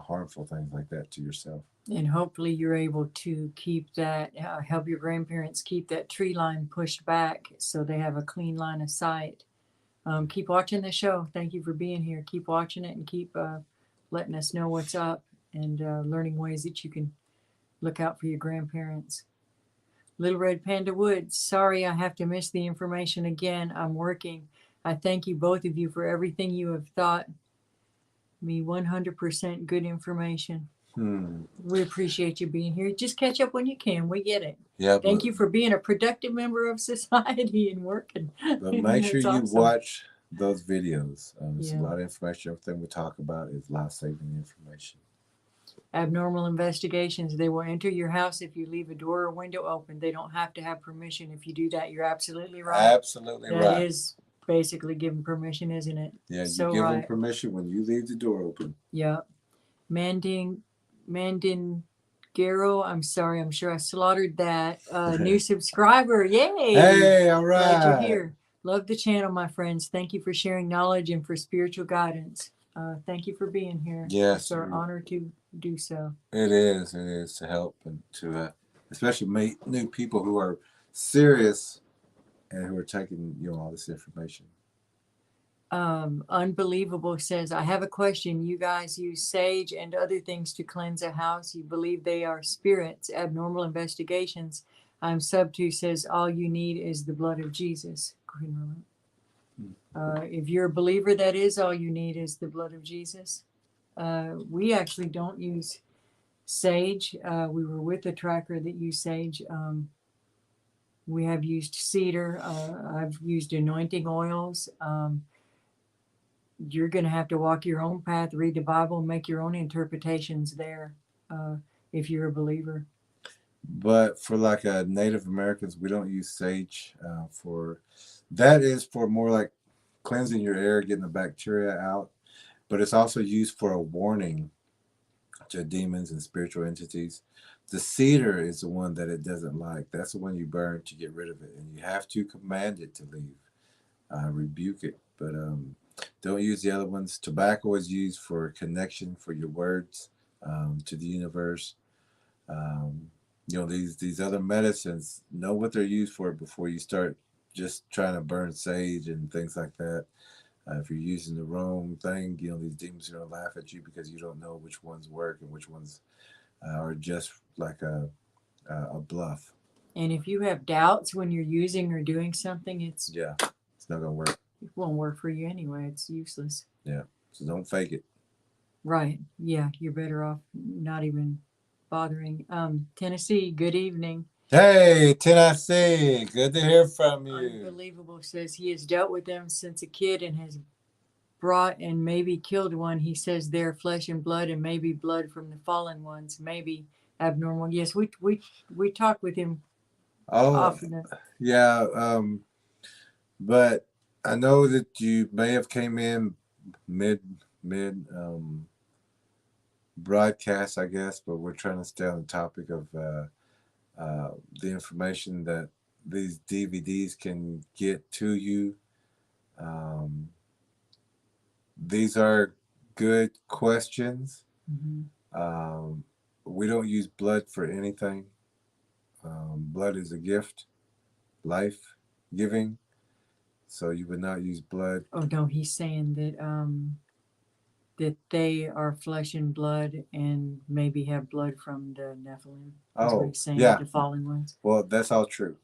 harmful things like that to yourself. And hopefully you're able to keep that, help your grandparents keep that tree line pushed back so they have a clean line of sight. Keep watching the show. Thank you for being here. Keep watching it and keep letting us know what's up and learning ways that you can look out for your grandparents. Little Red Panda Woods, sorry I have to miss the information again. I'm working. I thank you, both of you, for everything you have taught me. 100% good information. We appreciate you being here. Just catch up when you can. We get it. Yeah. Thank you for being a productive member of society and working. But make sure you watch those videos. It's a lot of information. Everything we talk about is life-saving information. Abnormal Investigations. They will enter your house if you leave a door or window open. They don't have to have permission. If you do that, you're absolutely right. Absolutely right. That is basically giving permission, isn't it? Yeah, you give them permission when you leave the door open. Yeah. Mandingaro, I'm sorry, I'm sure I slaughtered that. New subscriber, yay! Hey, all right. Glad you're here. Love the channel, my friends. Thank you for sharing knowledge and for spiritual guidance. Thank you for being here. Yes. It's our honor to do so. It is to help and to especially meet new people who are serious and who are taking all this information. Unbelievable says, I have a question. You guys use sage and other things to cleanse a house. You believe they are spirits. Abnormal investigations. I'm sub 2 says, all you need is the blood of Jesus. If you're a believer, that is all you need is the blood of Jesus. We actually don't use sage. We were with a tracker that used sage. We have used cedar. I've used anointing oils. You're going to have to walk your own path, read the Bible, make your own interpretations there if you're a believer. But for like Native Americans, we don't use sage for that. Is for more like cleansing your air, getting the bacteria out. But it's also used for a warning to demons and spiritual entities. The cedar is the one that it doesn't like. That's the one you burn to get rid of it. And you have to command it to leave, rebuke it. But don't use the other ones. Tobacco is used for connection, for your words to the universe. These other medicines, know what they're used for before you start just trying to burn sage and things like that. If you're using the wrong thing, these demons are going to laugh at you because you don't know which ones work and which ones are just like a bluff. And if you have doubts when you're using or doing something, it's not going to work. It won't work for you anyway. It's useless. Yeah. So don't fake it. Right. Yeah. You're better off not even bothering. Tennessee, good evening. Hey, Tennessee. Good to hear from you. Unbelievable says he has dealt with them since a kid and has brought and maybe killed one. He says they're flesh and blood and maybe blood from the fallen ones, maybe abnormal. Yes, we talk with him often. Yeah. But I know that you may have came in mid broadcast, I guess, but we're trying to stay on the topic of the information that these DVDs can get to you. These are good questions. Mm-hmm. We don't use blood for anything. Blood is a gift, life giving. So you would not use blood. Oh no, he's saying that that they are flesh and blood and maybe have blood from the Nephilim. That's what he's saying, the fallen ones. Well, that's all true.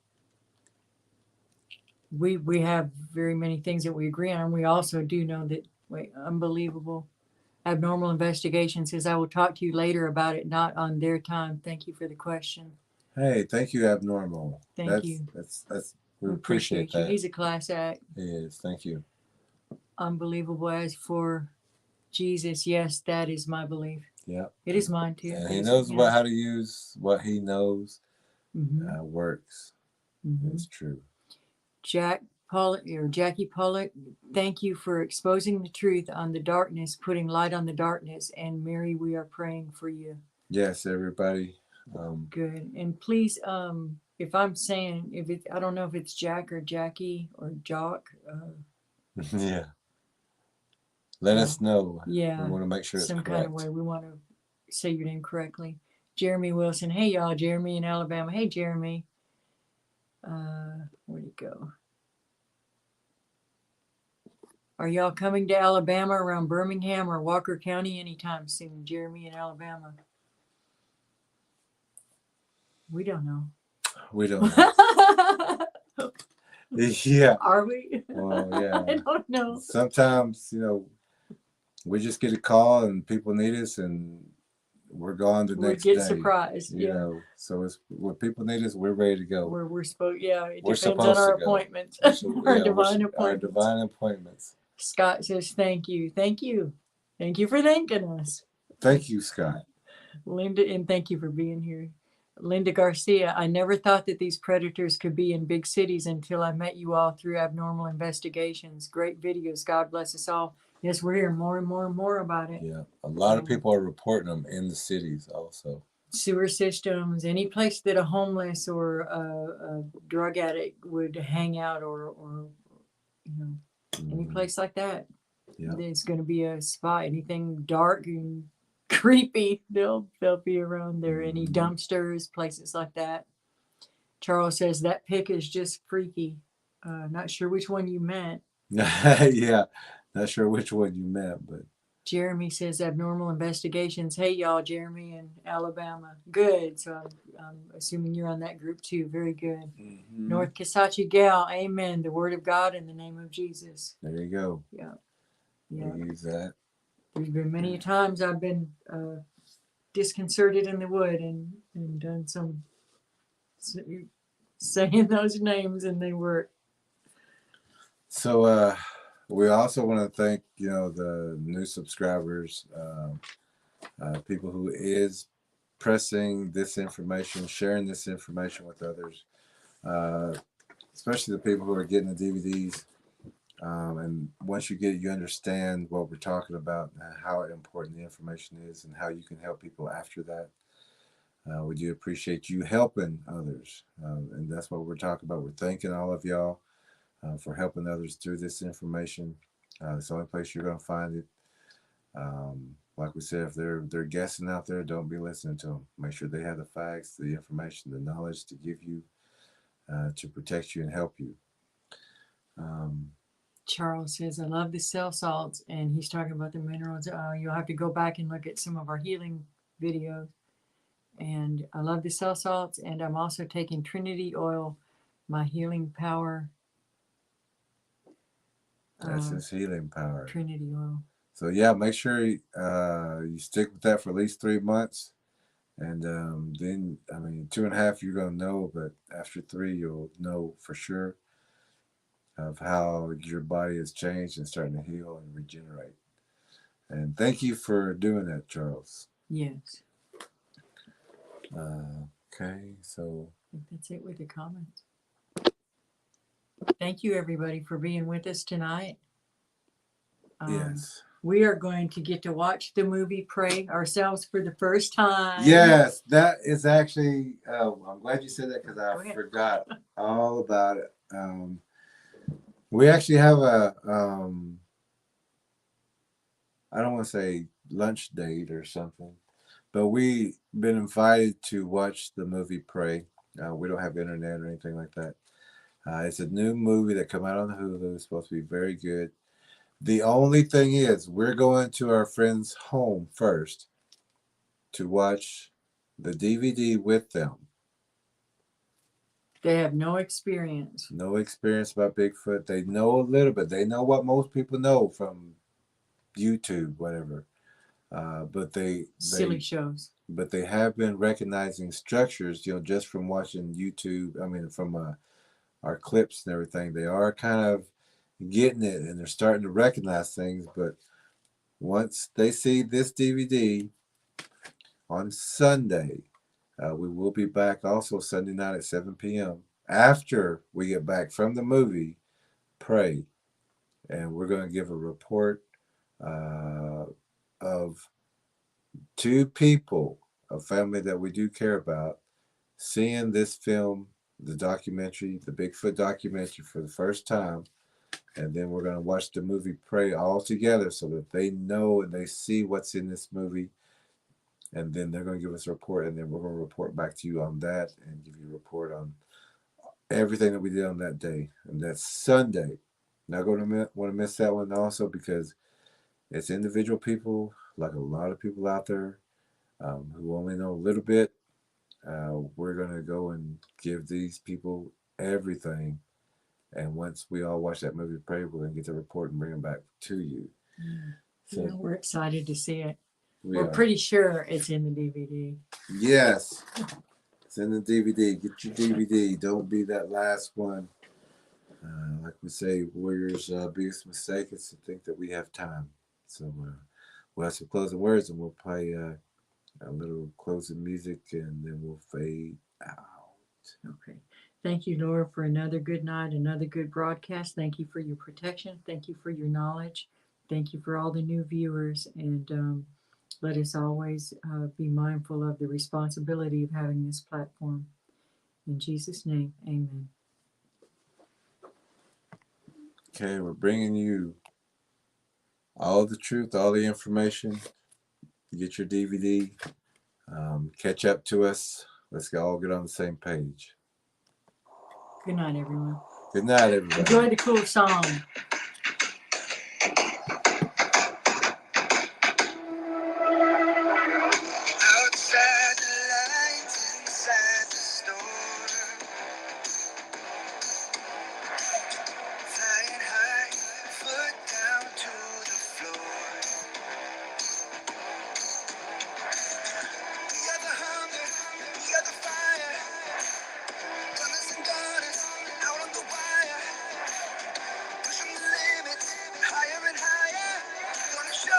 We have very many things that we agree on. We also do know that unbelievable. Abnormal Investigation says, I will talk to you later about it, not on their time. Thank you for the question. Hey, thank you, Abnormal. Thank you. We appreciate that. You. He's a class act. He is. Thank you. Unbelievable. As for Jesus, yes, that is my belief. Yeah. It is mine too. And he knows how to use what he knows works. Mm-hmm. It's true. Jackie Pollock, thank you for exposing the truth on the darkness, putting light on the darkness. And Mary, we are praying for you. Yes, everybody. Good. And please, if I'm saying, I don't know if it's Jack or Jackie or Jock. Yeah. Let us know. Yeah. We want to make sure it's some correct. kind of way. We want to say your name correctly. Jeremy Wilson. Hey, y'all. Jeremy in Alabama. Hey, Jeremy. Where'd he go? Are y'all coming to Alabama around Birmingham or Walker County anytime soon? Jeremy in Alabama. We don't know. We don't know. Yeah. Are we? Well, yeah. I don't know. Sometimes, we just get a call and people need us and we're gone the next day. We get surprised. So it's when people need us, we're ready to go. We're supposed. Yeah, it we're depends on our appointments. Our divine appointments. Scott says, "Thank you, thank you, thank you for thanking us." Thank you, Scott. Linda, and thank you for being here. Linda Garcia, I never thought that these predators could be in big cities until I met you all through Abnormal Investigations. Great videos. God bless us all. Yes, we're hearing more and more and more about it. Yeah, a lot of people are reporting them in the cities also. Sewer systems, any place that a homeless or a drug addict would hang out or any place like that. Yeah. There's going to be a spot. Anything dark and creepy, they'll be around there. Any dumpsters, places like that. Charles says that pic is just freaky. Not sure which one you meant. Yeah, not sure which one you meant, but Jeremy says abnormal investigations. Hey, y'all, Jeremy in Alabama. Good. So I'm assuming you're on that group too. Very good. North Kisachi Gal. Amen. The word of God in the name of Jesus. there you go. Yeah. We'll use that. There's been many times I've been disconcerted in the wood and done some saying those names, and they were. So we also want to thank the new subscribers, people who is pressing this information, sharing this information with others, especially the people who are getting the DVDs. And once you get it, you understand what we're talking about, and how important the information is, and how you can help people after that. We do appreciate you helping others, and that's what we're talking about. We're thanking all of y'all for helping others through this information. It's the only place you're going to find it. Like we said, if they're guessing out there, don't be listening to them. Make sure they have the facts, the information, the knowledge to give you, to protect you and help you. Charles says, I love the cell salts, and he's talking about the minerals. You'll have to go back and look at some of our healing videos. And I love the cell salts, and I'm also taking Trinity oil, my healing power. That's his healing power. Trinity oil. So yeah, make sure you stick with that for at least 3 months. And then, 2.5, you're going to know, but after 3, you'll know for sure of how your body has changed and starting to heal and regenerate. And thank you for doing that, Charles. Yes. Okay, so I think that's it with the comments. Thank you, everybody, for being with us tonight. Yes. We are going to get to watch the movie Pray ourselves for the first time. Yes, that is actually, I'm glad you said that because I forgot all about it. We actually have a, I don't want to say lunch date or something, but we've been invited to watch the movie Pray. We don't have internet or anything like that. It's a new movie that came out on Hulu. It's supposed to be very good. The only thing is, we're going to our friend's home first to watch the DVD with them. They have no experience. No experience about Bigfoot. They know a little bit. They know what most people know from YouTube, whatever. But silly shows. But they have been recognizing structures, just from watching YouTube. From our clips and everything. They are kind of getting it, and they're starting to recognize things. But once they see this DVD on Sunday, we will be back also Sunday night at 7 p.m. after we get back from the movie Pray, and we're going to give a report of 2 people, a family that we do care about, seeing this film, the documentary, the Bigfoot documentary, for the first time. And then we're going to watch the movie Pray all together so that they know and they see what's in this movie. And then they're going to give us a report, and then we're going to report back to you on that and give you a report on everything that we did on that day. And that's Sunday. Not going to want to miss that one also, because it's individual people, like a lot of people out there, who only know a little bit. We're going to go and give these people everything. And once we all watch that movie Pray, we're going to get the report and bring them back to you. So we're excited to see it. We're pretty sure it's in the DVD. Yes. It's in the DVD. Get your DVD. Don't be that last one. Like we say, Warriors' biggest mistake is to think that we have time. So we'll have some closing words, and we'll play a little closing music, and then we'll fade out. Okay. Thank you, Laura, for another good night, another good broadcast. Thank you for your protection. Thank you for your knowledge. Thank you for all the new viewers. And let us always be mindful of the responsibility of having this platform. In Jesus' name, amen. Okay, we're bringing you all the truth, all the information. Get your DVD. Catch up to us. Let's all get on the same page. Good night, everyone. Good night, everybody. Enjoy the cool song. Outside the lines, inside the storm. Flying high, foot down to the floor. We got the hunger, we got the fire. Gunners and gunners, out on the wire. Pushing the limits, higher and higher. Gonna show.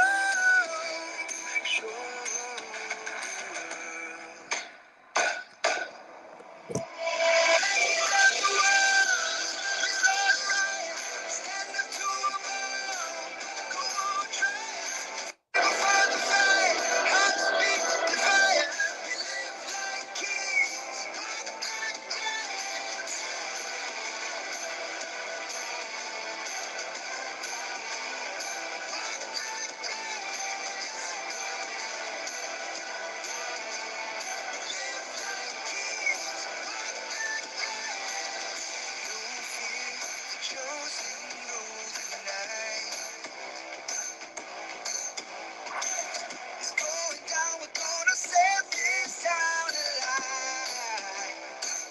It's going down, we're gonna set this town alive.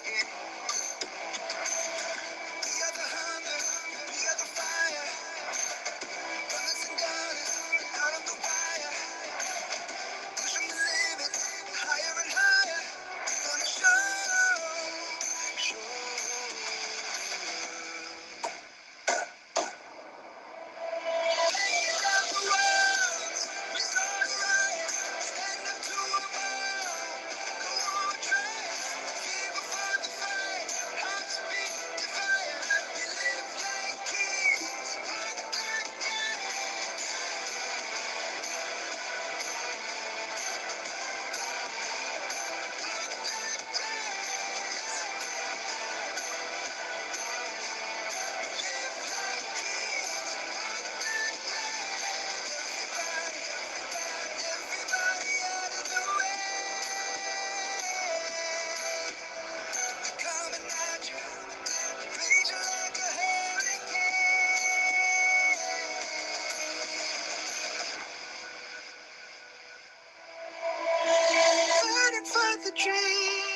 Yeah. We got the hunger, we got the fire. Gunners and gunners, out on the wire. Pushing the limits, higher and higher. Gonna show. Everybody out of the way. Coming at you, raging like a hurricane. Fighting for the dream.